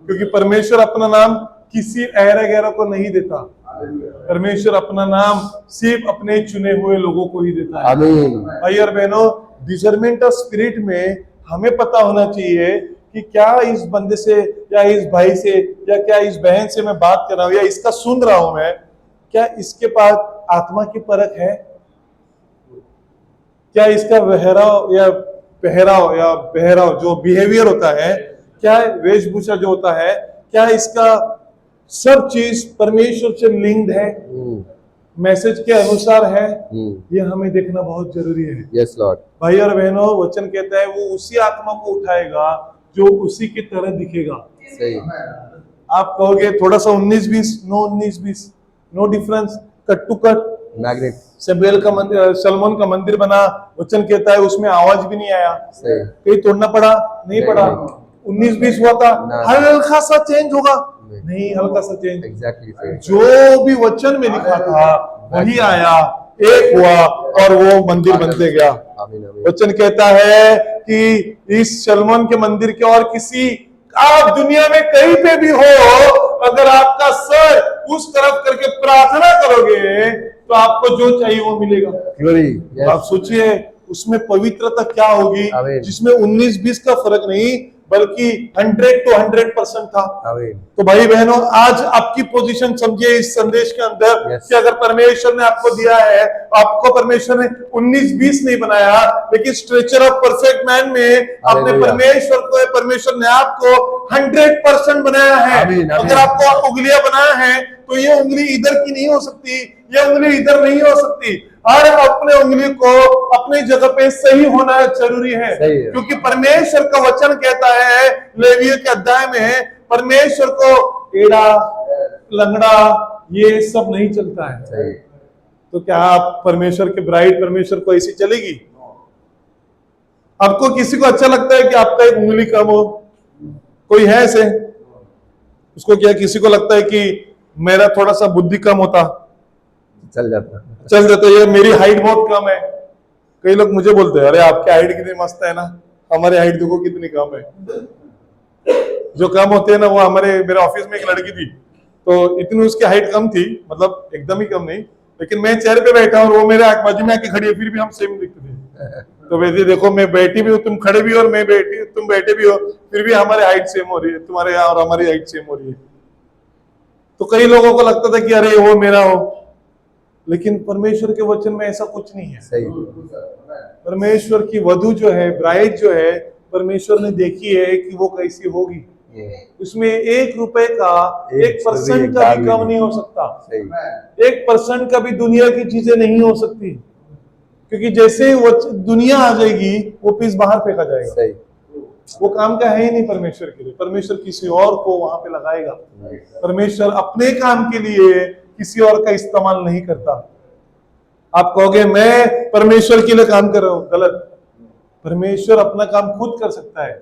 क्योंकि परमेश्वर अपना नाम किसी ऐरा गैरा को नहीं देता। परमेश्वर अपना नाम सिर्फ अपने चुने हुए लोगों को ही देता है। भाई और बहनों, डिसर्नमेंट ऑफ स्पिरिट में हमें पता होना चाहिए कि क्या इस बंदे से या इस भाई से या क्या इस बहन से मैं बात कर रहा हूं या इसका सुन रहा हूं मैं, क्या इसके पास आत्मा की परख है? क्या इसका बहराव या बहराव जो बिहेवियर होता है, क्या वेशभूषा जो होता है, क्या इसका सब चीज परमेश्वर से लिंक्ड है, मैसेज के अनुसार है? ये हमें देखना बहुत जरूरी है। Yes Lord. भाई और बहनों, वचन कहता है वो उसी आत्मा को उठाएगा जो उसी की तरह दिखेगा। सही। आप कहोगे थोड़ा सा 19-20, no 19-20, no difference, cut to cut. Magnet. शमूएल का मंदिर, सलमोन का मंदिर बना, वचन कहता है उसमें आवाज भी नहीं आया। कहीं तोड़ना पड़ा? नहीं पड़ा। 19-20 हुआ था, हल्का सा चेंज होगा? नहीं, हल्का सा चेंज। एग्जैक्टली। जो भी वचन में लिखा था वही आया, एक हुआ और वो मंदिर बनते गया। वचन कहता है कि इस सलमोन के मंदिर के और किसी, आप दुनिया में कहीं पे भी हो, अगर आपका सर उस तरफ करके प्रार्थना तो आपको जो चाहिए वो मिलेगा। Glory. तो आप Yes. सोचिए उसमें पवित्रता क्या होगी, आमीन। जिसमें 19-20 का फर्क नहीं बल्कि 100 to 100% था। आमीन। तो भाई बहनों, आज आपकी पोजीशन समझिए इस संदेश के अंदर Yes. कि अगर परमेश्वर ने आपको दिया है, आपको परमेश्वर ने 19-20 नहीं बनाया, लेकिन स्ट्रेचर ऑफ परफेक्ट मैन में आपने Hallelujah. परमेश्वर ने आपको 100% बनाया है। आमीन, आमीन। अगर आपको उंगलियां बनाया है तो ये उंगली इधर की नहीं हो सकती, ये उंगली इधर नहीं हो सकती। हर अपने उंगली को अपनी जगह पे सही होना जरूरी है, सही है। क्योंकि परमेश्वर का वचन कहता है लेवियों के अध्याय में, परमेश्वर को टेढ़ा लंगड़ा ये सब नहीं चलता है। सही। तो क्या आप परमेश्वर के ब्राइड परमेश्वर को ऐसी चलेगी? आपको किसी को अच्छा लगता है कि आपका एक उंगली कम हो? कोई है ऐसे? उसको क्या किसी को लगता है कि मेरा थोड़ा सा बुद्धि कम होता, चल जाता। चल जाता है, ये मेरी हाइट बहुत कम है? कई लोग मुझे बोलते हैं अरे आपकी हाइट कितनी मस्त है ना, हमारी हाइट देखो कितनी कम है। जो कम होते हैं ना, वो मेरे ऑफिस में एक लड़की थी, तो इतनी उसकी हाइट कम थी, मतलब एकदम ही कम नहीं, लेकिन मैं चेयर पे बैठा और वो मेरे बाजू में आके खड़ी है, फिर भी हम सेम दिखते थे। तो वैसे देखो, मैं बैठी भी हूँ, तुम खड़े भी हो, और मैं बैठी तुम बैठे भी हो, फिर भी हमारी हाइट सेम हो रही है, तुम्हारे यहाँ और हमारी हाइट सेम हो रही है। तो कई लोगों को लगता था कि अरे वो मेरा हो, लेकिन परमेश्वर के वचन में ऐसा कुछ नहीं है। सही। परमेश्वर की वधु जो है, ब्राइड जो है, परमेश्वर ने देखी है कि वो कैसी होगी। उसमें 1 रुपए का 1% का भी कम नहीं हो सकता। 1% का भी दुनिया की चीजें नहीं हो सकती, क्योंकि जैसे वो दुनिया आ जाएगी वो पीस बाहर फेंका जाएगा। सही। वो काम का है ही नहीं परमेश्वर के लिए। परमेश्वर किसी और को वहां पे लगाएगा। परमेश्वर अपने काम के लिए किसी और का इस्तेमाल नहीं करता। आप कहोगे मैं परमेश्वर के लिए काम कर रहा हूं, गलत। परमेश्वर अपना काम खुद कर सकता है।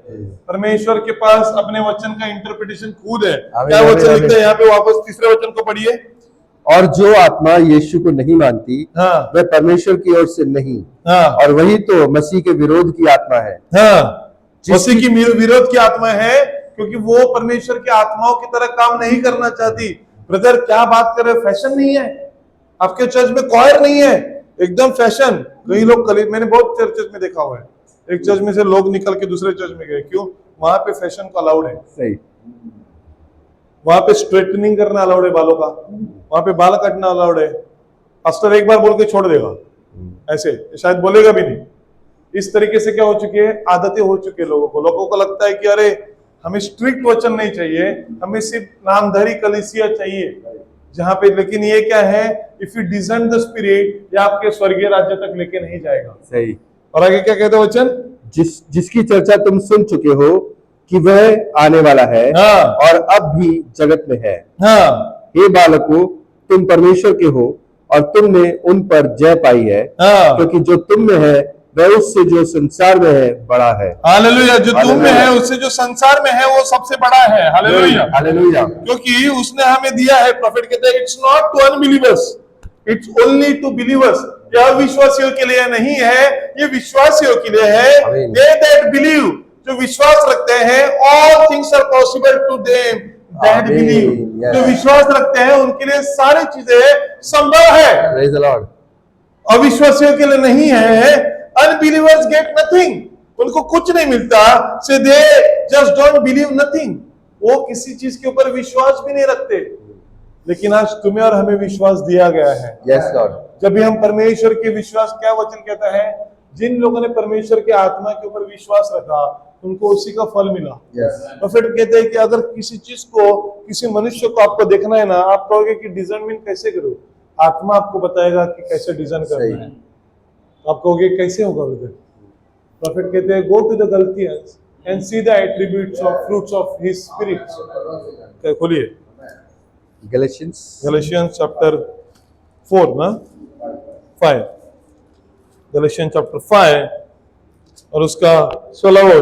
परमेश्वर के पास अपने वचन का इंटरप्रिटेशन खुद है। क्या वचन लिखता है यहाँ पे? वापस तीसरे वचन को पढ़िए। और जो आत्मा यीशु को नहीं मानती, हाँ, वह परमेश्वर की ओर से नहीं, हाँ, और वही तो मसीह के विरोध की आत्मा है। हाँ, मसीह की विरोध की आत्मा है, क्योंकि वो परमेश्वर की आत्माओं की तरह काम नहीं करना चाहती। ब्रदर क्या बात कर रहे हो? फैशन नहीं है आपके चर्च में? कॉयर नहीं है? एकदम फैशन। कई लोग मैंने बहुत चर्चेस में देखा हुआ है, एक चर्च में से लोग निकल के दूसरे चर्च में गए। क्यों? वहां पे फैशन को अलाउड है। सही। वहां पे स्ट्रेटनिंग करना अलाउड है, बालों का, वहां पे बाल काटना अलाउड है। पास्टर एक बार बोल के छोड़ देगा, ऐसे शायद बोलेगा भी नहीं। इस तरीके से क्या हो चुकी है? आदतें हो चुकी है लोगों को लगता है कि अरे हमें स्ट्रिक्ट वचन नहीं चाहिए, हमें सिर्फ नामधारी कलीसिया चाहिए जहां पे, लेकिन ये क्या है? If you discern the spirit, ये आपके स्वर्गीय राज्य तक लेके नहीं जाएगा। सही। और आगे क्या कहते हैं वचन? जिसकी चर्चा तुम सुन चुके हो कि वह आने वाला है, हाँ, और अब भी जगत में है। हाँ, हे बालकों, तुम परमेश्वर के हो और तुमने उन पर जय पाई है, हाँ, क्योंकि जो तुम में है वह उससे जो संसार में है बड़ा है। हालेलुया। जो तुम में है उससे जो संसार में है वो सबसे बड़ा है। Hallelujah, hallelujah. क्योंकि उसने हमें दिया है। प्रोफेट कहते हैं it's not to unbelievers, it's only to believers. यह विश्वासियों के लिए नहीं है, ये विश्वासियों के लिए है। दे दैट बिलीव, जो विश्वास रखते हैं, all things are possible to them that believe. जो विश्वास रखते हैं उनके लिए सारी चीजें संभव है। Praise the Lord. अविश्वासियों के लिए नहीं है। अनबिलीवर्स गेट नथिंग, उनको कुछ नहीं मिलता, से they just don't believe nothing. वो किसी चीज के ऊपर विश्वास भी नहीं रखते। लेकिन आज तुम्हें और हमें विश्वास दिया गया है। Yes Lord. जब भी हम परमेश्वर के विश्वास, क्या वचन कहता है? जिन लोगों ने परमेश्वर के आत्मा के ऊपर विश्वास रखा उनको उसी का फल मिला। तो फिर कहते हैं कि अगर किसी चीज को, किसी मनुष्य को आपको देखना है ना, आप कहोगे कि डिजर्नमेंट कैसे करो? आत्मा आपको बताएगा कि कैसे डिजाइन करना है। आप कहोगे कैसे होगा ब्रदर? प्रॉफिट कहते हैं go to the Galatians and see the attributes of fruits of his spirit. खोलिए गैलेशियंस चैप्टर 4 ना 5, गैलेशियंस चैप्टर 5 और उसका 16वां।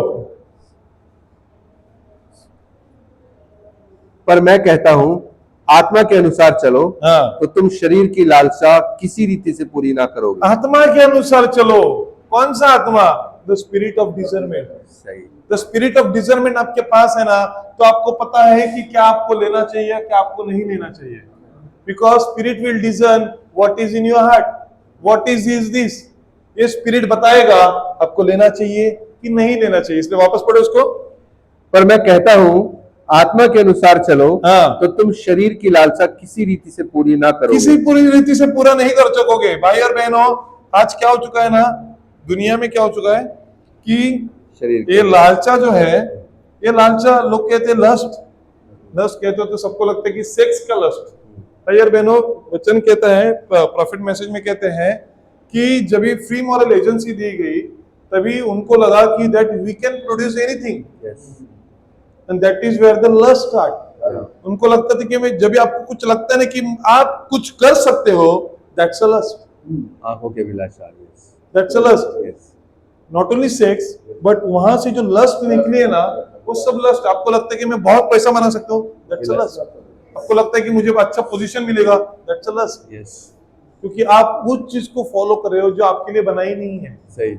पर मैं कहता हूं आत्मा के अनुसार चलो, हाँ, तो तुम शरीर की लालसा किसी रीति से पूरी ना करोगे। आत्मा के अनुसार चलो। कौन सा आत्मा? The spirit of discernment. सही। द स्पिरिट ऑफ डिजर्नमेंट आपके पास है ना, तो आपको पता है कि क्या आपको लेना चाहिए, क्या आपको नहीं लेना चाहिए। Because spirit will discern what is in your heart, what is this. ये स्पिरिट बताएगा आपको लेना चाहिए कि नहीं लेना चाहिए। इसलिए वापस पढ़ो उसको। पर मैं कहता हूँ आत्मा के अनुसार चलो, हाँ। तो तुम शरीर की लालसा किसी रीति से पूरी ना करो। किसी पूरी रीति से पूरा नहीं कर सकोगे। भाई और बहनों, आज क्या हो चुका है ना, दुनिया में क्या हो चुका है कि शरीर ये लालचा जो है, ये लालचा लोग कहते हैं लस्ट, लस्ट कहते हो तो सबको लगता है कि सेक्स का लस्ट। भाई और बहनों, वचन कहता है, प्रॉफिट मैसेज में कहते हैं कि जब ये फ्री मॉरल एजेंसी दी गई तभी उनको लगा कि that we can produce anything, and that is where the lust start. उनको लगता था कि मैं, जब भी आपको कुछ लगता है ना कि आप कुछ कर सकते हो, दैट्स अ लस्ट, आंखों के अभिलाषा, that's a lust. Not only sex, but वहां से जो लस्ट निकली है ना, वो सब लस्ट। आपको लगता है कि मैं बहुत पैसा बना सकता हूँ, दैट्स अ लस्ट। आपको लगता है कि मुझे अच्छा पोजीशन मिलेगा, दैट्स अ लस्ट। क्योंकि आप उस चीज को फॉलो कर रहे हो जो आपके लिए बनाई नहीं है। सही।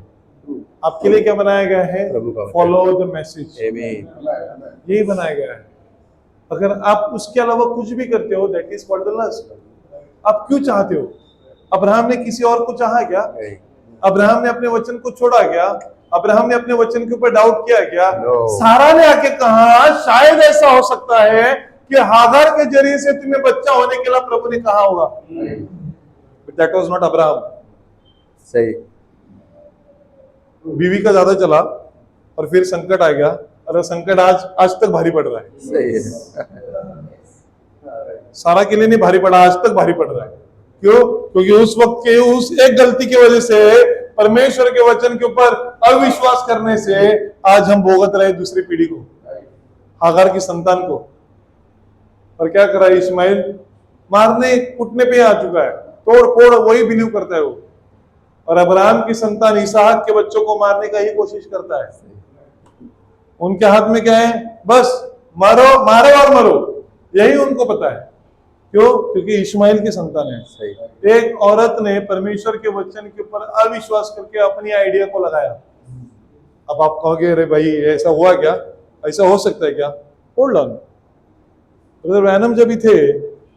आपके लिए क्या बनाया गया है? प्रभु का वचन। फॉलो द मैसेज, आमीन। यही बनाया गया है। अगर आप उसके अलावा कुछ भी करते हो, that is called the lust. आप क्यों चाहते हो? अब्राहम ने किसी और को चाहा क्या? अब्राहम ने अपने वचन को छोड़ा क्या? अब्राहम ने अपने वचन के ऊपर डाउट किया क्या? सारा ने आके कहा शायद ऐसा हो सकता है कि हागार के जरिए से तुम्हें बच्चा होने के लिए प्रभु ने कहा होगा। That was not Abraham. सही। बीवी का ज्यादा चला और फिर संकट आ गया, और संकट आज तक भारी पड़ रहा है। सही है। सारा के लिए नहीं भारी पड़ा, आज तक भारी पड़ रहा है। क्यों? क्योंकि उस वक्त के उस एक गलती की वजह से, परमेश्वर के वचन के ऊपर अविश्वास करने से आज हम भोगत रहे दूसरी पीढ़ी को, हागार की संतान को। और क्या करा इस्माइल? मारने कुटने पे आ चुका है, तोड़ फोड़ वही बिलीव करता है वो। और अब्राहम की संतान इसहाक के बच्चों को मारने का ही कोशिश करता है। उनके हाथ में क्या है? बस मारो, मारो और मरो, यही उनको पता है। क्यों? क्योंकि इस्माइल की संतान है। सही। एक औरत ने परमेश्वर के वचन के ऊपर अविश्वास करके अपनी आइडिया को लगाया। अब आप कहोगे अरे भाई ऐसा हुआ क्या, ऐसा हो सकता है क्या? Hold on. ब्रदर ब्रैनम जब भी थे,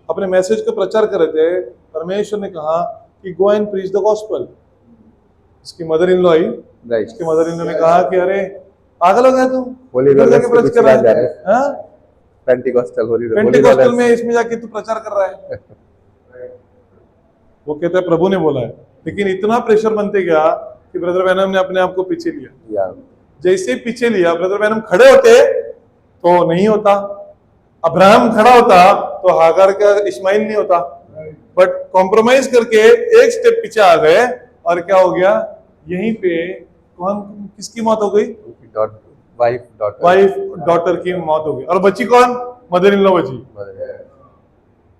अपने मैसेज को प्रचार कर रहे थे, परमेश्वर ने कहा कि go and preach the gospel. इसकी मदर इन लॉ आई, इसकी मदर इन लॉ ने कहा कि अरे पागल हो गया तुम, पेंटिकॉस्टल में इसमें जाके तू प्रचार कर रहा है। वो कहता है प्रभु ने बोला है। लेकिन इतना प्रेशर बनते गया कि ब्रदर ब्रैनम ने अपने आप को पीछे लिया। जैसे पीछे लिया, ब्रदर ब्रैनम खड़े होते तो नहीं होता, अब्राहम खड़ा होता तो हागार का इस्माइल नहीं होता। बट कॉम्प्रोमाइज करके एक स्टेप पीछे आ गए, और क्या हो गया? यहीं पे कौन, किसकी मौत हो गई? वाइफ डॉटर की मौत हो गई। और बची कौन? मदर इन लॉ बची।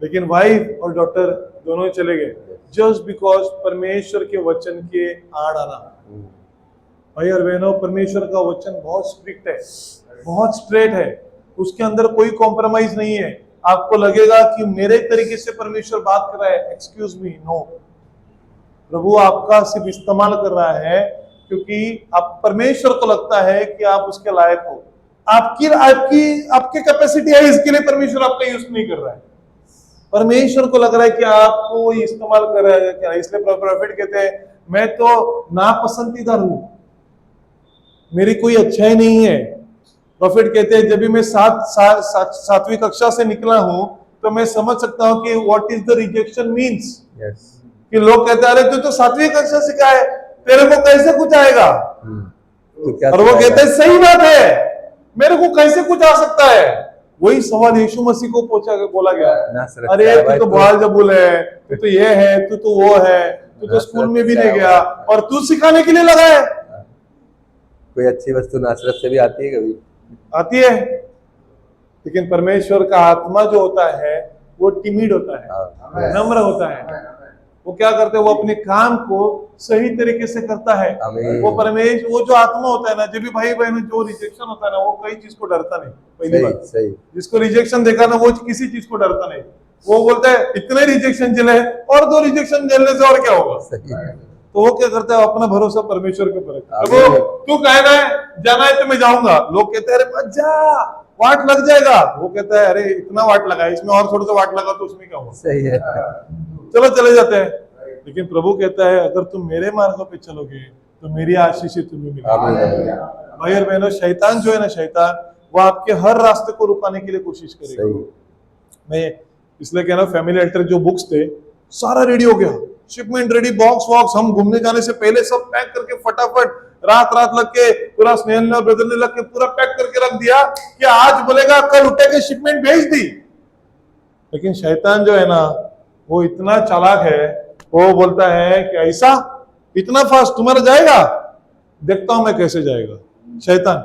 लेकिन वाइफ और डॉटर दोनों ही चले गए, जस्ट बिकॉज परमेश्वर के वचन के आड़ आना। भाई और बहनों, परमेश्वर का वचन बहुत स्ट्रिक्ट है, बहुत स्ट्रेट है, उसके अंदर कोई कॉम्प्रोमाइज नहीं है। आपको लगेगा कि मेरे तरीके से परमेश्वर बात कर रहा है, एक्सक्यूज मी, नो। प्रभु आपका सिर्फ इस्तेमाल कर रहा है क्योंकि आप, परमेश्वर को लगता है कि आप उसके लायक हो। आपकी कैपेसिटी है, इसके लिए परमेश्वर आपका यूज नहीं कर रहा है। परमेश्वर को लग रहा है कि आपको इस्तेमाल कर रहा है क्या। इसलिए प्रॉफिट कहते हैं मैं तो नापसंदीदा हूं, मेरी कोई अच्छाई नहीं है। प्रॉफिट कहते हैं जब भी मैं सातवीं कक्षा से निकला हूं तो मैं समझ सकता हूं कि what is the rejection means. कि लोग कहते हैं अरे तू तो सातवीं कक्षा से क्या है, तेरे को कैसे कुछ आएगा? और वो कहते हैं सही बात है, मेरे को कैसे कुछ आ सकता है? वही सवाल यीशु मसीह को बोला गया, अरे तू तो बाल-जबूल है, तू तो ये है, तू तो वो है, तू तो स्कूल में भी नहीं गया और तू सिखाने के लिए लगा है। कोई अच्छी वस्तु नासरत से भी आती है, कभी आती है, लेकिन परमेश्वर का आत्मा जो होता है वो टिमिड होता है, नम्र होता है। वो क्या करते हैं? वो अपने काम को सही तरीके से करता है। वो परमेश्वर, वो जो आत्मा होता है ना, जब भी भाई बहन जो रिजेक्शन होता है ना, वो कई चीज को डरता नहीं। पहली बात, जिसको रिजेक्शन देखा ना, वो किसी चीज को डरता नहीं। वो बोलता है इतने रिजेक्शन झेले और 2 रिजेक्शन झेलने से और क्या होगा। तो वो क्या करता है? अपना भरोसा परमेश्वर के ऊपर रखता है। तू कहना है जाना है तो मैं जाऊंगा। लोग कहते हैं अरे मत जा, वाट लग जाएगा। वो कहता है अरे इतना वाट लगा, इसमें और थोड़ा सा वाट लगा तो उसमें क्या होगा। सही है। चलो चले जाते हैं। लेकिन प्रभु कहता है अगर तुम मेरे मार्गों पे चलोगे तो मेरी आशीष ही तुम्हें मिलेगी। भाई और बहनों, शैतान जो है ना, शैतान वो आपके हर रास्ते को रुकाने के लिए कोशिश करेगा। मैं इसलिए कह रहा हूं, फैमिली अल्टर जो बुक्स थे सारा रेडी हो गया, शिपमेंट रेडी, बॉक्स वॉक्स, हम घूमने जाने से पहले सब पैक करके फटाफट रात लग के पूरा स्नेहल ने और ब्रदर ने लग के पूरा पैक करके रख दिया कि आज बोलेगा कल उठे के शिपमेंट भेज दी। लेकिन शैतान जो है ना वो इतना चालाक है, वो बोलता है कि ऐसा इतना फास्ट तुम्हारा जाएगा, देखता हूं मैं कैसे जाएगा। शैतान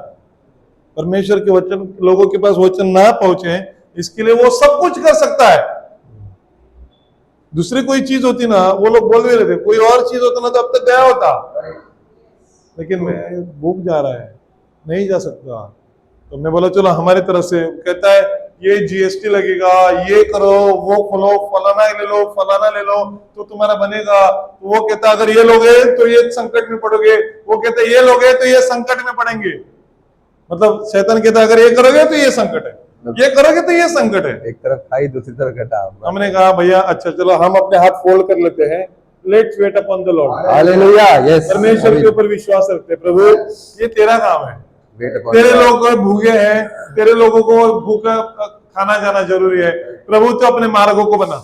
परमेश्वर के वचन लोगों के पास वचन ना पहुंचे इसके लिए वो सब कुछ कर सकता है। दूसरी कोई चीज होती ना वो लोग बोल भी रहे थे, कोई और चीज होता ना तो अब तक गया होता, लेकिन मैं भूख जा रहा है नहीं जा सकता। तो मैं बोला चलो हमारी तरफ से, कहता है ये जीएसटी लगेगा, ये करो, वो खोलो, फलाना ले लो तो तुम्हारा बनेगा। तो वो कहता अगर ये लोगे तो ये संकट में पड़ोगे, वो कहता ये लोगे तो ये संकट में पड़ेंगे। मतलब शैतान कहता अगर ये करोगे तो ये संकट है, ये करोगे तो ये संकट है। एक तरफ खाई दूसरी तरफ घटा। हमने कहा भैया अच्छा चलो हम अपने हाथ फोल्ड कर लेते हैं, let's weight upon the Lord. Hallelujah, yes. परमेश्वर के ऊपर विश्वास रखते, प्रभु ये तेरा काम है, तेरे लोग भूखे हैं, तेरे लोगों को भूखा खाना जाना जरूरी है, प्रभु तो अपने मार्गों को बना।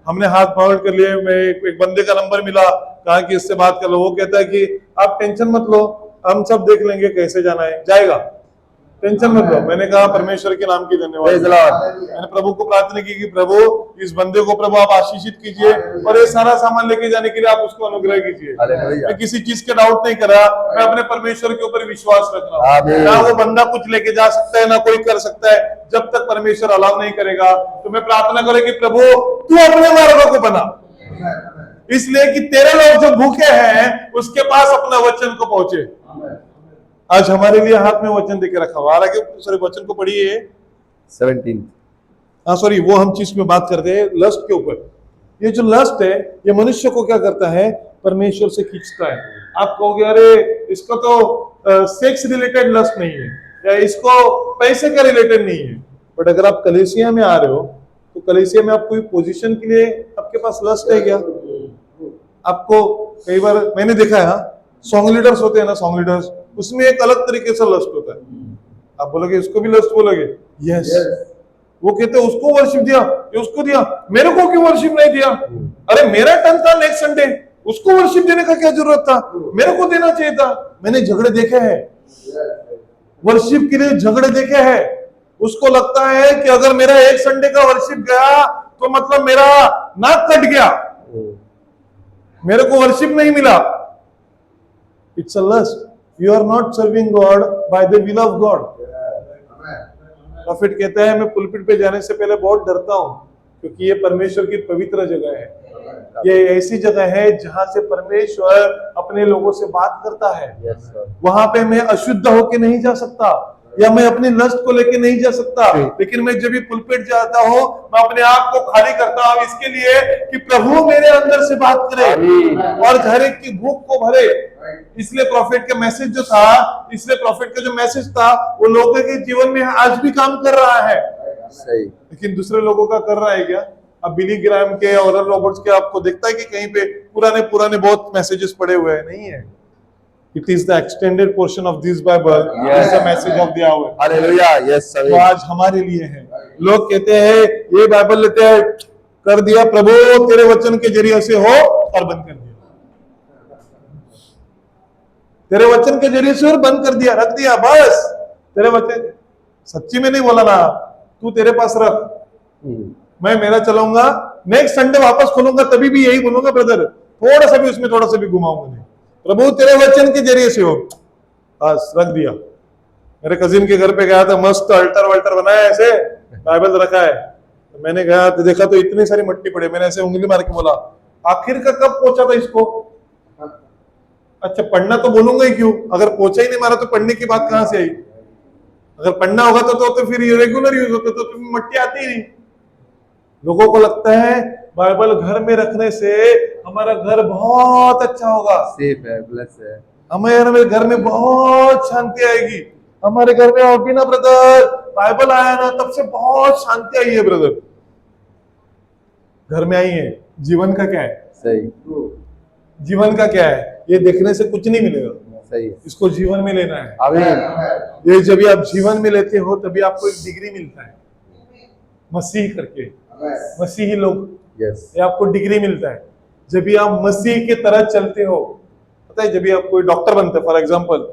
हमने हाथ फोल्ड कर लिए। मैं एक बंदे का नंबर मिला, कहा कि इससे बात कर लो। वो कहता है कि आप टेंशन मत लो, हम सब देख लेंगे कैसे जाना है, जाएगा, टेंशन मत लो। मैंने कहा परमेश्वर के नाम की धन्यवाद। मैंने प्रभु को प्रार्थना की कि प्रभु इस बंदे को प्रभु आप आशीषित कीजिए और ये सारा सामान लेके जाने के लिए आप उसको अनुग्रह कीजिए। मैं किसी चीज के डाउट नहीं कर रहा, मैं अपने परमेश्वर के ऊपर विश्वास रख रहा हूँ। ना वो बंदा कुछ लेके जा सकता है ना कोई कर सकता है, जब तक परमेश्वर अलाउ नहीं करेगा। तो मैं प्रार्थना करूँ कि प्रभु तू अपने मार्गों को बना, इसलिए कि तेरे लोग जो भूखे हैं उसके पास अपना वचन को पहुंचे। आज हमारे लिए हाथ में वचन देके रखा हुआ, हालांकि सॉरी वचन को पढ़िए 17। हाँ सॉरी, वो हम चीज में बात करते हैं लस्ट के ऊपर। ये जो लस्ट है ये मनुष्य को क्या करता है, परमेश्वर से खींचता है। आप कहोगे अरे इसको तो सेक्स रिलेटेड लस्ट नहीं है या इसको पैसे का रिलेटेड नहीं है, बट अगर आप कलीसिया में आ रहे हो तो कलीसिया में आप कोई पोजीशन के लिए आपके पास लस्ट है क्या? आपको कई बार मैंने देखा है, सॉन्ग लीडर्स होते हैं ना, सॉन्ग लीडर्स, उसमें एक अलग तरीके से लस्ट होता है। आप बोलोगे इसको भी लस्ट बोलोगे, यस। वो कहते हैं उसको वर्शिप दिया, उसको दिया, मेरे को क्यों वर्शिप नहीं दिया? अरे मेरा टर्न था नेक्स्ट संडे, उसको वर्शिप देने का क्या जरूरत था, मेरे को देना चाहिए था। मैंने झगड़े देखे हैं, वर्शिप के लिए झगड़े देखे हैं। उसको लगता है कि अगर मेरा एक संडे का वर्शिप गया तो मतलब मेरा नाक कट गया, मेरे को वर्शिप नहीं मिला। It's a lust. You are not serving God by the will of God. Profit कहता है मैं पुलपिट पे जाने से पहले बहुत डरता हूं, क्योंकि ये परमेश्वर की पवित्र जगह है। ये ऐसी जगह है जहां से परमेश्वर अपने लोगों से बात करता है। वहां पे मैं अशुद्ध होके नहीं जा सकता या मैं अपनी लस्ट को लेके नहीं जा सकता। लेकिन मैं जब भी पुलपिट जाता हूँ मैं अपने आप को खाली करता हूँ इसके लिए कि प्रभु मेरे अंदर से बात करे और हर एक की भूख को भरे। इसलिए प्रॉफिट का मैसेज जो था, इसलिए प्रॉफिट का जो मैसेज था वो लोगों के जीवन में आज भी काम कर रहा है। सही। लेकिन दूसरे लोगों का कर रहा है क्या? अब बिली ग्राहम के और रॉबर्ट्स के आपको दिखता है कि कहीं पे पुराने बहुत मैसेजेस पड़े हुए हैं? नहीं है। It is the extended portion of this Bible. Yes. Is the message of the hour. Hallelujah. Yes, sir. तो आज हमारे लिए है। लोग कहते हैं ये बाइबल लेते हैं, कर दिया प्रभु तेरे वचन के जरिए से हो और बंद कर दिया, तेरे वचन के जरिए से और बंद कर दिया, रख दिया, बस तेरे वचन सच्ची में नहीं बोला ना, तू तेरे पास रख, मैं मेरा चलाऊंगा, नेक्स्ट संडे वापस खोलूंगा तभी भी यही बोलूंगा ब्रदर, थोड़ा सा भी उसमें थोड़ा सा भी घुमाऊंगा नहीं, प्रभु तेरे वचन के जरिए से हो, बस रख दिया। मेरे कजिन के घर पे गया था, मस्त अल्टर वल्टर बनाया ऐसे, बाइबल रखा है, तो मैंने गया तो देखा तो इतनी सारी मट्टी पड़ी, मैंने ऐसे उंगली मार के बोला आखिर का कब पहुंचा था इसको? अच्छा पढ़ना तो बोलूंगा ही क्यों, अगर पहुंचा ही नहीं मारा तो पढ़ने की बात कहां से आई? अगर पढ़ना होगा तो फिर रेगुलर यूज होता तो मट्टी आती ही नहीं। लोगों को लगता है बाइबल घर में रखने से हमारा घर बहुत अच्छा होगा, सेफ है, ब्लेस है, हमारे घर में बहुत शांति आएगी। हमारे घर में और भी ना ब्रदर, बाइबल आया ना तब से बहुत शांति आई है ब्रदर। घर में आई है, जीवन का क्या है? सही जीवन का क्या है? ये देखने से कुछ नहीं मिलेगा, सही है। इसको जीवन में लेना है। आमीन। ये जब भी आप जीवन में लेते हो तभी आपको एक डिग्री मिलता है, मसीह करके, मसीही लोग, यस ये आपको डिग्री मिलता है जब भी आप मसीह की तरह चलते हो। पता है, जब भी आप कोई डॉक्टर बनते हैं, फॉर एग्जांपल,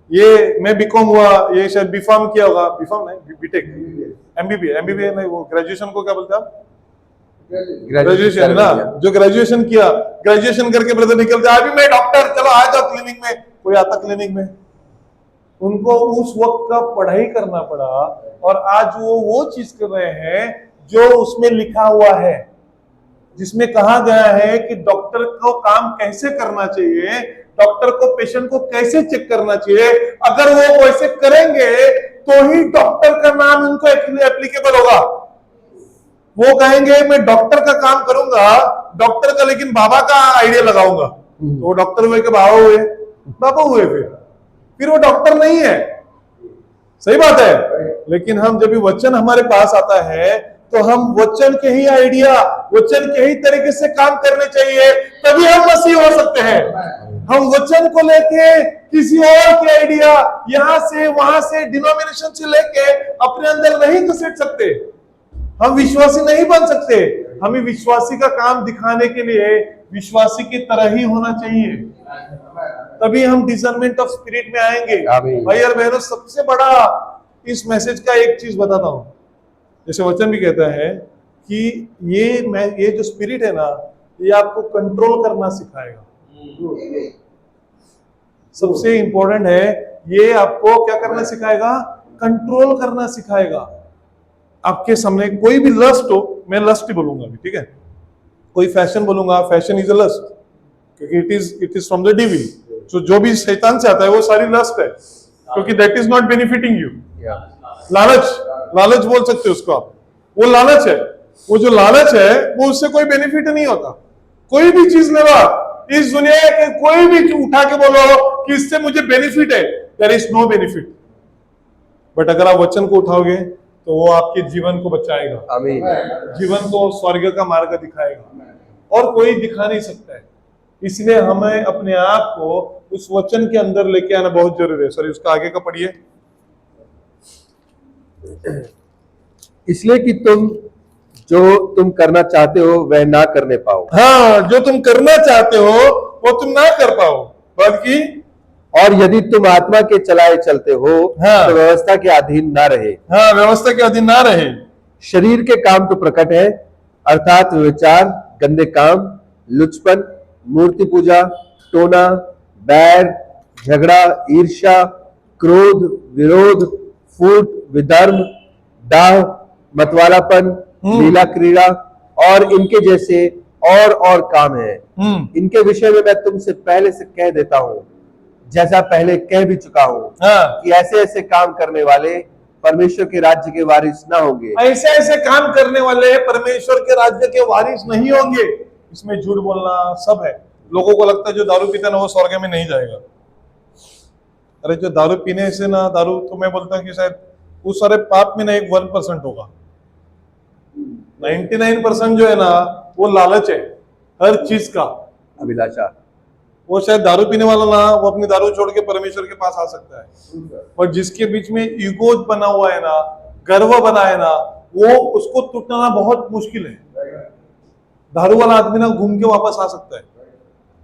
ये मैं बीकॉम हुआ, ये शायद बीफार्म किया होगा, बीफार्म नहीं, बीटेक, एमबीबीए नहीं, वो ग्रेजुएशन को क्या बोलते हैं आप? ग्रेजुएशन ना, जो ग्रेजुएशन किया, ग्रेजुएशन करके ब्रदर निकलते अभी मैं डॉक्टर, चलो आ जाओ क्लिनिक में, कोई आता क्लिनिक में? उनको उस वक्त का पढ़ाई करना पड़ा और आज वो चीज कर रहे हैं जो उसमें लिखा हुआ है, जिसमें कहा गया है कि डॉक्टर को काम कैसे करना चाहिए, डॉक्टर को पेशेंट को कैसे चेक करना चाहिए। अगर वो वैसे करेंगे तो ही डॉक्टर का नाम उनको एप्लीकेबल होगा। वो कहेंगे मैं डॉक्टर का काम करूंगा, डॉक्टर का लेकिन बाबा का आइडिया लगाऊंगा, तो वो डॉक्टर हुए कि बाबा हुए फिर वो डॉक्टर नहीं है। सही बात है। लेकिन हम जब भी वचन हमारे पास आता है तो हम वचन के ही आइडिया, वचन के ही तरीके से काम करने चाहिए, तभी हम मसीह हो सकते हैं। हम वचन को लेके किसी और के आइडिया, यहां से वहां से, डिनोमिनेशन से लेके अपने अंदर नहीं घसीट सकते। हम विश्वासी नहीं बन सकते। हमें विश्वासी का काम दिखाने के लिए विश्वासी की तरह ही होना चाहिए, तभी हम डिसर्नमेंट ऑफ स्पिरिट में आएंगे। भाई और बहनों, सबसे बड़ा इस मैसेज का एक चीज बताता हूं, जैसे वचन भी कहता है कि ये जो स्पिरिट है ना, ये आपको कंट्रोल करना सिखाएगा। सबसे इंपॉर्टेंट है, ये आपको क्या करना सिखाएगा? कंट्रोल करना सिखाएगा। आपके सामने कोई भी लस्ट हो, मैं लस्ट ही बोलूंगा अभी, ठीक है? कोई फैशन बोलूंगा, फैशन इज अ लस्ट, क्योंकि it is from the devil. जो भी शैतान से आता है वो सारी लस्ट है, क्योंकि that is not benefiting you. लालच बोल सकते हो उसको आप, वो लालच है। वो जो लालच है वो उससे कोई बेनिफिट नहीं होता। कोई भी चीज लेवा इस दुनिया के, कोई भी उठा के बोलो कि इससे मुझे बेनिफिट है, there is no benefit. But अगर आप वचन को उठाओगे तो वो आपके जीवन को बचाएगा, जीवन को स्वर्ग का मार्ग दिखाएगा, और कोई दिखा नहीं सकता है। इसलिए हमें अपने आप को उस वचन के अंदर लेके आना बहुत जरूरी है। सॉरी, उसका आगे का पढ़िए। इसलिए कि जो तुम करना चाहते हो वह ना करने पाओ। हाँ, जो तुम करना चाहते हो वो तुम ना कर पाओ, बल्कि और यदि तुम आत्मा के चलाए चलते हो, हाँ, तो व्यवस्था के अधीन ना रहे। हाँ, व्यवस्था के अधीन ना रहे। शरीर के काम तो प्रकट है, अर्थात विचार, गंदे काम, लुचपन, मूर्ति पूजा, टोना, बैर, झगड़ा, ईर्ष्या, क्रोध, विरोध, फूट, विधर्म, दाह, मतवालापन, लीला क्रीड़ा और इनके जैसे और काम है। इनके विषय में मैं तुमसे पहले से कह देता हूँ, जैसा पहले कह भी चुका हूँ, कि ऐसे ऐसे काम करने वाले परमेश्वर के राज्य के वारिस ना होंगे। ऐसे ऐसे काम करने वाले परमेश्वर के राज्य के वारिस नहीं होंगे। इसमें झूठ बोलना सब है। लोगों को लगता है जो दारू पीता है ना वो स्वर्ग में नहीं जाएगा। अरे जो दारू पीने से ना, दारू तो मैं बोलता हूँ कि शायद उस सारे पाप में ना एक 1% होगा। 99% जो है ना वो लालच है, हर चीज का अभिलाषा। वो शायद दारू पीने वाला ना, वो अपनी दारू छोड़ के परमेश्वर के पास आ सकता है। और जिसके बीच में ईगो बना हुआ है ना, गर्व बना है ना, वो उसको टूटना बहुत मुश्किल है। दारू वाला आदमी ना घूम के वापस आ सकता है।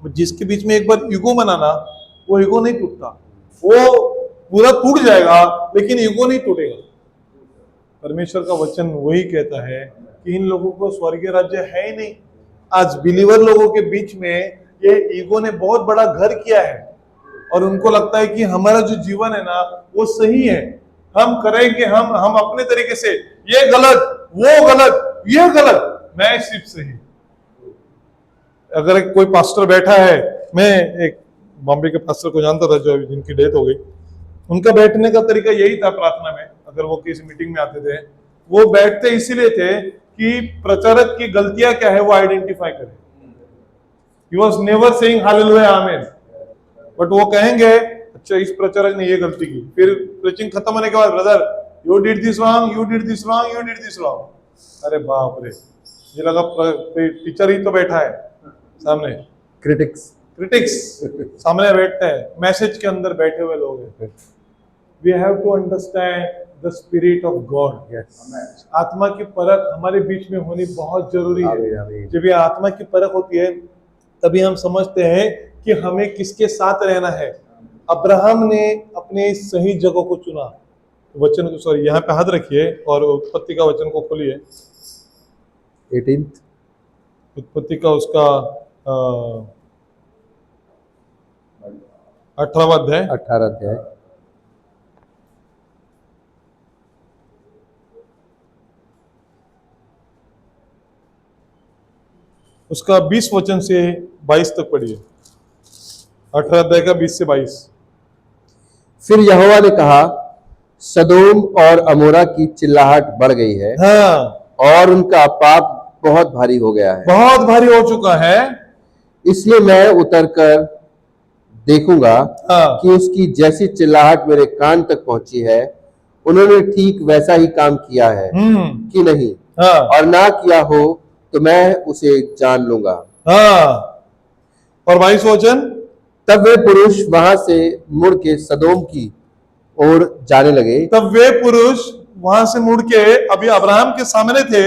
जिसके बीच में एक बार ईगो बना ना, वो ईगो नहीं टूटता। वो पूरा टूट जाएगा लेकिन ईगो नहीं टूटेगा। परमेश्वर का वचन वही कहता है कि इन लोगों को स्वर्गीय राज्य है ही नहीं। आज बिलीवर लोगों के बीच में ये ईगो ने बहुत बड़ा घर किया है और उनको लगता है कि हमारा जो जीवन है ना वो सही है, हम करेंगे, हम अपने तरीके से, ये गलत, वो गलत, ये गलत, मैं सिर्फ सही। अगर एक कोई पास्टर बैठा है, मैं एक बॉम्बे के पास्टर को जानता था जो जिनकी डेथ हो गई, उनका बैठने का तरीका यही था प्रार्थना में। अगर वो किसी मीटिंग में आते थे, वो बैठते इसीलिए थे कि प्रचारक की गलतियां क्या है वो आइडेंटिफाई करे। He was never saying hallelujah आमीन, बट वो कहेंगे अच्छा इस प्रचारक ने ये गलती की। फिर प्रीचिंग खत्म होने के बाद, brother you did this wrong, you did this wrong, you did this wrong. अरे बाप रे, मुझे लगा टीचर ही तो बैठा है सामने, क्रिटिक्स। सामने बैठते हैं, मैसेज के अंदर बैठे हुए लोग हैं। We have to understand the spirit of God. आत्मा की परख हमारे बीच में होनी बहुत जरूरी है। जब ये आत्मा की परख होती है तभी हम समझते हैं कि हमें किसके साथ रहना है। अब्राहम ने अपने सही जगह को चुना। वचन को, सॉरी, यहाँ पे हाथ रखिए और उत्पत्ति का वचन को खोलिए। 18 उत्पत्ति का उसका 18वां अध्याय। 18 अध्याय। उसका 20 वचन से 22 तक पढ़िए। 18 अध्याय का 20 से 22। फिर यहोवा ने कहा, सदोम और अमोरा की चिल्लाहट बढ़ गई है, हाँ, और उनका पाप बहुत भारी हो गया है। बहुत भारी हो चुका है, इसलिए मैं उतरकर देखूंगा हाँ, कि उसकी जैसी चिल्लाहट मेरे कान तक पहुंची है, उन्होंने ठीक वैसा ही काम किया है कि नहीं, हाँ, और ना किया हो तो मैं उसे जान लूंगा। हाँ। और 22 वचन, तब वे पुरुष वहां से मुड़ के सदोम की ओर जाने लगे। तब वे पुरुष वहां से मुड़ के, अभी अब्राहम के सामने थे,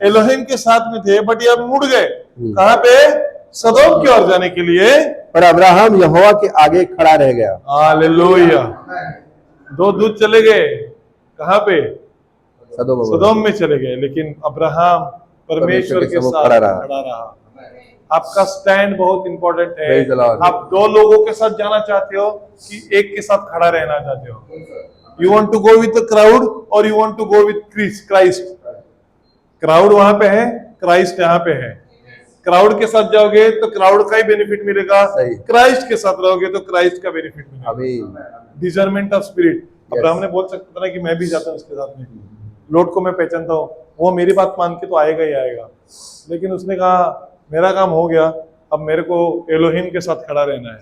एलोहिम के साथ में थे, बट ये अब मुड़ गए कहां पे? सदोम की ओर जाने के लिए। पर अब्राहम यहोवा के आगे खड़ा रह गया। हालेलुया। 2 दूत चले गए कहां पे? सदोम में चले गए, लेकिन अब्राहम परमेश्वर के साथ खड़ा रहा। आपका स्टैंड बहुत इंपॉर्टेंट है। आप 2 लोगों के साथ जाना चाहते हो कि एक के साथ खड़ा रहना चाहते हो? You want to go with the crowd और you want to go with Christ? Crowd वहां पे है, क्राइस्ट यहाँ पे है। क्राउड के साथ जाओगे तो क्राउड का ही बेनिफिट मिलेगा, क्राइस्ट के साथ रहोगे तो क्राइस्ट का बेनिफिट मिलेगा। डिजर्नमेंट ऑफ स्पिरिट। अब्राहम ने बोल सकता था कि मैं भी जाता हूँ उसके साथ में, लोट को मैं पहचानता हूँ, वो मेरी बात मान के तो आएगा ही आएगा। लेकिन उसने कहा मेरा काम हो गया, अब मेरे को एलोहिम के साथ खड़ा रहना है,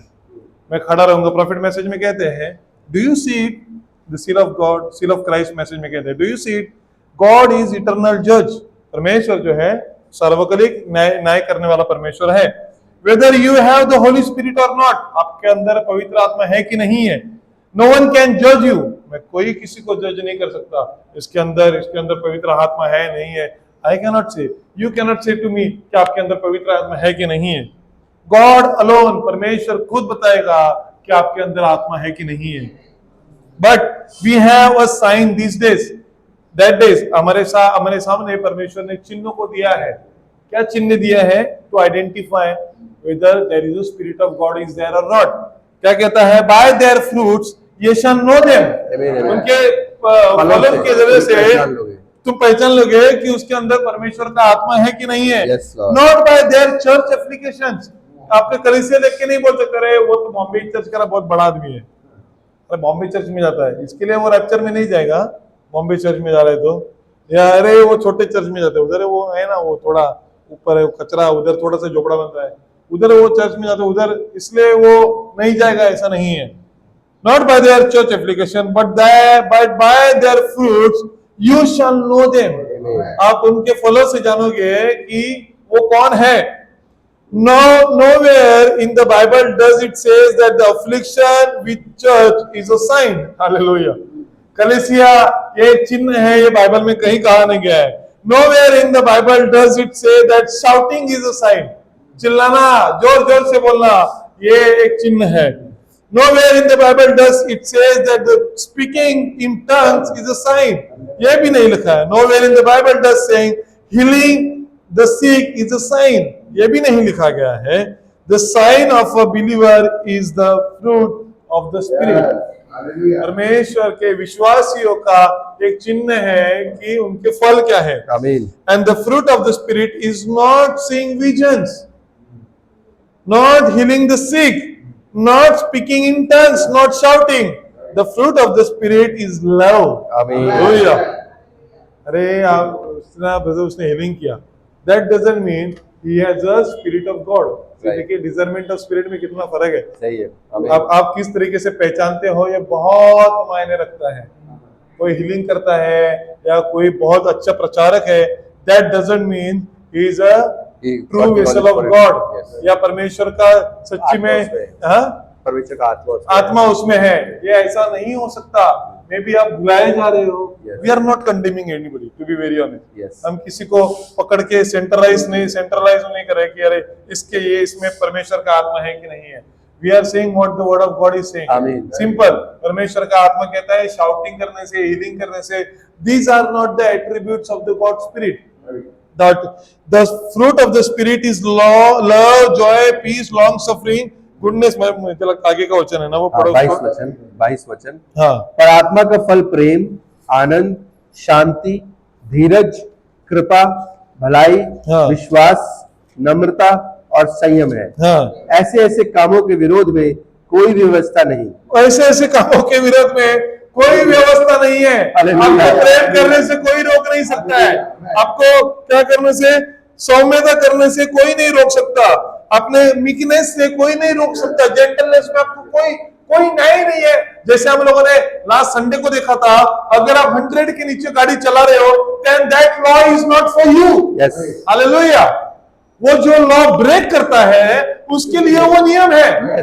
मैं खड़ा रहूंगा। प्रॉफिट मैसेज में कहते हैं, do you see it, the seal of God, seal of Christ message में कहते हैं, do you see it, God is eternal जज। परमेश्वर जो है सार्वकालिक न्याय करने वाला परमेश्वर है। Whether you have the Holy spirit और नॉट, आपके अंदर पवित्र आत्मा है कि नहीं है। नो वन कैन जज यू, मैं कोई किसी को जज नहीं कर सकता इसके अंदर पवित्र आत्मा है नहीं है। I cannot say, you cannot say to me कि आपके अंदर पवित्र आत्मा है कि नहीं है। गॉड अलोन, परमेश्वर खुद बताएगा कि आपके अंदर आत्मा है कि नहीं है। But we have a sign this days, that days, हमारे सामने परमेश्वर ने चिन्हों को दिया है। क्या चिन्ह दिया है? To identify whether there is a spirit of God is there और नॉट। क्या कहता है? बाय देयर फ्रूट्स ये शैल नो देम, उनके फलों के जरिए से तुम पहचान लोगे कि उसके अंदर परमेश्वर का आत्मा है कि नहीं है। Not bye there church applications, आपके कलीसिया देख के नहीं बोल सकते अरे वो तो बॉम्बे चर्च का बहुत बड़ा आदमी है, अरे बॉम्बे चर्च में जाता है, इसके लिए वो रैप्चर में नहीं जाएगा। बॉम्बे चर्च में जा रहे तो, या अरे वो छोटे चर्च में जाते हैं, उधर वो है ना, वो थोड़ा ऊपर है कचरा, उधर थोड़ा सा झोपड़ा बनता है, उधर वो चर्च में जाते उधर, इसलिए वो नहीं जाएगा, ऐसा नहीं है। Not bye there church application but by there fruits you shall know them, आप उनके फलों से जानोगे कि वो कौन है। Nowhere in the Bible does it says that the affliction with church is a sign. Hallelujah. कलीसिया ये चिन्ह है, ये बाइबल में कहीं कहा नहीं गया है। Nowhere in the Bible does it say that shouting is a sign. चिल्लाना, जोर जोर से बोलना, ये एक चिन्ह है। Nowhere in the Bible does it says that the speaking in tongues is a sign. ये भी नहीं लिखा है। Nowhere in the Bible does saying healing the sick is a sign. ये भी नहीं लिखा गया है। The sign of a believer is the fruit of the Spirit. परमेश्वर के विश्वासियों का एक चिन्ह है कि उनके फल क्या है। And the fruit of the Spirit is not seeing visions, not healing the sick, not speaking in tongues, not shouting. The fruit of the Spirit is love. Hallelujah. अरे उसने हीलिंग किया, that doesn't mean he has a spirit of God. देखिए डिजर्नमेंट of spirit में कितना फर्क है। सही है। आप किस तरीके से पहचानते हो ये बहुत मायने रखता है। कोई हीलिंग करता है या कोई बहुत अच्छा प्रचारक है, that doesn't mean he is a true vessel of God. या परमेश्वर का सच्ची में हाँ परमेश्वर का आत्मा उसमें है, ये ऐसा नहीं हो सकता। मे बी आप बुलाए जा रहे हो। We are not condemning anybody, to be very honest. हम किसी को पकड़ के सेंट्रलाइज नहीं करे कि अरे इसके ये इसमें परमेश्वर का आत्मा है कि नहीं है। We are saying what the word of God is saying. Simple, परमेश्वर का आत्मा कहता है शाउटिंग करने से, हीलिंग करने से, these are not the attributes of the God spirit. That the fruit of the spirit is love, joy, peace, long suffering, goodness। मुझे लगता आगे का वचन है ना, वो पढ़ो। 22 वचन। हाँ। पर आत्मा का फल प्रेम, आनंद, शांति, धीरज, कृपा, भलाई, हाँ। विश्वास, नम्रता और संयम है। हाँ। ऐसे ऐसे कामों के विरोध में कोई व्यवस्था नहीं। ऐसे ऐसे कामों के विरोध में कोई व्यवस्था नहीं है। आपको प्रेम करने से कोई रोक नहीं सकता है। आपको क्या करने से, सौम्यता करने से कोई नहीं रोक सकता। अपने मीकनेस से कोई नहीं रोक सकता। जेंटलनेस में आपको कोई न्याय नहीं है। जैसे हम लोगों ने लास्ट संडे को देखा था, अगर आप 100 के नीचे गाड़ी चला रहे हो, then that law is not for you। Hallelujah. वो जो लॉ ब्रेक करता है उसके लिए वो नियम है।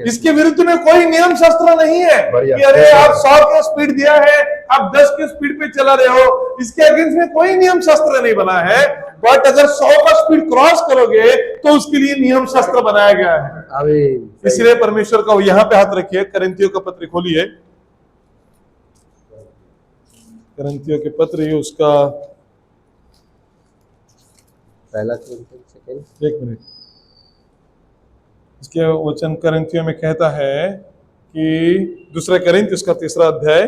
इसके विरुद्ध में कोई नियम शास्त्र नहीं है कि अरे आप 100 का स्पीड दिया है, आप 10 के स्पीड पे चला रहे हो, इसके अगेंस्ट में कोई नियम शास्त्र नहीं बना है। बट अगर 100 का स्पीड क्रॉस करोगे तो उसके लिए नियम शास्त्र बनाया गया है। इसलिए परमेश्वर का यहाँ पे हाथ रखिए, करंथियों का पत्र खोलिए, करंथियों के पत्र ही उसका पहला सेकंड, 1 मिनट। इसके वचन करंथियों में कहता है कि दूसरा करंथ उसका 3रा अध्याय,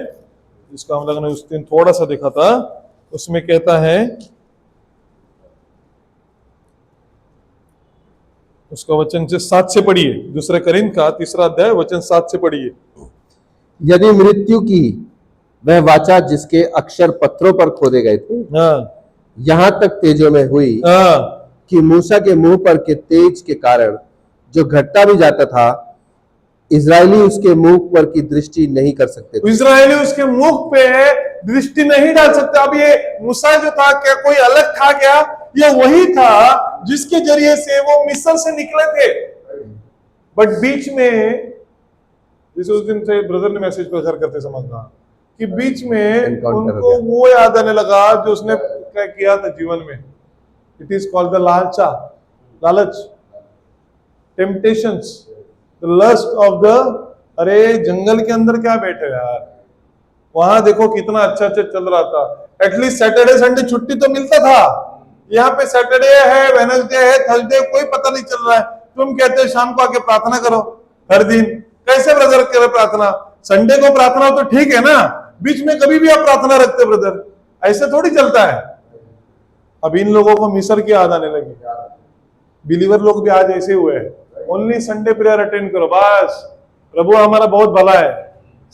जिसका हम लोगों ने उस दिन थोड़ा सा देखा था, उसमें कहता है, उसका वचन से 7 से पढ़िए। दूसरा करंथ का 3रा अध्याय वचन 7 से पढ़िए। यदि मृत्यु की वह वाचा जिसके अक्षर पत्थरों पर खोदे गए थे, हाँ। यहाँ तक तेजों में हुई, हाँ। कि मूसा के मुंह पर के तेज के कारण जो घटता भी जाता था, इजरायली उसके मुंह पर की दृष्टि नहीं कर सकते थे। इजरायली उसके मुख पे दृष्टि नहीं डाल सकते। अब ये मूसा जो था, क्या कोई अलग था क्या? ये वही था जिसके जरिए से वो मिस्र से निकले थे। बट बीच में, जैसे उस दिन से ब्रदर ने मैसेज प्रचार करते समझना कि बीच में उनको वो याद आने लगा जो उसने क्या किया था जीवन में। इट इज कॉल्ड द लालच, temptations, the lust of the. अरे जंगल के अंदर क्या बैठे यार, वहां देखो कितना अच्छा चल रहा था। एटलीस्ट सैटरडे संडे छुट्टी तो मिलता था। यहाँ पे सैटरडे है, वेडनेसडे है, थर्सडे, कोई पता नहीं चल रहा है। तुम कहते हो शाम को आके प्रार्थना करो हर दिन। कैसे ब्रदर करे प्रार्थना? संडे को प्रार्थना हो तो ठीक है ना, बीच में कभी भी आप प्रार्थना रखते ब्रदर, ऐसे थोड़ी चलता है। अब इन लोगों को मिस्र की याद आने लगी। बिलीवर लोग भी आज ऐसे हुए हैं। ओनली संडे प्रेयर अटेंड करो बस, प्रभु हमारा बहुत भला है।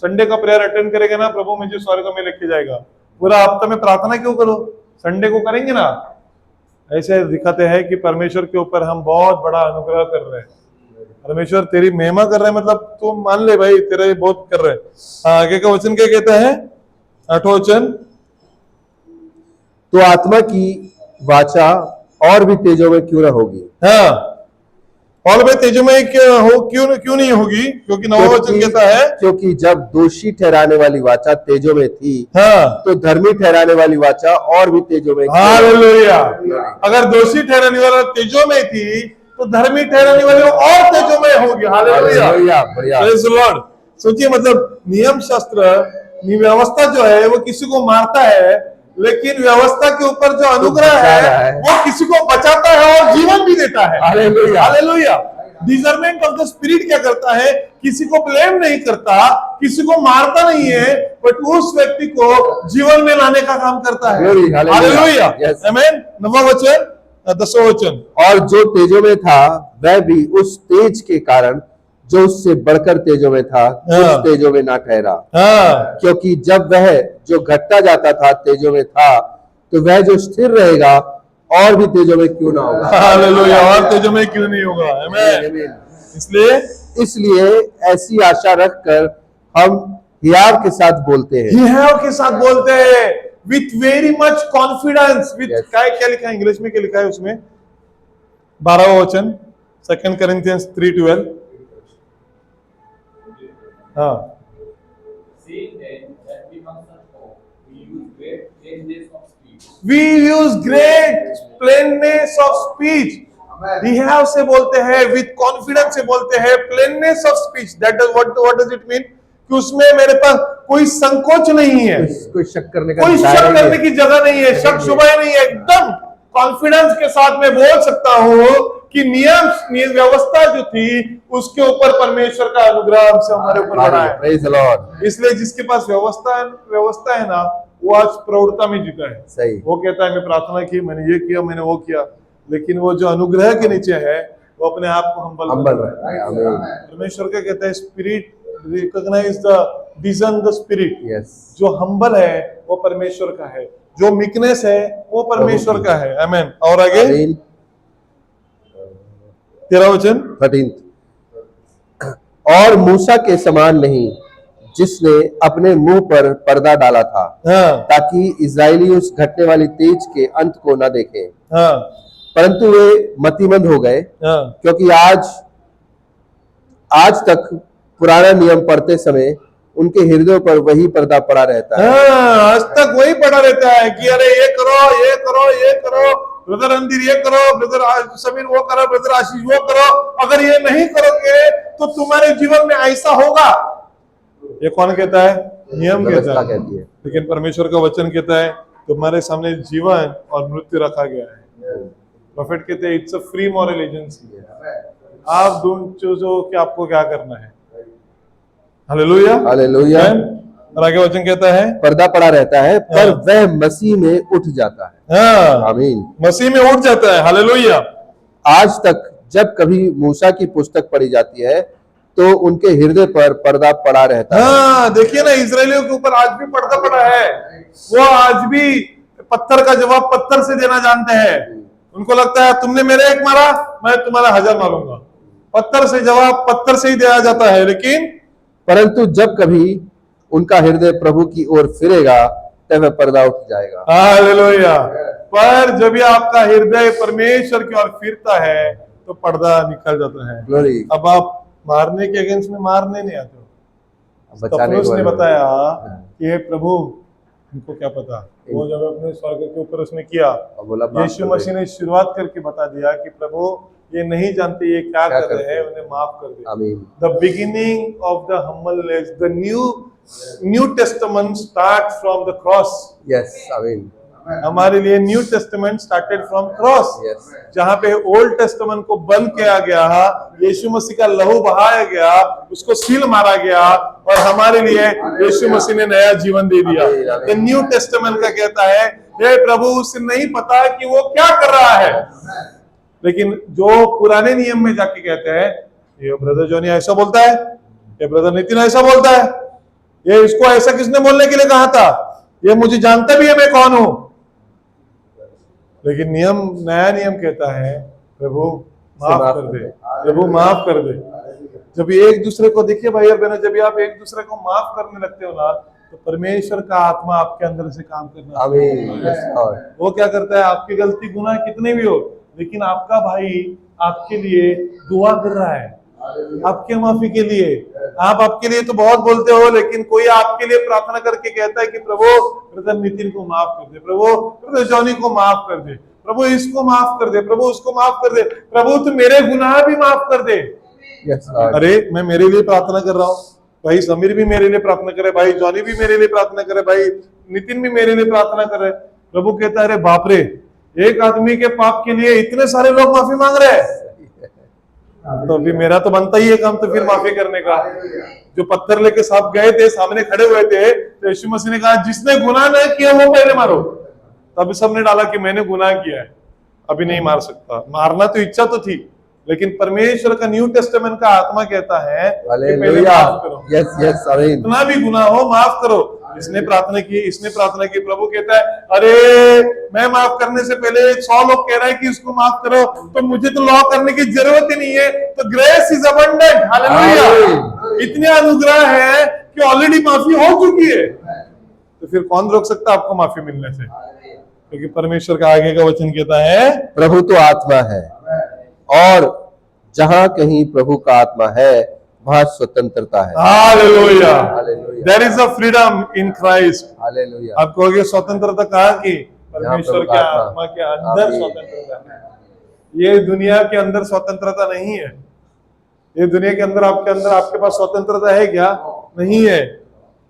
संडे का प्रेयर अटेंड करेगा ना, प्रभु मुझे स्वर्ग में लेके जाएगा। पूरा हफ्ता में प्रार्थना क्यों करो, संडे को करेंगे ना। ऐसे दिखाते हैं कि परमेश्वर के ऊपर हम बहुत बड़ा अनुग्रह कर रहे हैं। परमेश्वर तेरी महिमा कर रहे हैं, मतलब तू मान ले भाई तेरा ये बहुत कर रहे हैं। हाँ, आगे का वचन क्या कहता है? 8वां वचन, तो आत्मा की वाचा और भी तेजों में क्यों न होगी। हाँ, और भी तेजों में क्यों नहीं होगी? क्योंकि 9वां वचन कहता है, क्योंकि जब दोषी ठहराने वाली वाचा तेजों में थी, हाँ, तो धर्मी ठहराने वाली वाचा और भी तेजों में। हालेलुया। अगर दोषी ठहराने वाला तेजों में थी तो धर्मी ठहराने वाले और तेजों में होगी। Hallelujah, praise the Lord. सोचिए, मतलब नियम शास्त्र, व्यवस्था जो है वो किसी को मारता है, लेकिन व्यवस्था के ऊपर जो अनुग्रह है वो किसी को बचाता है और जीवन भी देता है। हालेलुया। डिजर्नमेंट ऑफ द स्पिरिट क्या करता है? किसी को ब्लेम नहीं करता, किसी को मारता नहीं है, बट उस व्यक्ति को जीवन में लाने का काम करता है। हालेलुया, आमीन। 9वां वचन, 10वां वचन, और जो तेजों में था वह भी उस तेज के कारण जो उससे बढ़कर तेजों में था, उस तेजों में ना ठहरा। क्योंकि जब वह जो घटता जाता था तेजों में था, तो वह जो स्थिर रहेगा और भी तेजों में क्यों ना होगा। हालेलुया, और तेजों में क्यों नहीं होगा। आमीन। इसलिए ऐसी आशा रखकर हम हियाव के साथ बोलते हैं। हियाव के साथ बोलते हैं। With very much confidence, with Yes. क्या लिखा है इंग्लिश में, क्या लिखा है उसमें? 12वां वचन 2 Corinthians 3:12। हाँ, Seeing then that we must not hope, we use great plainness of speech. we use great plainness of speech। रिहाव से बोलते हैं, विथ कॉन्फिडेंस से बोलते हैं, plainness of speech. That does what does it mean? कि उसमें मेरे पास कोई संकोच नहीं है, कोई शक करने का कोई दायरा शक ही करने है। की जगह नहीं है, शक शुबह नहीं है। एकदम कॉन्फिडेंस के साथ मैं बोल सकता हूँ कि नियम व्यवस्था जो थी उसके ऊपर परमेश्वर का अनुग्रह हमसे हमारे ऊपर बढ़ा है। Praise the Lord। इसलिए जिसके पास व्यवस्था है ना, वो आज प्रौढ़ता में जीता है। सही। वो कहता है मैं प्रार्थना की, मैंने ये किया, मैंने वो किया, लेकिन वो जो अनुग्रह के नीचे है वो अपने आप को हम्बल रखता है। आमीन। परमेश्वर का कहता है spirit recognize the discern the spirit. Yes. जो हम्बल है वो परमेश्वर का है, जो मीकनेस है वो परमेश्वर का है। आमीन। और आगे 13 वचन 13। और मूसा के समान नहीं, जिसने अपने मुंह पर पर्दा डाला था, हाँ ताकि इजरायली उस घटने वाली तेज के अंत को न देखें, हाँ परंतु वे मतिमंद हो गए, हाँ क्योंकि आज तक पुराना नियम पढ़ते समय उनके हृदयों पर वही पर्दा पड़ा रहता है। हाँ, आज तक वही पड़ा रहता है कि अरे ये करो, ये करो, ये करो, ब्रदर अंदर ये करो, ब्रदर समीर वो करो, ब्रदर आशीष वो करो, अगर ये नहीं करोगे तो तुम्हारे जीवन में ऐसा होगा। ये कौन कहता है? नियम कहता व्यवस्था है। कहती है। लेकिन परमेश्वर का वचन कहता है तुम्हारे सामने जीवन और मृत्यु रखा गया है। प्रोफेट कहते हैं it's a free moral agency. आप चूजो कि आपको क्या करना है। Hallelujah, hallelujah. और आगे वचन कहता है पर्दा पड़ा रहता है, पर हाँ। वह मसीह में उठ जाता है। हाँ, आमीन। मसीह में उठ जाता है। हालेलुया। आज तक जब कभी मूसा की पुस्तक पढ़ी जाती है तो उनके हृदय पर पर्दा पड़ा रहता है। हाँ, देखिए ना, इजरायलियों के ऊपर आज भी पर्दा पड़ा है। वो आज भी पत्थर का जवाब पत्थर से देना जानते हैं। उनको लगता है तुमने मेरे एक मारा, मैं तुम्हारा 1000 मारूंगा। पत्थर से जवाब पत्थर से ही दिया जाता है। लेकिन परंतु जब कभी उनका हृदय प्रभु की ओर फिरेगा तब वह पर्दा उठ जाएगा। हालेलुया। पर जब भी आपका हृदय परमेश्वर की ओर फिरता है तो पर्दा निकल जाता है। ग्लोरी। अब आप मारने के अगेंस्ट में मारने नहीं आते हो। बचाने को उसने बताया हाँ। कि हे प्रभु, इनको क्या पता। वो जब अपने स्वर्ग के ऊपर उसने किया, बोला यीशु मसीह ने शुरुआत करके बता दिया कि प्रभु ये नहीं जानते ये क्या कर रहे हैं, उन्हें माफ कर दे। आमीन। The beginning of the humbleness, the new testament start from the cross. Yes, आमीन। हमारे लिए new testament started from cross. Yes. जहां पे ओल्ड टेस्टामेंट को बंद किया गया, यीशु मसीह का लहू बहाया गया, उसको सील मारा गया और हमारे लिए यीशु मसीह ने नया जीवन दे दिया। द न्यू टेस्टामेंट का कहता है हे प्रभु, उसे नहीं पता कि वो क्या कर रहा है। लेकिन जो पुराने नियम में जाके कहते हैं ये ब्रदर जॉनी ऐसा बोलता है, ये ब्रदर नितिन ऐसा बोलता है, ये इसको ऐसा किसने बोलने के लिए कहा था, ये मुझे जानता भी है मैं कौन हूं। लेकिन नया नियम कहता है प्रभु माफ कर दे, प्रभु माफ कर दे। जब एक दूसरे को देखिए भाई और बहनों, जब आप एक दूसरे को माफ करने लगते हो ना, तो परमेश्वर का आत्मा आपके अंदर से काम करना। आमीन। Yes Lord. वो क्या करता है, आपकी गलती गुनाह कितने भी हो, लेकिन आपका भाई आपके लिए दुआ कर रहा है, आपके माफी के लिए। आप आपके लिए तो बहुत बोलते हो, लेकिन कोई आपके लिए प्रार्थना करके कहता है कि प्रभु ब्रदर नितिन को माफ कर दे, प्रभु ब्रदर जॉनी को माफ कर दे, प्रभु इसको माफ कर दे, प्रभु उसको माफ कर दे, प्रभु तू मेरे गुनाह भी माफ कर दे। Yes Lord. अरे मैं मेरे लिए प्रार्थना कर रहा हूँ, भाई समीर भी मेरे लिए प्रार्थना करे, भाई जॉनी भी मेरे लिए प्रार्थना करे, भाई नितिन भी मेरे लिए प्रार्थना करे। प्रभु कहता है अरे बाप रे, एक आदमी के पाप के लिए इतने सारे लोग माफी मांग रहे हैं, तो अभी मेरा तो बनता ही है काम तो फिर माफी करने का। जो पत्थर लेके सांप गए थे, सामने खड़े हुए थे, तो यीशु मसीह ने कहा जिसने गुनाह नहीं किया वो पहले मारो। तब सबने डाला कि मैंने गुनाह किया है, अभी नहीं मार सकता। मारना तो इच्छा तो थी, लेकिन परमेश्वर का न्यू टेस्टामेंट का आत्मा कहता है कि पहले माफ करो। यस यस, आमीन। इतना भी गुनाह हो माफ करो। इसने प्रार्थना की, इसने प्रार्थना की, प्रभु कहता है अरे मैं माफ करने से पहले 100 लोग कह रहे हैं कि इसको माफ करो, तो मुझे तो लॉ करने की जरूरत ही नहीं है। तो ग्रेस इज अबंडेंट। हालेलुया। इतने अनुग्रह है कि ऑलरेडी माफी हो चुकी है। तो फिर कौन रोक सकता है आपको माफी मिलने से? क्योंकि परमेश्वर का आगे का वचन कहता है, प्रभु तो आत्मा है और जहाँ कहीं प्रभु का आत्मा है वहाँ स्वतंत्रता है। Hallelujah, hallelujah. There is a freedom in Christ. Hallelujah. आप कहोगे स्वतंत्रता कहाँ की? परमेश्वर प्रभु के का आत्मा। आत्मा के अंदर आमीन। स्वतंत्रता है। ये दुनिया के अंदर स्वतंत्रता नहीं है। ये दुनिया के अंदर आपके पास स्वतंत्रता है क्या? नहीं है।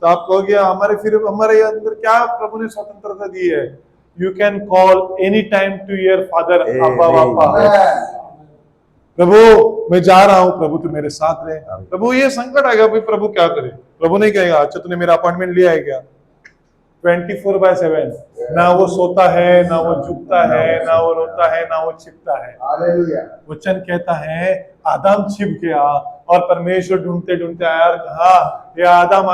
तो आप कहोगे हमारे अंदर क्या प्रभु ने स्वतंत्रता दी है? You can call any time to your father, अब्बा पापा। प्रभु मैं जा रहा हूं, प्रभु तू मेरे साथ रहे। प्रभु ये संकट आ गया, भाई प्रभु क्या करे? प्रभु नहीं कहेगा अच्छा तूने मेरा अपॉइंटमेंट लिया है क्या? 24/7 ना वो सोता है, ना वो झुकता है, ना वो रोता है, ना वो छिपता है। वचन कहता है आदम छिप गया और परमेश्वर ढूंढते ढूंढते आया और कहा, ये आदम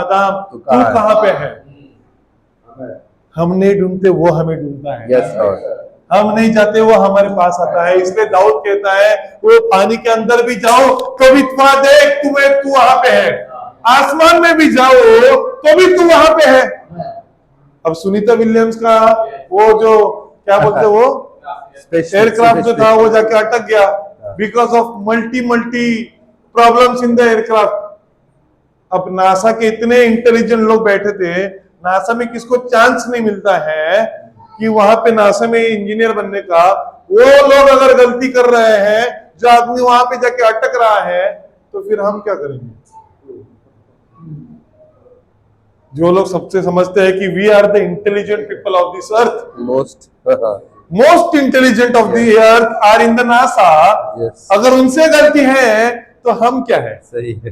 तू कहाँ पे है? हम नहीं ढूंढते, वो हमें ढूंढता है। Yes Lord. हम नहीं जाते, वो हमारे पास आता है। इसलिए दाऊद कहता है वो पानी के अंदर भी जाओ तो भी तू देख तू वहां पे है, आसमान में भी जाओ तो भी तू वहां पे है। अब सुनीता विलियम्स का वो जो क्या बोलते वो एयरक्राफ्ट जो था वो जाके अटक गया because of multi problems in the aircraft. अब नासा के इतने इंटेलिजेंट लोग बैठे थे, नासा में किसको चांस नहीं मिलता है कि वहां पे नासा में इंजीनियर बनने का। वो लोग अगर गलती कर रहे हैं, जो आदमी वहां पे जाके अटक रहा है, तो फिर हम क्या करेंगे? जो लोग सबसे समझते हैं कि we are the intelligent people of this earth, most intelligent of the earth are in the NASA. अगर उनसे गलती है तो हम क्या है? सही है।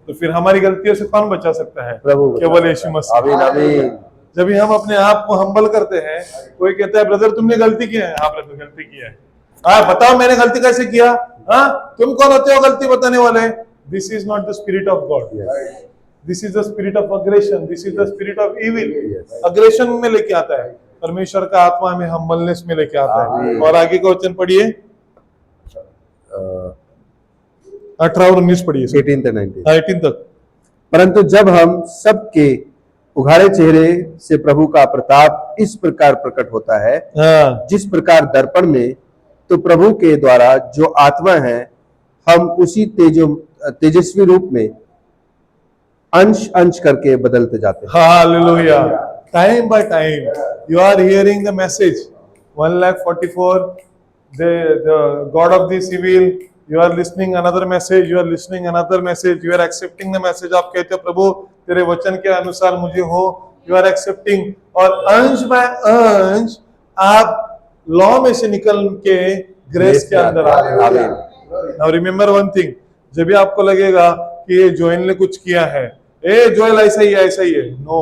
तो फिर हमारी गलतियों से कौन बचा सकता है? प्रभु केवल यीशु मसीह। आमीन आमीन। जब भी हम अपने आप को हम्बल करते हैं, कोई कहता है ब्रदर तुमने गलती की है। हाँ ब्रदर गलती की है। हाँ बताओ मैंने गलती कैसे किया? हाँ तुम कौन होते हो गलती बताने वाले? This is not the spirit of God, this is the spirit of aggression, this is the spirit of evil. Aggression में लेके आता है, परमेश्वर का आत्मा हमें हम्बलनेस में लेके आता है। और आगे का वचन पढ़िए, 18 और 19 पढ़िए, 18 तक। परंतु जब हम सबके उघाड़े चेहरे से प्रभु का प्रताप इस प्रकार प्रकट होता है, जिस प्रकार दर्पण में, तो प्रभु के द्वारा जो आत्मा है हम उसी तेजस्वी रूप में अंश अंश करके बदलते जाते हैं। Hallelujah. Time by time you are hearing the message 1,44,000 the god of this evil, you are listening another message, you are listening another message, you are accepting the message। आप कहते हो प्रभु तेरे वचन के अनुसार मुझे हो, you are accepting। और अंश बाय अंश आप लॉ में से निकल के ग्रेस के अंदर आ रहे हो। नाउ रिमेंबर वन थिंग, जब भी आपको लगेगा कि ये जोएल ने कुछ किया है, ए जोएल ऐसा ही है, no,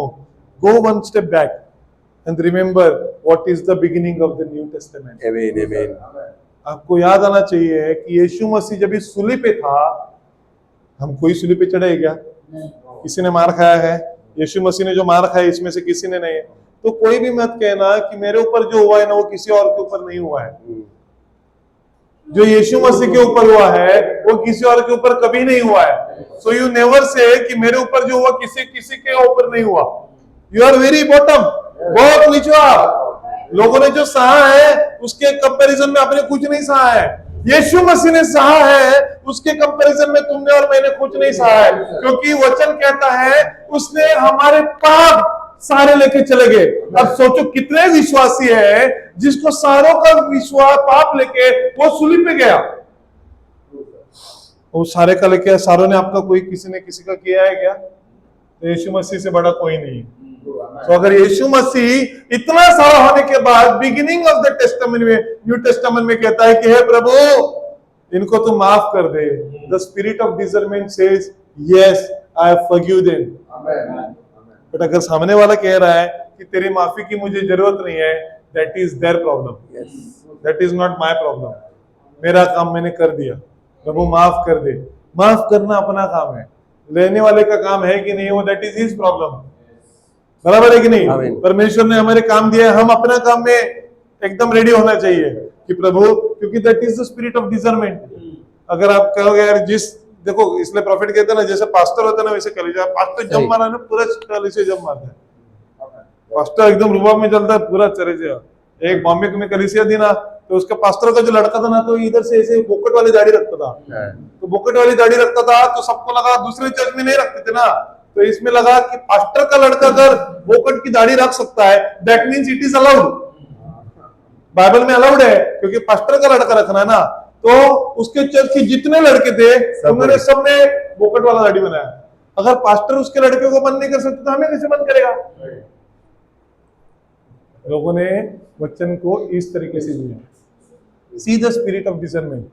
go one step back and remember what is the beginning of the New Testament। आमीन आमीन। आपको याद आना चाहिए कि यीशु मसीह जब इस सूली पे था, हम कोई सूली पे चढ़े क्या? किसी ने मार खाया है? यीशु मसीह ने जो मार खाया इसमें से किसी ने नहीं। तो कोई भी मत कहना कि मेरे ऊपर जो हुआ है ना वो किसी और के ऊपर नहीं हुआ है। जो यीशु मसीह के ऊपर हुआ है वो किसी और के ऊपर कभी नहीं हुआ है। सो यू नेवर से कि मेरे ऊपर जो हुआ किसी के ऊपर नहीं हुआ। यू आर वेरी बॉटम, बहुत नीचे। लोगों ने जो सहा है उसके कंपैरिजन में आपने कुछ नहीं सहा है। यीशु मसीह ने सहा है, उसके कंपैरिजन में तुमने और मैंने कुछ नहीं सहा है। क्योंकि वचन कहता है उसने हमारे पाप सारे लेके चले गए। अब सोचो कितने विश्वासी है जिसको सारों का विश्वास पाप लेके वो सूली पे गया। वो सारे का लेके, सारों ने आपका कोई किसी ने किसी का किया है क्या? तो यीशु मसीह से बड़ा कोई नहीं। तो अगर यीशु मसीह इतना सारा होने के बाद बिगिनिंग ऑफ द टेस्टामेंट में, न्यू टेस्टामेंट में कहता है कि हे प्रभु इनको तू माफ कर दे, the spirit of discernment says yes I have forgive them. But अगर सामने वाला कह रहा है कि तेरी माफी की मुझे जरूरत नहीं है, that is their problem, that is not my problem. मेरा काम मैंने कर दिया, प्रभु माफ कर दे। माफ करना अपना काम है, लेने वाले का काम है कि नहीं वो दैट इज हिज प्रॉब्लम। बराबर है कि नहीं? परमेश्वर ने हमारे काम दिया है, हम अपना काम में एकदम रेडी होना चाहिए कि प्रभु, क्योंकि that is the spirit of discernment. अगर आप कहोगे यार देखो इसलिए प्रॉफिट कहते हैं ना, जैसे पास्टर होता है ना वैसे कलीसिया, पास्टर जब मारा ना पूरा कलीसिया जब मारता है। पास्टर एकदम रुबाब में चलता है पूरा चले से। एक बॉम्बे में कलीसिया थी ना, तो उसका पास्टर का जो लड़का था ना, तो इधर से ऐसे बोकट वाली दाढ़ी रखता था। तो बोकट वाली दाढ़ी रखता था तो सबको लगा, दूसरे चर्च में नहीं रखते थे ना, तो इसमें लगा कि पास्टर का लड़का अगर बोकट की दाढ़ी रख सकता है, that means it is allowed, Bible में अलाउड है, क्योंकि पास्टर का लड़का रखना है ना। तो उसके चर्च के जितने लड़के थे उन्होंने सबने बोकट वाला दाढ़ी बनाया। अगर पास्टर उसके लड़के को बंद नहीं कर सकते तो हमें कैसे बंद करेगा? लोगों ने वचन को इस तरीके से लिया। See the spirit of discernment.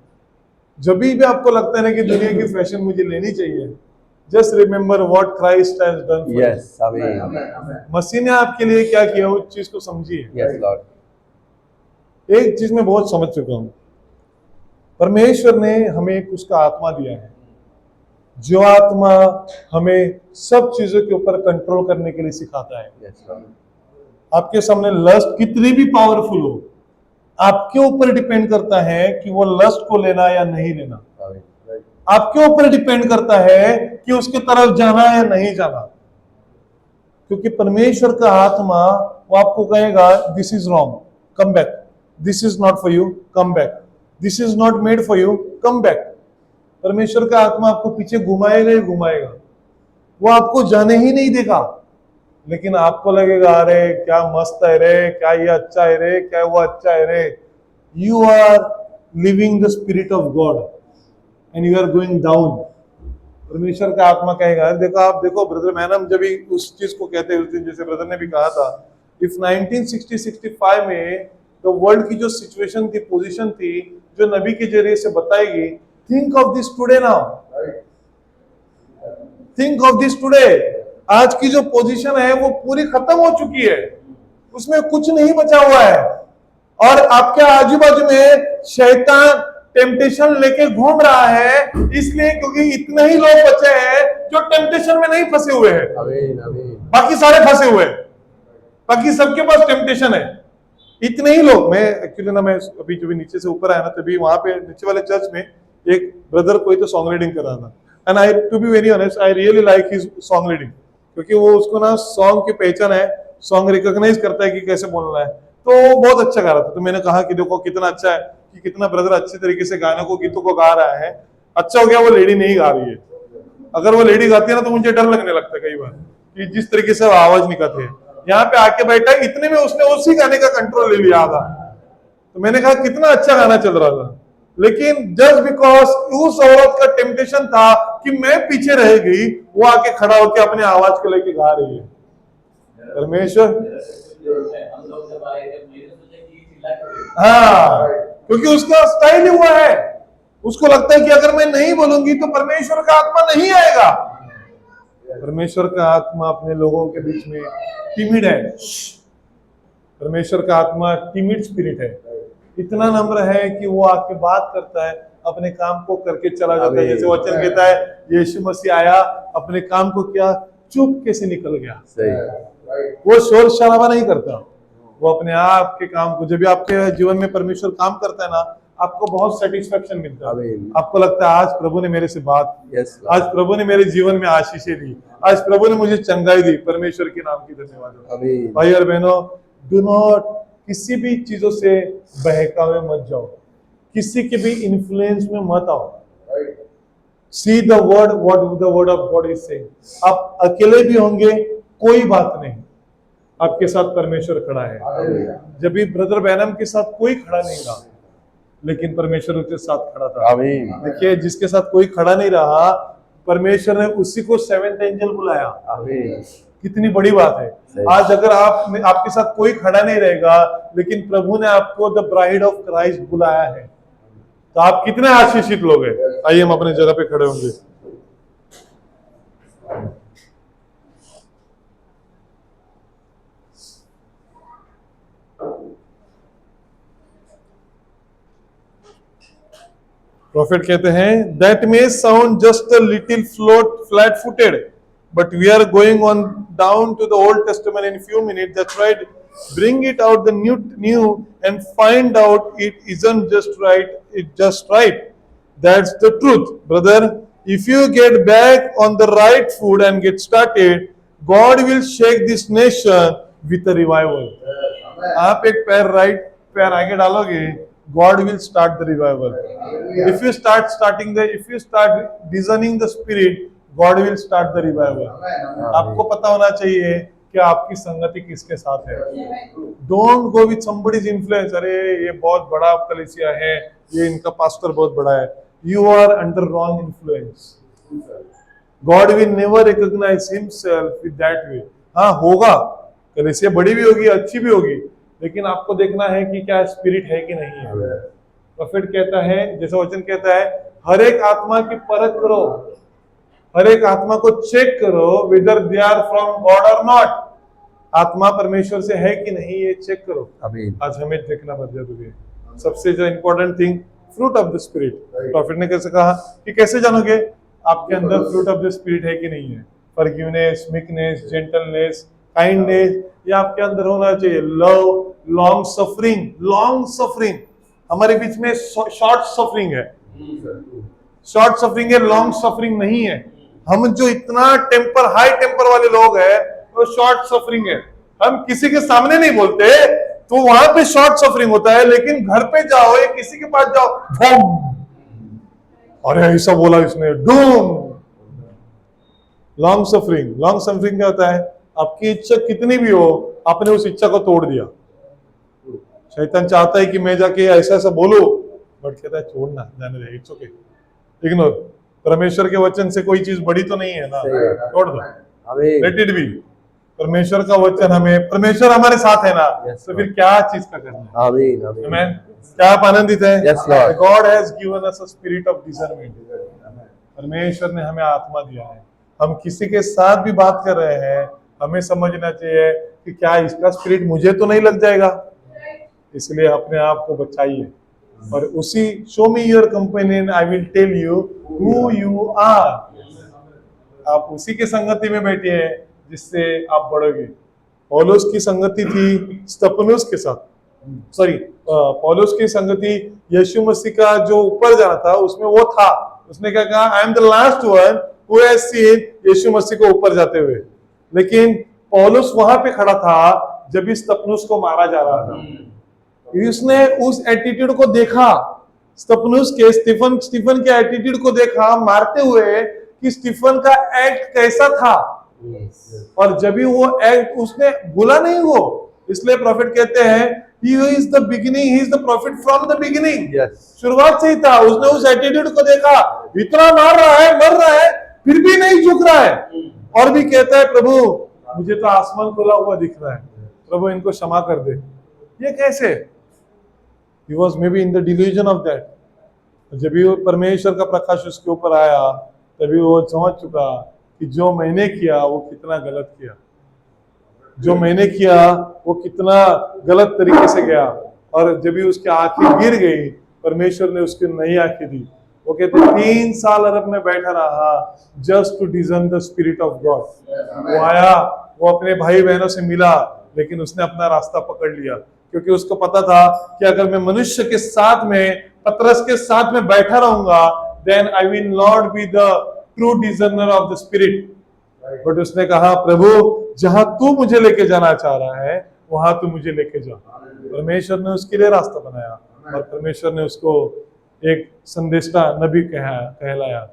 जब भी आपको लगता है ना कि दुनिया की फैशन मुझे लेनी चाहिए, just remember what Christ has done for yes, आमीन। मसीह ने आपके लिए क्या किया, उस चीज को समझिए। Yes Lord. एक चीज मैं बहुत समझ चुका हूं, परमेश्वर ने हमें एक उसका आत्मा दिया है, जो आत्मा हमें सब चीजों के ऊपर कंट्रोल करने के लिए सिखाता है। Yes Lord. आपके सामने लस्ट कितनी भी पावरफुल हो, आपके ऊपर डिपेंड करता है कि वो लस्ट को लेना या नहीं लेना। आपके ऊपर डिपेंड करता है कि उसके तरफ जाना या नहीं जाना, क्योंकि परमेश्वर का आत्मा वो आपको कहेगा this is wrong, come back, this is not for you, come back, this is not made for you, come back. परमेश्वर का आत्मा आपको पीछे घुमाएगा ही घुमाएगा, वो आपको जाने ही नहीं देगा। लेकिन आपको लगेगा अरे क्या मस्त है रे, क्या ये अच्छा है रे, क्या वो अच्छा है रे। You are living the spirit of God and you are going down. परमेश्वर का आत्मा कहेगा, देखो आप देखो ब्रदर मैनम जब भी उस चीज को कहते हैं, उस दिन जैसे ब्रदर ने भी कहा था, इफ 1960-65 में तो वर्ल्ड की जो सिचुएशन थी, पोजीशन थी, जो नबी के जरिए से बताएगी, think of this today now, think of this today. आज की जो पोजीशन है वो पूरी खत्म हो चुकी है, उसमें कुछ नहीं बचा हुआ है, और आपके आजू बाजू में शैतान टेम्पटेशन लेके घूम रहा है, इसलिए क्योंकि इतने ही लोग बचे हैं जो टेम्पटेशन में नहीं फंसे हुए हैं। आमीन, आमीन। बाकी सारे फंसे हुए हैं, बाकी सबके पास टेम्पटेशन है, इतने ही लोग। मैं एक्चुअली ना, मैं अभी जो भी नीचे से ऊपर आया ना, तभी वहां पे नीचे वाले चर्च में एक ब्रदर कोई तो सॉन्ग रीडिंग कर रहा था, and I to be very honest I really like his song reading, क्योंकि वो उसको ना सॉन्ग की पहचान है, सॉन्ग रिकॉग्नाइज करता है कि कैसे बोलना है, तो वो बहुत अच्छा गा रहा था। तो मैंने कहा कि देखो कितना अच्छा है कि कितना ब्रदर अच्छे तरीके से गानों को, गीतों को गा रहा है। अच्छा हो गया वो लेडी नहीं गा रही है, अगर वो लेडी गाती है ना तो मुझे डर लगने लगता है कई बार कि जिस तरीके से वो आवाज निकलती है। यहाँ पे आके बैठा है, इतने में उसने उसी गाने का कंट्रोल ले लिया था। तो मैंने कहा कितना अच्छा गाना चल रहा था, लेकिन जस्ट बिकॉज उस औरत का टेम्पटेशन था कि मैं पीछे रह गई, वो आके खड़ा होकर अपने आवाज को लेके गा रही है। परमेश्वर, हम लोग जब आए थे मैंने सोचा कि चिल्ला के हाँ, क्योंकि उसका स्टाइल ही हुआ है, उसको लगता है कि अगर मैं नहीं बोलूंगी तो परमेश्वर का आत्मा नहीं आएगा। परमेश्वर का आत्मा अपने लोगों के बीच में टिमिड है। परमेश्वर का आत्मा टिमिड स्पिरिट है, इतना नम्र है कि वो आके बात करता है, अपने काम को करके चला जाता है। जैसे वचन कहता है यीशु मसीह आया, अपने काम को किया, चुपके से निकल गया। वो शोर शराबा नहीं करता, वो अपने आप के काम को, जब भी आपके जीवन में परमेश्वर काम करता है ना, आपको बहुत सेटिस्फेक्शन मिलता है। आपको लगता है आज प्रभु ने मेरे से बात की, आज प्रभु ने मेरे जीवन में आशीषें दी, आज प्रभु ने मुझे चंगाई दी। परमेश्वर के नाम की धन्यवाद। भाई और बहनों, डू नॉट किसी भी चीजों से बहकावे मत जाओ, किसी के भी इन्फ्लुएंस में मत आओ। See the word, what the word of God is saying. आप अकेले भी होंगे कोई बात नहीं, आपके साथ परमेश्वर खड़ा है। जब भी ब्रदर बैनम के साथ कोई खड़ा नहीं रहा, लेकिन परमेश्वर उसके साथ खड़ा था। देखिए, जिसके साथ कोई खड़ा नहीं रहा, परमेश्वर ने उसी को सेवेंथ एंजल बुलाया। कितनी बड़ी बात है। आज अगर आपके साथ कोई खड़ा नहीं रहेगा, लेकिन प्रभु ने आपको द ब्राइड ऑफ क्राइस्ट बुलाया है, तो आप कितने आशीषित लोग हैं। आइए हम अपने जगह पे खड़े होंगे। प्रॉफिट कहते हैं, that may sound just a little flat footed, but we are going on down to the Old Testament in a few minutes. That's right. Bring it out the new and find out it isn't just right. It's just right. That's the truth, brother. If you get back on the right foot and get started, God will shake this nation with revival. आप एक पैर right पैर आगे डालोगे, God will start the revival. If you start discerning the spirit, God will start the revival. आपको पता होना चाहिए कि आपकी संगति किसके साथ है। Don't go with somebody's influence. अरे ये बहुत बड़ा कलीसिया है, ये इनका पास्टर बहुत बड़ा है। You are under wrong influence. God will never recognise himself with that way. हाँ होगा, कलीसिया बड़ी भी होगी, अच्छी भी होगी, लेकिन आपको देखना है कि क्या स्पिरिट है कि नहीं है। प्रोफेट कहता है, जैसा वचन कहता है, हर एक आत्मा की परख करो, हर एक आत्मा को चेक करो whether they are from God और नॉट। आत्मा परमेश्वर से है कि नहीं, ये चेक करो। आज हमें देखना जरूरी है। सबसे जो important thing, fruit of the spirit. Profit ने कैसे कहा कि कैसे जानोगे आपके अंदर फ्रूट ऑफ द स्पिरिट है कि नहीं है। फॉरगिवनेस, मीकनेस, जेंटलनेस, काइंडनेस, ये आपके अंदर होना चाहिए। Love, long suffering. Long suffering हमारे बीच में शॉर्ट सफरिंग है, शॉर्ट सफरिंग है, लॉन्ग सफरिंग नहीं है। हम जो इतना टेम्पर, हाई टेम्पर वाले लोग हैं, वो शॉर्ट सफरिंग है। हम किसी के सामने नहीं बोलते तो वहां पे शॉर्ट सफरिंग होता है, लेकिन घर पे जाओ या किसी के पास जाओ, बम, अरे ऐसा बोला इसने, Doom. Long suffering, long suffering क्या होता है? आपकी इच्छा कितनी भी हो, आपने उस इच्छा को तोड़ दिया। शैतान चाहता है कि मैं जाके ऐसा ऐसा बोलूं, बट कहता है छोड़ना, जाने दे, इट्स ओके, इग्नोर। परमेश्वर के वचन से कोई चीज बड़ी तो नहीं है ना, छोड़ दो, लेट इट बी। परमेश्वर का वचन हमें, परमेश्वर हमारे साथ है ना, तो फिर क्या चीज का करना है। आमीन, आमीन। क्या आप आनंदित है? God has given us a spirit of discernment. परमेश्वर ने हमें आत्मा दिया है। हम किसी के साथ भी बात कर रहे हैं, हमें समझना चाहिए कि क्या इसका स्पिरिट मुझे तो नहीं लग जाएगा, इसलिए अपने आप को बचाइए। और उसी show me your companion, I will tell you who you are. आप उसी के संगति में बैठिए जिससे आप बढ़ोगे। पौलुस की संगति थी स्तिफनुस के साथ, पौलुस की संगति यीशु मसीह का जो ऊपर जाना था उसमें वो था। उसने क्या कहा? I am the last one who has seen यीशु मसीह को ऊपर जाते हुए। लेकिन पौलुस वहां पे खड़ा था जब स्तिफनुस को मारा जा रहा था। उसने उस एटीट्यूड को देखा, स्तिफनुस के, स्टीफन के एटीट्यूड को देखा मारते हुए कि स्टीफन का एक्ट कैसा था। और जब भी वो एक्ट उसने भूला नहीं वो, इसलिए प्रॉफिट कहते हैं he is the beginning, he is the prophet from the beginning। शुरुआत से ही था। उसने उस एटीट्यूड को देखा, इतना मार रहा है, मर रहा है, फिर भी नहीं झुक रहा है, और भी कहता है प्रभु मुझे तो आसमान खुला हुआ दिख रहा है, प्रभु इनको क्षमा कर दे। ये कैसे? He was maybe in the delusion of that। जब भी परमेश्वर का प्रकाश उसके ऊपर आया, तभी वो समझ चुका कि जो मैंने किया वो कितना गलत किया, जो मैंने किया वो कितना गलत तरीके से गया। और जब भी उसकी आंखें गिर गई, परमेश्वर ने उसकी नई आंखें दी। वो कहते 3 साल अरब में बैठा रहा just to discern the spirit of God. वो आया, वो अपने भाई बहनों से मिला, लेकिन उसने अपना रास्ता पकड़ लिया, क्योंकि उसको पता था कि अगर मैं मनुष्य के साथ में, पतरस के साथ में बैठा रहूंगा, then I will not be the true discerner of the spirit. But उसने कहा प्रभु जहां तू मुझे लेके जाना चाह रहा है वहां तू मुझे लेके जा। परमेश्वर ने उसके लिए रास्ता बनाया, और परमेश्वर ने उसको एक संदेशा नबी कहलाया।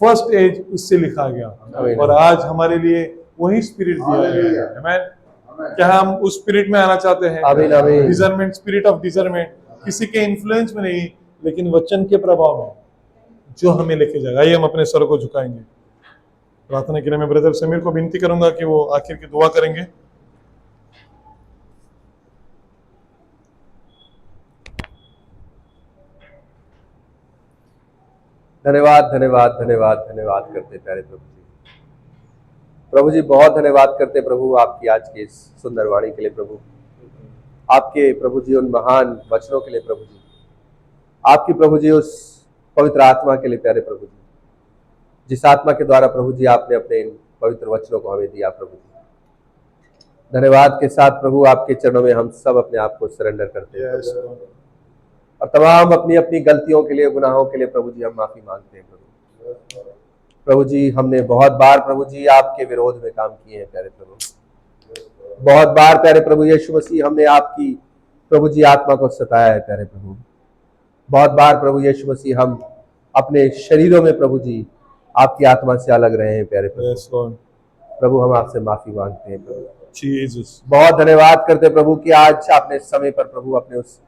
फर्स्ट एज उससे लिखा गया, और आज हमारे लिए वही स्पिरिट दिया गया है। आमीन। क्या हम उस स्पिरिट में आना चाहते हैं? आमीन, आमीन। डिजर्नमेंट, स्पिरिट ऑफ डिजर्नमेंट, किसी के इन्फ्लुएंस में नहीं, लेकिन वचन के प्रभाव में, जो हमें लेके जाएगा। आइए हम अपने सर को झुकाएंगे। प्रार्थना के लिए मैं ब्रदर समीर को विनती करूंगा कि वो आखिर की दुआ करेंगे। धन्यवाद, धन्यवाद, धन्यवाद, धन्यवाद करते प्यारे प्रभु जी। प्रभु जी बहुत धन्यवाद करते प्रभु आपकी आज की इस सुंदर वाणी के लिए प्रभु, आपके प्रभु जी उन महान वचनों के लिए प्रभु जी, आपकी प्रभु जी उस पवित्र आत्मा के लिए प्यारे प्रभु जी, जिस आत्मा के द्वारा प्रभु जी आपने अपने इन पवित्र वचनों को हमें दिया प्रभु जी। धन्यवाद के साथ प्रभु आपके चरणों में हम सब अपने आप को सरेंडर करते हैं और तमाम अपनी अपनी गलतियों के लिए, गुनाहों के लिए प्रभु जी हम माफी मांगते हैं प्रभु। प्रभु जी हमने बहुत बार प्रभु जी आपके विरोध में काम किए हैं प्यारे प्रभु, बहुत बार प्यारे प्रभु यीशु मसीह हमने आपकी प्रभु जी आत्मा को सताया है प्यारे प्रभु। बहुत बार प्रभु यीशु मसीह हम अपने शरीरों में प्रभु जी आपकी आत्मा से अलग रहे हैं प्यारे प्रभु। Yes, Lord. प्रभु हम आपसे माफी मांगते हैं प्रभु। Jesus. बहुत धन्यवाद करते हैं प्रभु कि आज आपने समय पर प्रभु अपने उस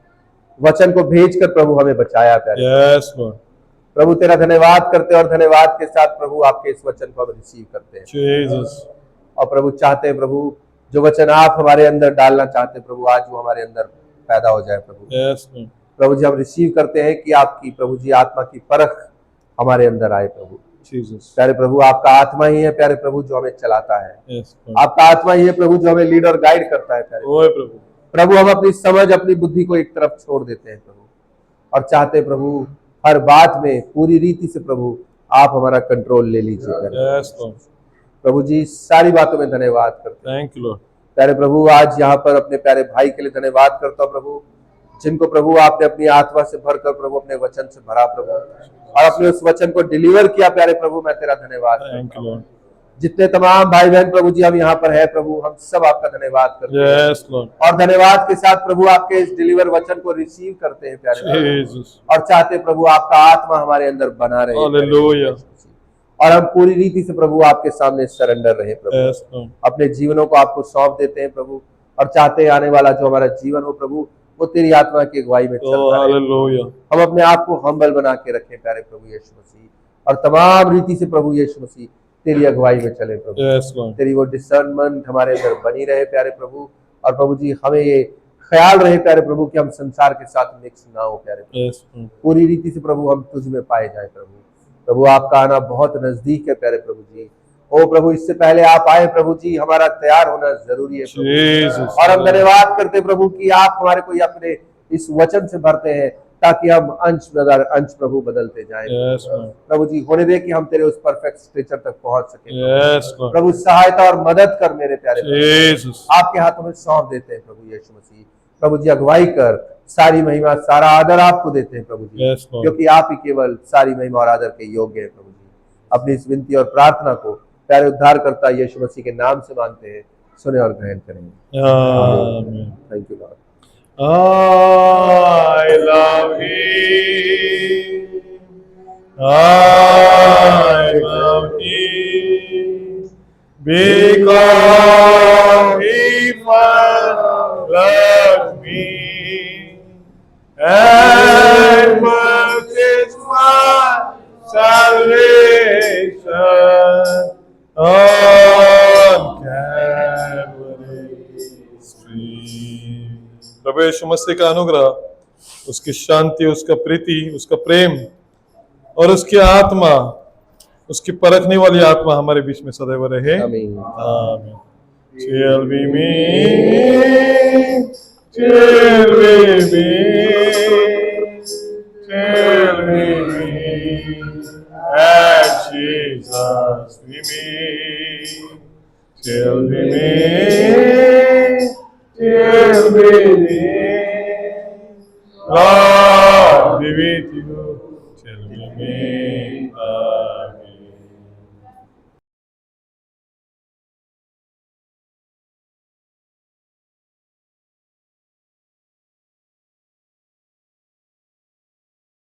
वचन को भेजकर प्रभु हमें बचाया प्यारे Yes, Lord. प्रभु। तेरा धन्यवाद करते हैं और धन्यवाद के साथ प्रभु आपके इस वचन को हम रिसीव करते हैं Jesus. और प्रभु चाहते हैं प्रभु जो वचन आप हमारे अंदर डालना चाहते हैं प्रभु आज वो हमारे अंदर पैदा हो जाए प्रभु। Yes, Lord. प्रभु जी हम रिसीव करते हैं कि आपकी प्रभु जी आत्मा की परख हमारे अंदर आए प्रभु। Jesus. प्यारे प्रभु आपका आत्मा ही है प्यारे प्रभु जो हमें चलाता है। Yes, Lord. आपका आत्मा ही है प्रभु जो हमें लीड और गाइड करता है प्यारे ओए प्रभु। प्रभु। हम अपनी समझ अपनी बुद्धि को एक तरफ छोड़ देते हैं प्रभु और चाहते हैं प्रभु हर बात में पूरी रीति से प्रभु आप हमारा कंट्रोल ले लीजिए प्यारे Yes, Lord. प्रभु जी। सारी बातों में धन्यवाद करते हैं Thank you, Lord. प्यारे प्रभु। आज यहाँ पर अपने प्यारे भाई के लिए धन्यवाद करता हूँ प्रभु जिनको प्रभु आपने अपनी आत्मा से भरकर प्रभु अपने वचन से भरा प्रभु और अपने उस वचन को डिलीवर किया प्यारे प्रभु। मैं तेरा धन्यवाद करता Thank you, हूँ। Lord. जितने तमाम भाई बहन प्रभु जी हम यहाँ पर है प्रभु हम सब आपका धन्यवाद करते हैं Yes, Lord. और धन्यवाद के साथ प्रभु आपके इस डिलीवर वचन को रिसीव करते हैं प्यारे प्रभु Jesus. और चाहते हैं प्रभु आपका आत्मा हमारे अंदर बना रहे Hallelujah. और हम पूरी रीति से प्रभु आपके सामने सरेंडर रहे प्रभु। Yes, Lord. अपने जीवनों को आपको सौंप देते हैं प्रभु और चाहते हैं आने वाला जो हमारा जीवन हो प्रभु वो तेरी आत्मा की अगुवाई में Oh, चलता रहे। hallelujah. हम अपने आप को हम्बल बना के रखें प्यारे प्रभु यीशु मसीह और तमाम रीति से प्रभु यीशु मसीह तेरी अगुवाई में चले प्रभु। Yes, Lord. तेरी वो डिसर्नमेंट हमारे अंदर बनी रहे प्यारे प्रभु और प्रभु जी हमें ये ख्याल रहे प्यारे प्रभु कि हम संसार के साथ मिक्स ना हो प्यारे प्रभु। Yes, Lord. पूरी रीति से प्रभु हम तुझ में पाए जाए प्रभु। प्रभु आपका आना बहुत नजदीक है प्यारे प्रभु जी। ओ प्रभु इससे पहले आप आए प्रभु जी हमारा तैयार होना जरूरी है प्रभु। Jesus. और हम धन्यवाद करते हैं प्रभु कि आप हमारे को ये अपने इस वचन से भरते हैं ताकि हम अंश प्रभु बदलते जाएं। Yes, Lord. प्रभु जी होने दे कि हम तेरे उस परफेक्ट स्टेचर तक पहुंच सके। Yes, Lord. प्रभु सहायता और मदद कर मेरे प्यारे प्रभु। Jesus. आपके हाथों में सौंप देते हैं प्रभु यीशु मसीह। प्रभु जी अगुवाई कर सारी महिमा सारा आदर आपको देते हैं प्रभु जी Yes, Lord. क्योंकि आप ही केवल सारी महिमा और आदर के योग्य है प्रभु जी। अपनी इस विनती और प्रार्थना को प्यारे उद्धार करता यीशु मसीह के नाम से मांगते हैं सुने और ग्रहण करेंगे। Amen. Thank you Lord. I love Him. I love Him because He first loved me and purchased my salvation on Calvary's tree. प्रभु यीशु मसीह का अनुग्रह, उसकी शांति, उसका प्रीति, उसका प्रेम और उसकी आत्मा, उसकी परखने वाली आत्मा हमारे बीच में सदैव रहे। आमीन। आमीन। Till we meet, till we meet, till we meet at Jesus we meet, till we meet, till we meet, Lord be with you till we meet again.